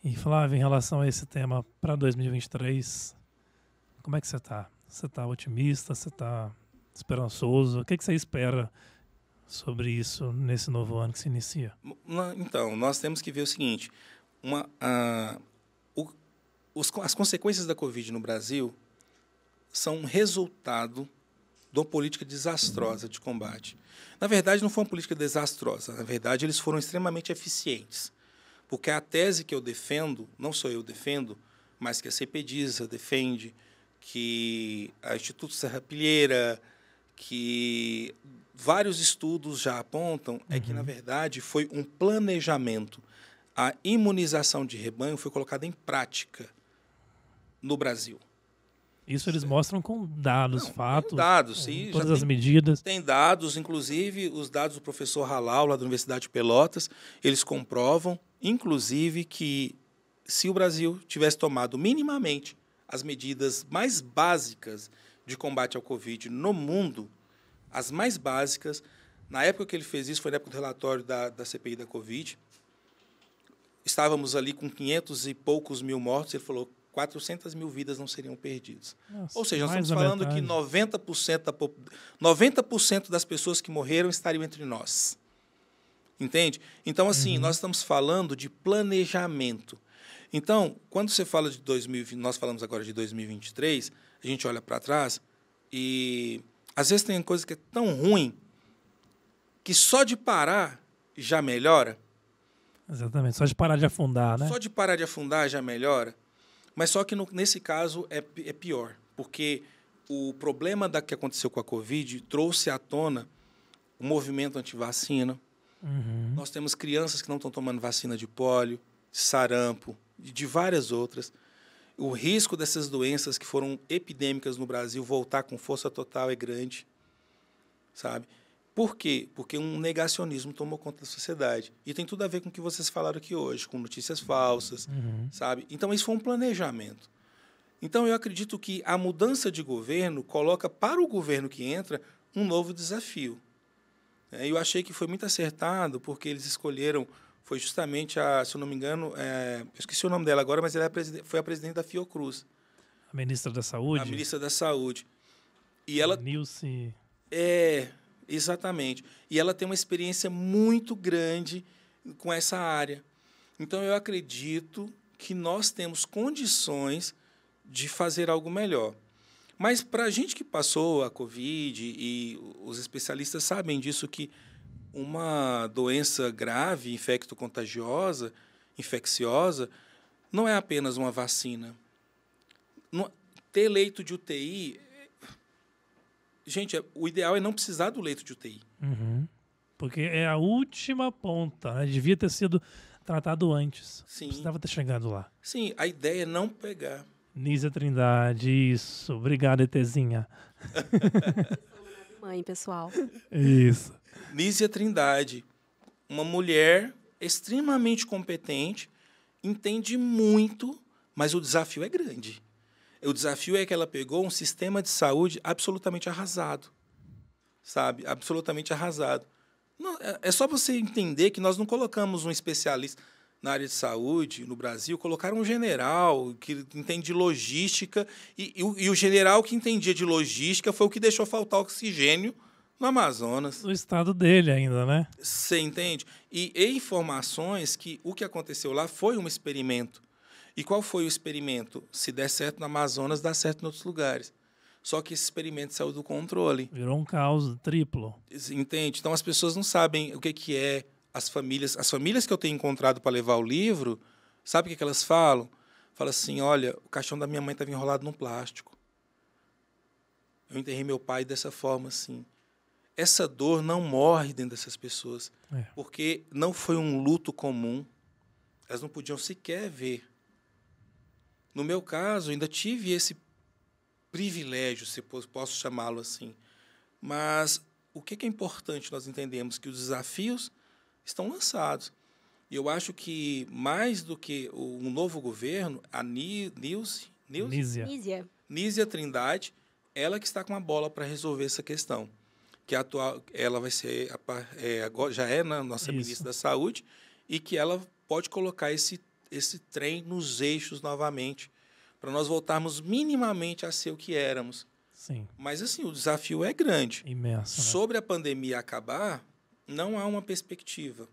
S2: E, Flávio, em relação a esse tema para 2023, como é que você está? Você está otimista? Você está esperançoso? O que você espera sobre isso nesse novo ano que se inicia?
S1: Então, nós temos que ver o seguinte. As consequências da Covid no Brasil são um resultado de uma política desastrosa de combate. Na verdade, não foi uma política desastrosa. Na verdade, eles foram extremamente eficientes. Porque a tese que eu defendo, não só eu defendo, mas que a CPDISA defende, que a Instituto Serra-Pilheira, que vários estudos já apontam, é que, na verdade, foi um planejamento. A imunização de rebanho foi colocada em prática no Brasil.
S2: Isso eles mostram com dados, fatos,
S1: tem dados, sim,
S2: todas as medidas.
S1: Tem dados, inclusive os dados do professor Halal, lá da Universidade de Pelotas, eles comprovam, inclusive, que se o Brasil tivesse tomado minimamente as medidas mais básicas de combate ao Covid no mundo, as mais básicas, na época que ele fez isso, foi na época do relatório da CPI da Covid, estávamos ali com 500 e poucos mil mortos, ele falou 400 mil vidas não seriam perdidas.
S2: Nossa,
S1: ou seja, nós estamos falando que 90% das pessoas que morreram estariam entre nós. Entende? Então, assim, nós estamos falando de planejamento. Então, quando você fala de 2020, nós falamos agora de 2023, a gente olha para trás e, às vezes, tem coisa que é tão ruim que só de parar já melhora.
S2: Exatamente, só de parar de afundar, né?
S1: Só de parar de afundar já melhora. Mas só que, nesse caso, é pior, porque o problema que aconteceu com a Covid trouxe à tona o movimento antivacina. Nós temos crianças que não estão tomando vacina de pólio, de sarampo, de várias outras. O risco dessas doenças que foram epidêmicas no Brasil voltar com força total é grande, sabe? Por quê? Porque um negacionismo tomou conta da sociedade. E tem tudo a ver com o que vocês falaram aqui hoje, com notícias falsas, sabe? Então, isso foi um planejamento. Então, eu acredito que a mudança de governo coloca para o governo que entra um novo desafio. Eu achei que foi muito acertado, porque eles escolheram, foi justamente se eu não me engano, eu esqueci o nome dela agora, mas ela foi a presidente da Fiocruz.
S2: A ministra da Saúde?
S1: A ministra da Saúde. E ela...
S2: Nilce...
S1: Exatamente. E ela tem uma experiência muito grande com essa área. Então, eu acredito que nós temos condições de fazer algo melhor. Mas, para a gente que passou a Covid, e os especialistas sabem disso, que uma doença grave, infecto-contagiosa, infecciosa, não é apenas uma vacina. Ter leito de UTI... Gente, o ideal é não precisar do leito de UTI.
S2: Porque é a última ponta, né? Devia ter sido tratado antes.
S1: Sim.
S2: Precisava ter chegado lá.
S1: Sim, a ideia é não pegar.
S2: Nízia Trindade, isso. Obrigado, ETzinha.
S3: Mãe, pessoal.
S2: Isso.
S1: Nízia Trindade, uma mulher extremamente competente, entende muito, mas o desafio é grande. O desafio é que ela pegou um sistema de saúde absolutamente arrasado, sabe? Absolutamente arrasado. Não, é só você entender que nós não colocamos um especialista na área de saúde no Brasil, colocaram um general que entende de logística, e o general que entendia de logística foi o que deixou faltar oxigênio no Amazonas.
S2: No estado dele ainda, né?
S1: Você entende? E informações que o que aconteceu lá foi um experimento. E qual foi o experimento? Se der certo no Amazonas, dá certo em outros lugares. Só que esse experimento saiu do controle.
S2: Virou um caos triplo.
S1: Entende? Então, as pessoas não sabem o que é as famílias. As famílias que eu tenho encontrado para levar o livro, sabe o que elas falam? Falam assim, olha, o caixão da minha mãe estava enrolado num plástico. Eu enterrei meu pai dessa forma, assim. Essa dor não morre dentro dessas pessoas, porque não foi um luto comum. Elas não podiam sequer ver. No meu caso, ainda tive esse privilégio, se posso chamá-lo assim. Mas o que é importante nós entendemos? Que os desafios estão lançados. E eu acho que, mais do que um novo governo, a Nízia Trindade, ela que está com a bola para resolver essa questão. Que ela vai ser, agora já é na nossa ministra da Saúde, e que ela pode colocar esse trem nos eixos novamente, para nós voltarmos minimamente a ser o que éramos.
S2: Sim.
S1: Mas, assim, o desafio é grande.
S2: Imenso.
S1: Sobre a pandemia acabar, não há uma perspectiva.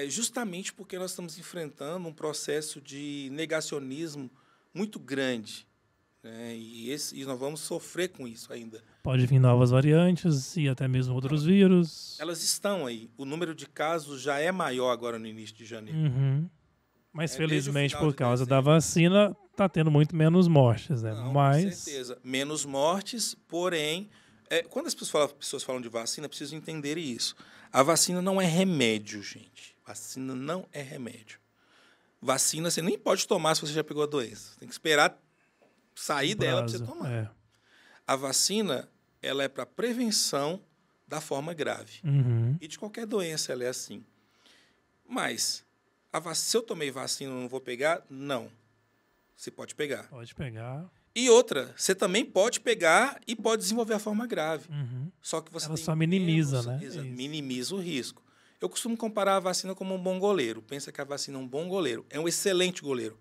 S1: Justamente porque nós estamos enfrentando um processo de negacionismo muito grande. Né? E nós vamos sofrer com isso ainda.
S2: Pode vir novas variantes e até mesmo outros vírus.
S1: Elas estão aí. O número de casos já é maior agora no início de janeiro.
S2: Mas, felizmente, por causa da vacina, está tendo muito menos mortes. Né?
S1: Não,
S2: mas...
S1: com certeza. Menos mortes, porém... quando as pessoas falam de vacina, precisam entender isso. A vacina não é remédio, gente. Vacina não é remédio. Vacina você nem pode tomar se você já pegou a doença. Tem que esperar sair dela para você tomar. A vacina, ela é para prevenção da forma grave. E de qualquer doença ela é assim. Mas, se eu tomei vacina e não vou pegar, não. Você pode pegar.
S2: Pode pegar.
S1: E outra, você também pode pegar e pode desenvolver a forma grave. Só que você
S2: ela só minimiza, né?
S1: Minimiza o risco. Eu costumo comparar a vacina como um bom goleiro. Pensa que a vacina é um bom goleiro. É um excelente goleiro.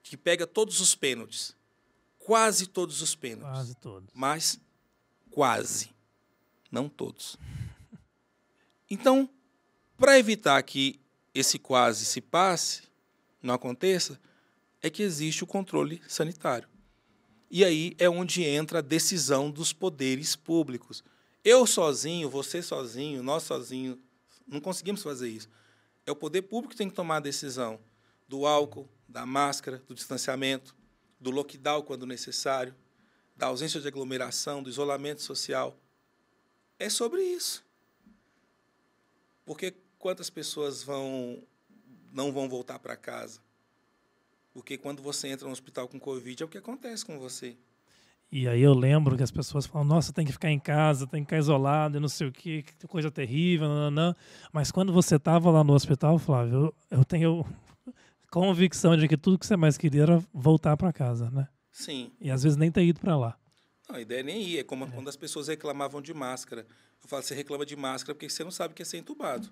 S1: Que pega todos os pênaltis. Quase todos os pênaltis.
S2: Quase todos.
S1: Mas quase. Não todos. Então, para evitar que esse quase se passe, não aconteça, é que existe o controle sanitário. E aí é onde entra a decisão dos poderes públicos. Eu sozinho, você sozinho, nós sozinhos, não conseguimos fazer isso. É o poder público que tem que tomar a decisão do álcool, da máscara, do distanciamento, do lockdown quando necessário, da ausência de aglomeração, do isolamento social. É sobre isso. Porque quantas pessoas não vão voltar para casa? Porque quando você entra no hospital com Covid, é o que acontece com você.
S2: E aí eu lembro que as pessoas falam, nossa, tem que ficar em casa, tem que ficar isolado, e não sei o quê, que coisa terrível, nananã. Mas quando você estava lá no hospital, Flávio, eu tenho convicção de que tudo que você mais queria era voltar para casa, né?
S1: Sim.
S2: E às vezes nem ter ido para lá.
S1: Não, a ideia nem ir. É como quando as pessoas reclamavam de máscara. Eu falo, você reclama de máscara porque você não sabe o que é ser entubado.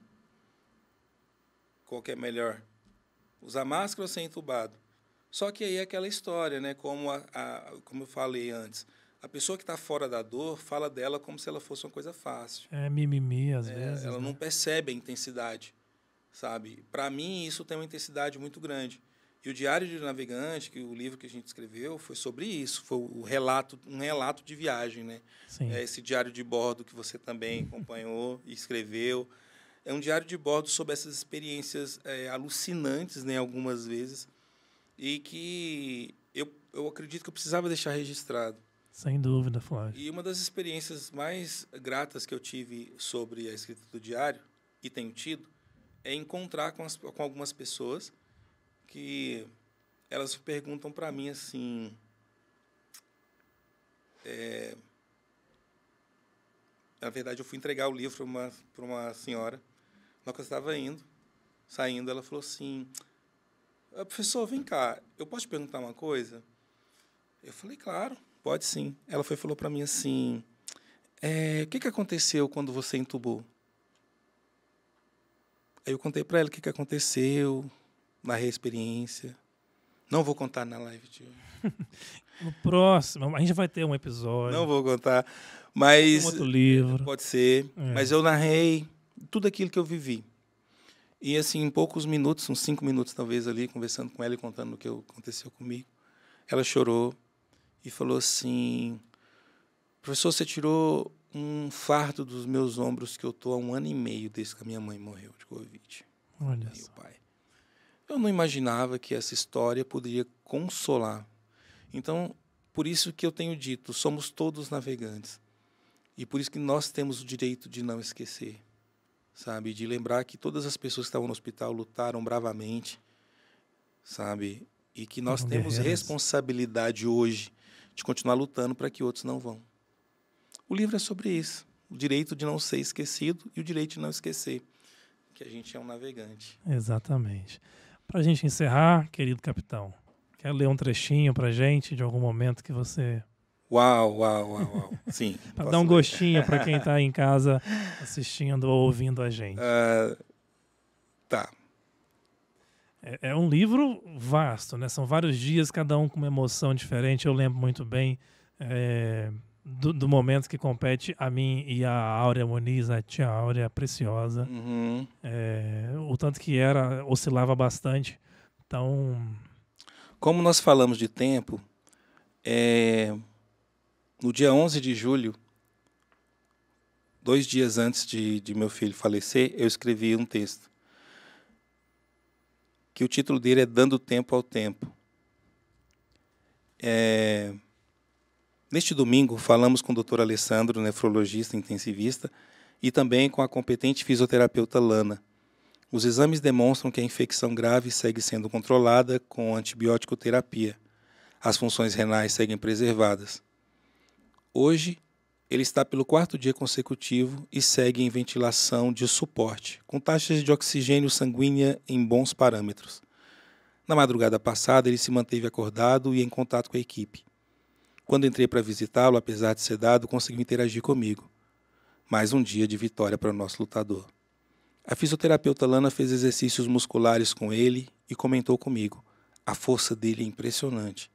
S1: Qual que é melhor? Usar máscara ou ser entubado? Só que aí é aquela história, né? Como eu falei antes, a pessoa que está fora da dor fala dela como se ela fosse uma coisa fácil.
S2: É mimimi, às vezes.
S1: Ela
S2: né?
S1: não percebe a intensidade, sabe? Para mim, isso tem uma intensidade muito grande. E o Diário de Navegante, que o livro que a gente escreveu, foi sobre isso. Foi um relato de viagem, né?
S2: Sim.
S1: Esse diário de bordo que você também acompanhou e escreveu. É um diário de bordo sobre essas experiências alucinantes, né? Algumas vezes. E que eu acredito que eu precisava deixar registrado.
S2: Sem dúvida, Flávio.
S1: E uma das experiências mais gratas que eu tive sobre a escrita do diário, e tenho tido, é encontrar com algumas pessoas que elas perguntam para mim assim... na verdade, eu fui entregar o livro para uma senhora. Na hora que eu estava saindo, ela falou assim... Professor, vem cá, eu posso te perguntar uma coisa? Eu falei, claro, pode sim. Ela falou para mim assim, o que aconteceu quando você entubou? Aí eu contei para ela o que aconteceu, narrei a experiência. Não vou contar na live de hoje.
S2: No próximo, a gente vai ter um episódio.
S1: Não vou contar, mas...
S2: Um outro livro.
S1: Pode ser, mas eu narrei tudo aquilo que eu vivi. E, assim, em poucos minutos, uns 5 minutos, talvez, ali, conversando com ela e contando o que aconteceu comigo, ela chorou e falou assim, professor, você tirou um fardo dos meus ombros que eu estou há 1 ano e meio desde que a minha mãe morreu de Covid.
S2: Olha
S1: Meu
S2: só.
S1: pai. Eu não imaginava que essa história poderia consolar. Então, por isso que eu tenho dito, somos todos navegantes. E por isso que nós temos o direito de não esquecer. Sabe, de lembrar que todas as pessoas que estavam no hospital lutaram bravamente, sabe, e que nós temos responsabilidade hoje de continuar lutando para que outros não vão. O livro é sobre isso, o direito de não ser esquecido e o direito de não esquecer que a gente é um navegante.
S2: Exatamente. Para a gente encerrar, querido capitão, quer ler um trechinho para a gente de algum momento que você...
S1: Uau. Sim.
S2: Para dar um gostinho para quem está em casa assistindo ou ouvindo a gente.
S1: Tá.
S2: É um livro vasto, né? São vários dias, cada um com uma emoção diferente. Eu lembro muito bem do momento que compete a mim e a Áurea Muniz, a tia Áurea Preciosa.
S1: Uhum.
S2: O tanto que oscilava bastante. Então...
S1: Como nós falamos de tempo, no dia 11 de julho, 2 dias antes de meu filho falecer, eu escrevi um texto. Que o título dele é Dando Tempo ao Tempo. Neste domingo, falamos com o Dr. Alessandro, nefrologista intensivista, e também com a competente fisioterapeuta Lana. Os exames demonstram que a infecção grave segue sendo controlada com antibiótico terapia. As funções renais seguem preservadas. Hoje, ele está pelo 4º dia consecutivo e segue em ventilação de suporte, com taxas de oxigênio sanguínea em bons parâmetros. Na madrugada passada, ele se manteve acordado e em contato com a equipe. Quando entrei para visitá-lo, apesar de sedado, conseguiu interagir comigo. Mais um dia de vitória para o nosso lutador. A fisioterapeuta Lana fez exercícios musculares com ele e comentou comigo. A força dele é impressionante.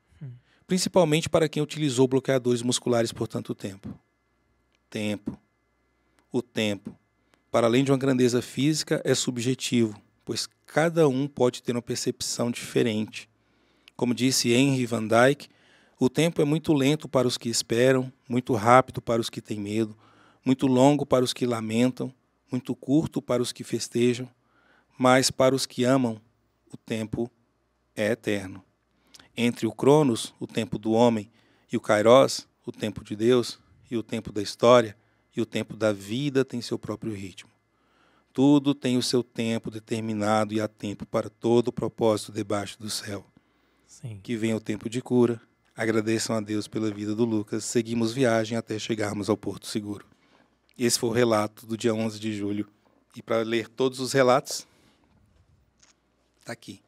S1: Principalmente para quem utilizou bloqueadores musculares por tanto tempo. O tempo, para além de uma grandeza física, é subjetivo, pois cada um pode ter uma percepção diferente. Como disse Henry Van Dyke, o tempo é muito lento para os que esperam, muito rápido para os que têm medo, muito longo para os que lamentam, muito curto para os que festejam, mas para os que amam, o tempo é eterno. Entre o Cronos, o tempo do homem, e o Kairos, o tempo de Deus, e o tempo da história, e o tempo da vida tem seu próprio ritmo. Tudo tem o seu tempo determinado e há tempo para todo o propósito debaixo do céu.
S2: Sim.
S1: Que venha o tempo de cura. Agradeçam a Deus pela vida do Lucas. Seguimos viagem até chegarmos ao Porto Seguro. Esse foi o relato do dia 11 de julho. E para ler todos os relatos, está aqui.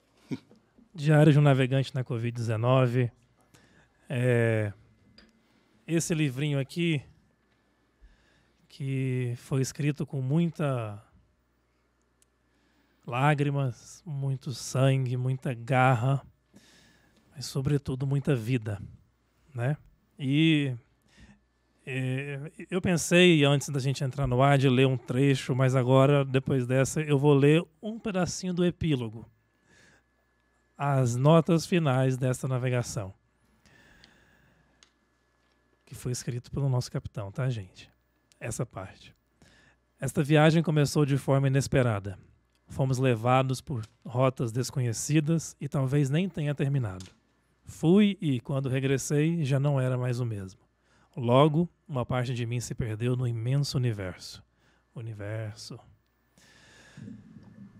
S2: Diário de um Navegante na Covid-19. Esse livrinho aqui, que foi escrito com muita lágrimas, muito sangue, muita garra, mas sobretudo muita vida, né? E eu pensei, antes da gente entrar no ar, de ler um trecho, mas agora, depois dessa, eu vou ler um pedacinho do epílogo, as notas finais dessa navegação, que foi escrito pelo nosso capitão, tá, gente? Essa parte. Esta viagem começou de forma inesperada. Fomos levados por rotas desconhecidas e talvez nem tenha terminado. Fui e, quando regressei, já não era mais o mesmo. Logo, uma parte de mim se perdeu no imenso universo.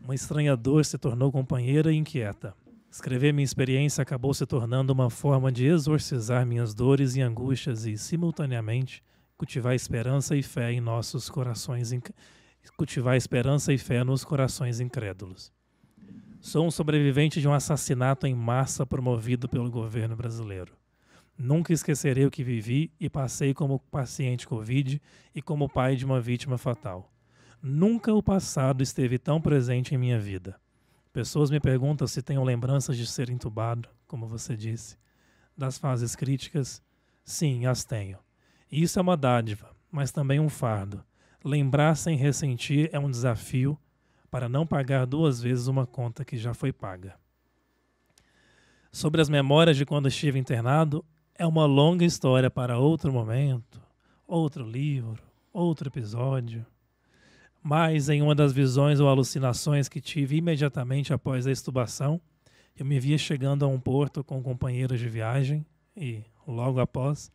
S2: Uma estranha dor se tornou companheira e inquieta. Escrever minha experiência acabou se tornando uma forma de exorcizar minhas dores e angústias e, simultaneamente, cultivar esperança e fé em nossos corações, cultivar esperança e fé nos corações incrédulos. Sou um sobrevivente de um assassinato em massa promovido pelo governo brasileiro. Nunca esquecerei o que vivi e passei como paciente Covid e como pai de uma vítima fatal. Nunca o passado esteve tão presente em minha vida. Pessoas me perguntam se tenho lembranças de ser entubado, como você disse. Das fases críticas, sim, as tenho. E isso é uma dádiva, mas também um fardo. Lembrar sem ressentir é um desafio para não pagar 2 vezes uma conta que já foi paga. Sobre as memórias de quando estive internado, é uma longa história para outro momento, outro livro, outro episódio. Mas em uma das visões ou alucinações que tive imediatamente após a extubação, eu me via chegando a um porto com companheiros de viagem e, logo após,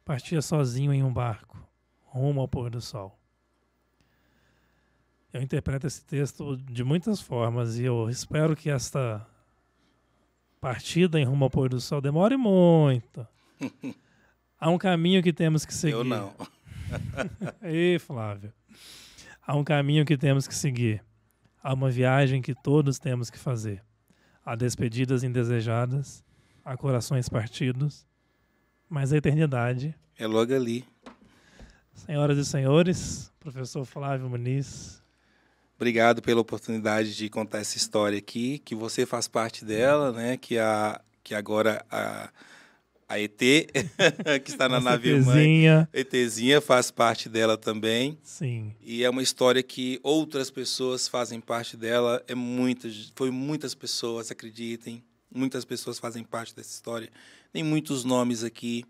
S2: partia sozinho em um barco, rumo ao pôr do sol. Eu interpreto esse texto de muitas formas e eu espero que esta partida em rumo ao pôr do sol demore muito. Há um caminho que temos que seguir.
S1: Eu não.
S2: Ei, Flávio. Há um caminho que temos que seguir. Há uma viagem que todos temos que fazer. Há despedidas indesejadas, há corações partidos, mas a eternidade
S1: é logo ali.
S2: Senhoras e senhores, professor Flávio Muniz.
S1: Obrigado pela oportunidade de contar essa história aqui, que você faz parte dela, né? Que agora a ET, que está na nave mãe, ETzinha faz parte dela também.
S2: Sim.
S1: E é uma história que outras pessoas fazem parte dela. Foi muitas pessoas, acreditem. Muitas pessoas fazem parte dessa história. Tem muitos nomes aqui.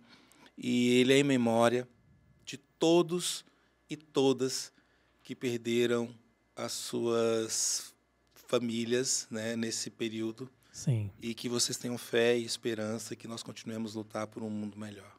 S1: E ele é em memória de todos e todas que perderam as suas famílias, né, nesse período.
S2: Sim.
S1: E que vocês tenham fé e esperança que nós continuemos a lutar por um mundo melhor.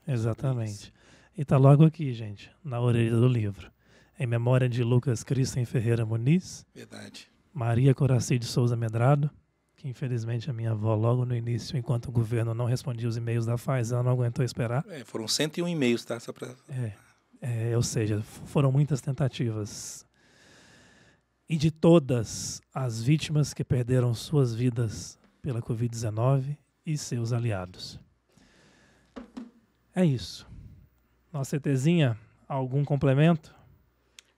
S2: Exatamente. E está logo aqui, gente, na orelha do livro. Em memória de Lucas Christen Ferreira Muniz.
S1: Verdade.
S2: Maria Coraci de Souza Medrado, que infelizmente a minha avó, logo no início, enquanto o governo não respondia os e-mails da Pfizer, ela não aguentou esperar.
S1: Foram 101 e-mails, tá? Só pra...
S2: ou seja, foram muitas tentativas. E de todas as vítimas que perderam suas vidas pela Covid-19 e seus aliados. É isso. Nossa ETzinha, algum complemento?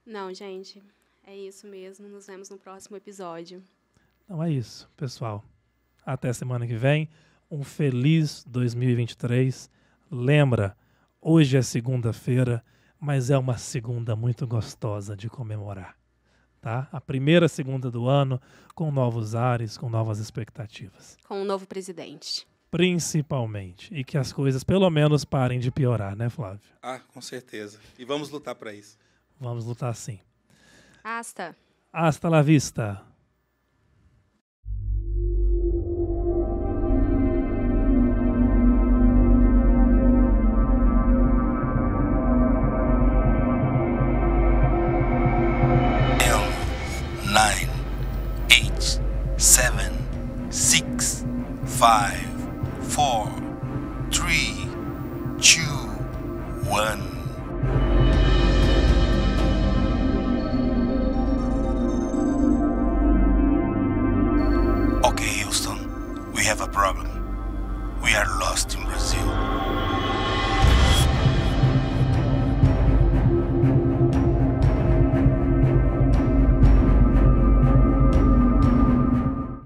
S3: Não, gente. É isso mesmo. Nos vemos no próximo episódio.
S2: Então é isso, pessoal. Até semana que vem. Um feliz 2023. Lembra, hoje é segunda-feira, mas é uma segunda muito gostosa de comemorar. Tá? A primeira segunda do ano, com novos ares, com novas expectativas.
S3: Com um novo presidente.
S2: Principalmente. E que as coisas pelo menos parem de piorar, né, Flávio?
S1: Ah, com certeza. E vamos lutar para isso.
S2: Vamos lutar sim.
S3: Hasta
S2: la vista.
S1: Nine, 8, 7, 6, 5, 4, 3, 2, 1. Okay, Houston, we have a problem. We are lost in Brazil.